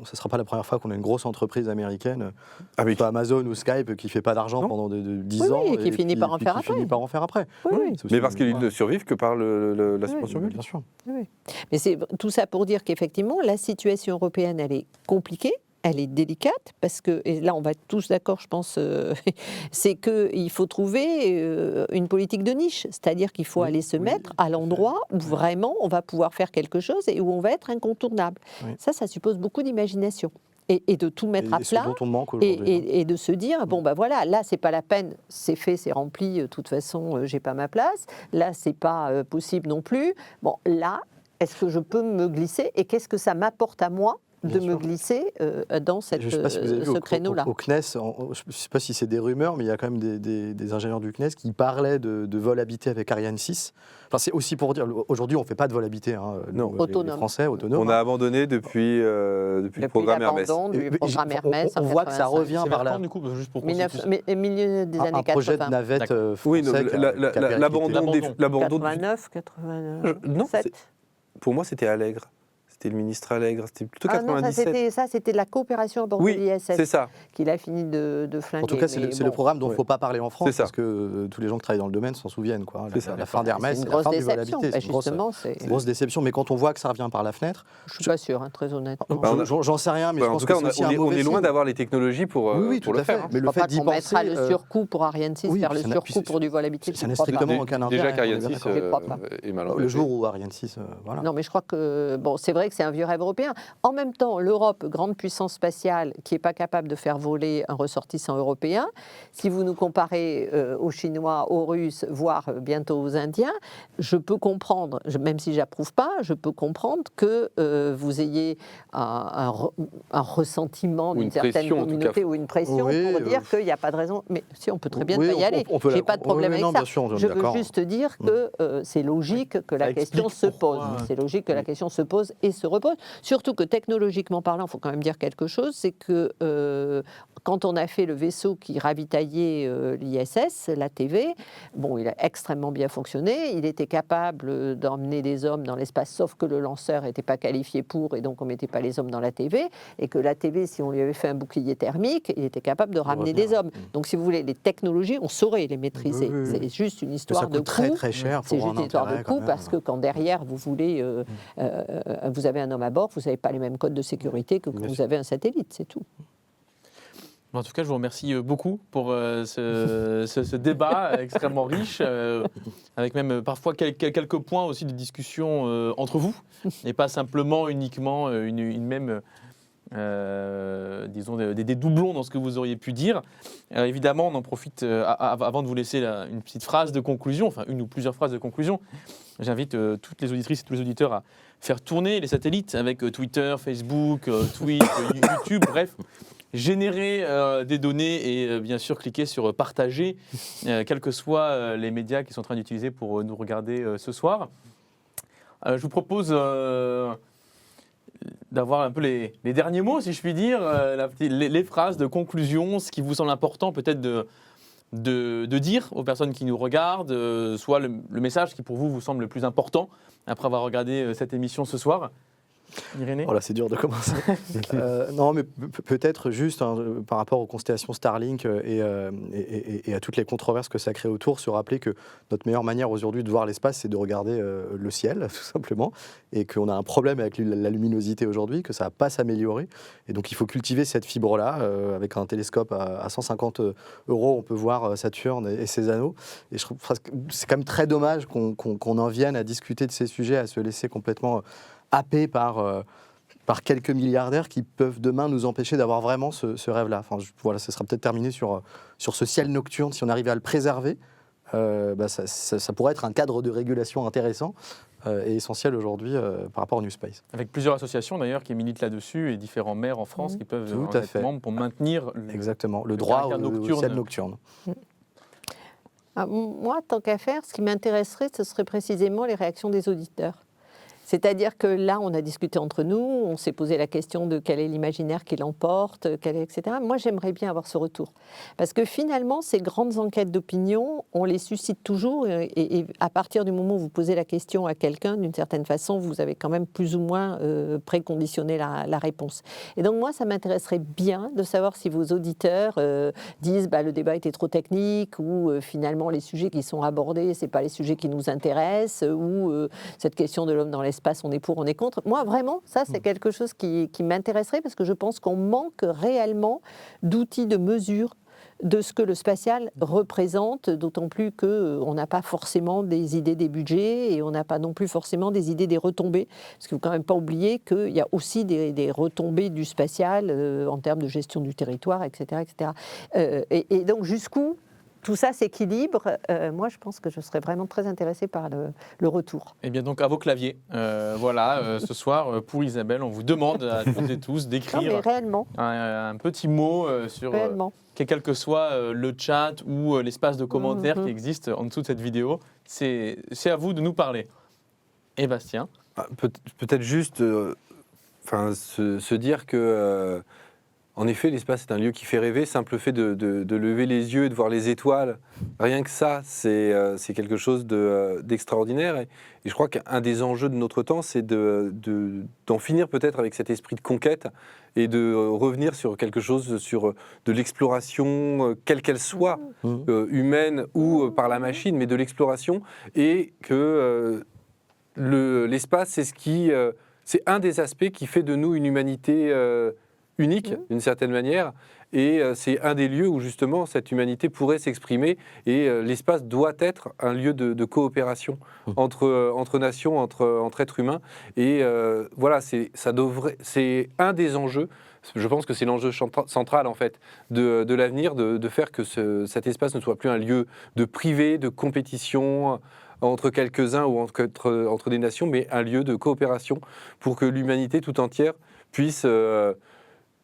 Speaker 2: ce ne sera pas la première fois qu'on a une grosse entreprise américaine,
Speaker 4: Ah, mais
Speaker 2: soit Amazon ou Skype, qui ne fait pas d'argent
Speaker 4: Non.
Speaker 2: pendant 10
Speaker 3: Oui,
Speaker 2: ans
Speaker 3: et qui finit par en faire
Speaker 2: qui finit
Speaker 3: après.
Speaker 2: par en faire après.
Speaker 3: Oui, oui.
Speaker 2: C'est aussi
Speaker 4: Mais parce qu'ils
Speaker 2: voilà.
Speaker 4: ne survivent que par la subvention publique.
Speaker 2: Bien sûr.
Speaker 3: Mais c'est tout ça pour dire qu'effectivement, la situation européenne, elle est compliquée. Elle est délicate parce que, et là on va être tous d'accord, je pense, c'est qu'il faut trouver une politique de niche, c'est-à-dire qu'il faut
Speaker 2: Oui,
Speaker 3: aller se
Speaker 2: oui,
Speaker 3: mettre
Speaker 2: tout à
Speaker 3: à
Speaker 2: fait.
Speaker 3: l'endroit où vraiment on va pouvoir faire quelque chose et où on va être incontournable.
Speaker 2: Oui.
Speaker 3: Ça suppose beaucoup d'imagination et de tout mettre à
Speaker 2: Et ce
Speaker 3: plat.
Speaker 2: dont on manque
Speaker 3: Et,
Speaker 2: aujourd'hui.
Speaker 3: et de se dire, bon, ben voilà, là, c'est pas la peine, c'est fait, c'est rempli, de toute façon, j'ai pas ma place. Là, c'est pas possible non plus. Bon, là, est-ce que je peux me glisser et qu'est-ce que ça m'apporte à moi de
Speaker 2: Bien
Speaker 3: me
Speaker 2: sûr.
Speaker 3: glisser dans
Speaker 2: Je ne sais pas si vous avez vu
Speaker 3: ce créneau-là?
Speaker 2: au CNES, je ne sais pas si c'est des rumeurs, mais il y a quand même des ingénieurs du CNES qui parlaient de vol habité avec Ariane 6. Enfin, c'est aussi pour dire, aujourd'hui, on ne fait pas de vol habité, hein,
Speaker 4: Non.
Speaker 2: les
Speaker 3: Autonome.
Speaker 2: Français, autonomes.
Speaker 4: On a abandonné depuis le programme Hermès.
Speaker 3: l'abandon du programme Hermès.
Speaker 2: On voit que ça revient
Speaker 1: C'est
Speaker 2: par
Speaker 1: vers
Speaker 2: là.
Speaker 1: quand, du coup, juste pour
Speaker 3: Milieu des années
Speaker 2: Un projet de
Speaker 3: 80.
Speaker 2: navette
Speaker 1: D'accord.
Speaker 4: Oui, non,
Speaker 2: français qui a périclité.
Speaker 4: l'abandon.
Speaker 3: 89,
Speaker 4: Non,
Speaker 3: 87.
Speaker 4: pour moi, c'était Allègre. C'était le ministre Allègre. C'était plutôt
Speaker 3: Ah non,
Speaker 4: 97.
Speaker 3: ça c'était de la coopération à bord
Speaker 4: Oui,
Speaker 3: de l'ISS
Speaker 4: c'est ça.
Speaker 3: qu'il a fini de flinguer.
Speaker 2: En tout cas, c'est
Speaker 3: mais
Speaker 2: le
Speaker 3: bon.
Speaker 2: programme dont il ne
Speaker 4: Ouais.
Speaker 2: faut pas parler en France,
Speaker 4: C'est ça.
Speaker 2: parce que tous les gens qui travaillent dans le domaine s'en souviennent. Quoi.
Speaker 4: C'est ça.
Speaker 2: La fin d'Hermès,
Speaker 3: C'est
Speaker 2: c'est
Speaker 3: une
Speaker 2: la
Speaker 3: grosse
Speaker 2: fin du vol
Speaker 3: déception.
Speaker 2: habité.
Speaker 3: Bah,
Speaker 2: C'est une grosse-
Speaker 3: justement, c'est.
Speaker 2: grosse déception, mais quand on voit que ça revient par la fenêtre,
Speaker 3: Je suis pas sûre, hein, très honnêtement.
Speaker 4: Bah, on a-
Speaker 2: j'en sais rien, mais je
Speaker 4: en
Speaker 2: pense
Speaker 4: tout cas,
Speaker 2: que c'est aussi un
Speaker 4: on
Speaker 2: mauvais
Speaker 4: est loin
Speaker 2: signe.
Speaker 4: d'avoir les technologies pour,
Speaker 2: Oui, oui,
Speaker 4: pour
Speaker 2: tout
Speaker 4: le
Speaker 2: à fait.
Speaker 4: faire. hein.
Speaker 2: Mais
Speaker 3: Je
Speaker 2: le
Speaker 3: crois
Speaker 2: fait
Speaker 3: pas
Speaker 2: d'y
Speaker 3: qu'on mettra
Speaker 2: penser,
Speaker 3: le surcoût pour Ariane 6
Speaker 2: oui,
Speaker 3: vers le
Speaker 2: ça n'a-
Speaker 3: surcoût pour du vol habité.
Speaker 2: ça n'a
Speaker 3: je crois pas.
Speaker 2: strictement aucun intérêt.
Speaker 4: Déjà
Speaker 2: on est
Speaker 4: qu'Ariane
Speaker 2: bien
Speaker 4: 6
Speaker 2: d'accord.
Speaker 3: Je crois pas.
Speaker 4: est mal
Speaker 2: Le
Speaker 4: engagée.
Speaker 2: jour où Ariane 6, voilà.
Speaker 3: Non, mais je crois que bon, c'est vrai que c'est un vieux rêve européen. En même temps, l'Europe, grande puissance spatiale, qui n'est pas capable de faire voler un ressortissant européen, si vous nous comparez aux Chinois, aux Russes, voire bientôt aux Indiens, je peux comprendre, même si j'approuve pas, je peux comprendre que vous ayez un ressentiment
Speaker 4: Ou
Speaker 3: d'une
Speaker 4: une
Speaker 3: certaine
Speaker 4: pression, en tout
Speaker 3: communauté
Speaker 4: cas.
Speaker 3: ou une pression
Speaker 2: Oui,
Speaker 3: pour dire qu'il n'y a pas de raison. Mais si, on peut très bien
Speaker 2: Oui,
Speaker 3: ne pas y aller.
Speaker 2: on peut
Speaker 3: J'ai pas de problème
Speaker 2: oui,
Speaker 3: avec
Speaker 2: non,
Speaker 3: ça.
Speaker 2: bien sûr, on est
Speaker 3: Je veux
Speaker 2: d'accord.
Speaker 3: juste dire que c'est logique que la
Speaker 1: explique
Speaker 3: question se pose.
Speaker 1: pourquoi.
Speaker 3: C'est logique que la question se pose et se repose. Surtout que technologiquement parlant, il faut quand même dire quelque chose, c'est que quand on a fait le vaisseau qui ravitaillait l'ISS, la TV, bon, il a extrêmement bien fonctionné. Il était capable d'emmener des hommes dans l'espace, sauf que le lanceur n'était pas qualifié pour, et donc on ne mettait pas les hommes dans la TV. Et que la TV, si on lui avait fait un bouclier thermique, il était capable de ramener
Speaker 2: revenir,
Speaker 3: des hommes. Donc, si vous voulez, les technologies, on saurait les maîtriser.
Speaker 2: Oui, oui, oui.
Speaker 3: C'est juste une
Speaker 2: Mais
Speaker 3: histoire
Speaker 2: ça
Speaker 3: de
Speaker 2: coûte très
Speaker 3: coût.
Speaker 2: très cher.
Speaker 3: C'est
Speaker 2: pour
Speaker 3: juste
Speaker 2: un
Speaker 3: une histoire de
Speaker 2: intérêt,
Speaker 3: coût
Speaker 2: quand même.
Speaker 3: parce que quand derrière vous voulez, vous avez un homme à bord, vous n'avez pas les mêmes codes de sécurité que quand
Speaker 2: Bien
Speaker 3: vous
Speaker 2: sûr.
Speaker 3: avez un satellite, c'est tout.
Speaker 1: En tout cas, je vous remercie beaucoup pour ce débat extrêmement riche, avec même parfois quelques points aussi de discussion entre vous, et pas simplement uniquement une même, disons, des doublons dans ce que vous auriez pu dire. Évidemment, on en profite, avant de vous laisser une petite phrase de conclusion, enfin une ou plusieurs phrases de conclusion. J'invite toutes les auditrices et tous les auditeurs à faire tourner les satellites avec Twitter, Facebook, Twitch, YouTube, bref. Générer des données et bien sûr cliquer sur partager, quels que soient les médias qui sont en train d'utiliser pour nous regarder ce soir. Je vous propose d'avoir un peu les derniers mots, si je puis dire, les phrases de conclusion, ce qui vous semble important peut-être de dire aux personnes qui nous regardent, soit le message qui pour vous semble le plus important après avoir regardé cette émission ce soir. Irénée ?
Speaker 2: Voilà, c'est dur de commencer. Non, mais peut-être juste par rapport aux constellations Starlink et à toutes les controverses que ça crée autour, se rappeler que notre meilleure manière aujourd'hui de voir l'espace, c'est de regarder le ciel, tout simplement, et qu'on a un problème avec la luminosité aujourd'hui, que ça va pas s'améliorer. Et donc, il faut cultiver cette fibre-là. Avec un télescope à 150 €, on peut voir Saturne et ses anneaux. Et je trouve que c'est quand même très dommage qu'on en vienne à discuter de ces sujets, à se laisser complètement happé par quelques milliardaires qui peuvent demain nous empêcher d'avoir vraiment ce rêve-là. Enfin, voilà, ça sera peut-être terminé sur ce ciel nocturne. Si on arrivait à le préserver, ça pourrait être un cadre de régulation intéressant et essentiel aujourd'hui par rapport au New Space.
Speaker 1: Avec plusieurs associations d'ailleurs qui militent là-dessus et différents maires en France qui peuvent être membres pour maintenir le
Speaker 2: droit
Speaker 1: au
Speaker 2: ciel nocturne.
Speaker 3: Moi, tant qu'à faire, ce qui m'intéresserait, ce serait précisément les réactions des auditeurs. C'est-à-dire que là, on a discuté entre nous, on s'est posé la question de quel est l'imaginaire qui l'emporte, etc. Moi, j'aimerais bien avoir ce retour. Parce que finalement, ces grandes enquêtes d'opinion, on les suscite toujours. Et à partir du moment où vous posez la question à quelqu'un, d'une certaine façon, vous avez quand même plus ou moins préconditionné la réponse. Et donc, moi, ça m'intéresserait bien de savoir si vos auditeurs disent le débat était trop technique, ou finalement, les sujets qui sont abordés, ce n'est pas les sujets qui nous intéressent, ou cette question de l'homme dans l'espace, on est pour, on est contre. Moi, vraiment, ça, c'est quelque chose qui m'intéresserait parce que je pense qu'on manque réellement d'outils de mesure de ce que le spatial représente, d'autant plus qu'on n'a pas forcément des idées des budgets et on n'a pas non plus forcément des idées des retombées. Parce qu'il ne faut quand même pas oublier qu'il y a aussi des retombées du spatial en termes de gestion du territoire, etc. etc. Et donc, jusqu'où tout ça s'équilibre. Moi, je pense que je serais vraiment très intéressée par le retour.
Speaker 1: Eh bien, donc, à vos claviers. Ce soir, pour Isabelle, on vous demande à toutes et tous d'écrire un petit mot sur quel que soit le chat ou l'espace de commentaires qui existe en dessous de cette vidéo. C'est à vous de nous parler. Et Bastien ?
Speaker 4: Peut-être juste se dire que... En effet, l'espace est un lieu qui fait rêver. Simple fait de lever les yeux et de voir les étoiles, rien que ça, c'est quelque chose d'extraordinaire. Et je crois qu'un des enjeux de notre temps, c'est d'en finir peut-être avec cet esprit de conquête et de revenir sur quelque chose, sur de l'exploration, quelle qu'elle soit, humaine ou par la machine, mais de l'exploration. Et que l'espace, c'est un des aspects qui fait de nous une humanité unique, d'une certaine manière, et c'est un des lieux où justement cette humanité pourrait s'exprimer, et l'espace doit être un lieu de coopération entre nations, entre êtres humains, et voilà, c'est un des enjeux. Je pense que c'est l'enjeu central en fait de l'avenir, de faire que cet espace ne soit plus un lieu de privé, de compétition entre quelques-uns ou entre des nations, mais un lieu de coopération pour que l'humanité tout entière puisse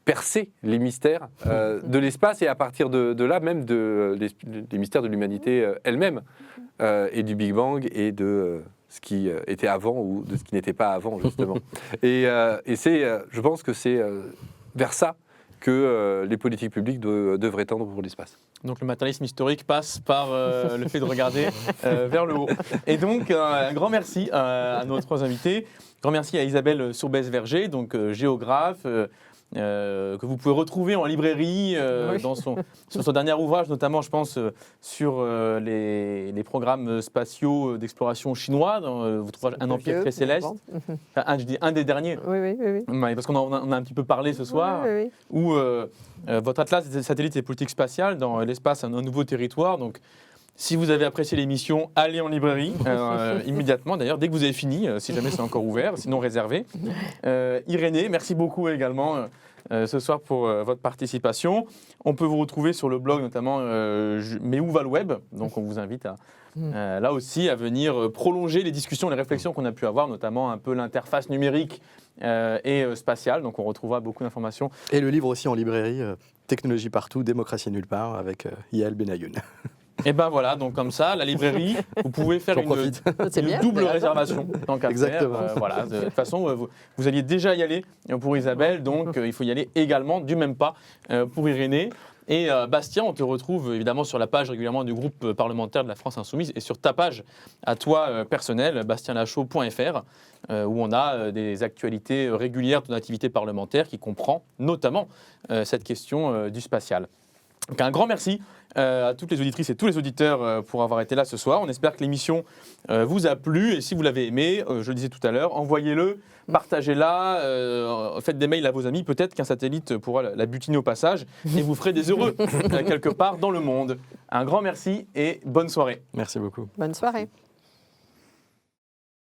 Speaker 4: percer les mystères de l'espace, et à partir de là même des mystères de l'humanité elle-même, et du Big Bang et de ce qui était avant ou de ce qui n'était pas avant justement. Et je pense que c'est vers ça que les politiques publiques devraient tendre pour l'espace.
Speaker 1: Donc le matérialisme historique passe par le fait de regarder vers le haut. Et donc un grand merci à nos trois invités. Grand merci à Isabelle Sourbès-Verger, donc géographe, que vous pouvez retrouver en librairie sur son dernier ouvrage, notamment, je pense, sur les programmes spatiaux d'exploration chinois, dans votre ouvrage Un empire très céleste. Enfin, je dis un des derniers.
Speaker 3: Oui.
Speaker 1: Parce qu'on en a un petit peu parlé ce soir.
Speaker 3: Oui.
Speaker 1: Où votre atlas des satellites et politique spatiale dans l'espace, un nouveau territoire. Donc, si vous avez apprécié l'émission, allez en librairie immédiatement. D'ailleurs, dès que vous avez fini, si jamais c'est encore ouvert, sinon réservé. Irénée, merci beaucoup également ce soir pour votre participation. On peut vous retrouver sur le blog notamment Mais où va le web ? Donc, on vous invite là aussi à venir prolonger les discussions, les réflexions qu'on a pu avoir, notamment un peu l'interface numérique et spatiale. Donc, on retrouvera beaucoup d'informations.
Speaker 2: Et le livre aussi en librairie, Technologie partout, démocratie nulle part, avec Yael Benayoun.
Speaker 1: Et ben voilà, donc comme ça, la librairie, vous pouvez faire une double réservation tant qu'à faire. Voilà, de toute façon, vous alliez déjà y aller pour Isabelle, donc il faut y aller également du même pas pour Irénée. Et Bastien, on te retrouve évidemment sur la page régulièrement du groupe parlementaire de la France Insoumise et sur ta page à toi personnelle, bastienlachaud.fr, où on a des actualités régulières de ton activité parlementaire qui comprend notamment cette question du spatial. Donc un grand merci à toutes les auditrices et tous les auditeurs pour avoir été là ce soir. On espère que l'émission vous a plu et si vous l'avez aimé, je le disais tout à l'heure, envoyez-le, partagez-la, faites des mails à vos amis, peut-être qu'un satellite pourra la butiner au passage et vous ferez des heureux quelque part dans le monde. Un grand merci et bonne soirée.
Speaker 2: Merci beaucoup.
Speaker 3: Bonne soirée.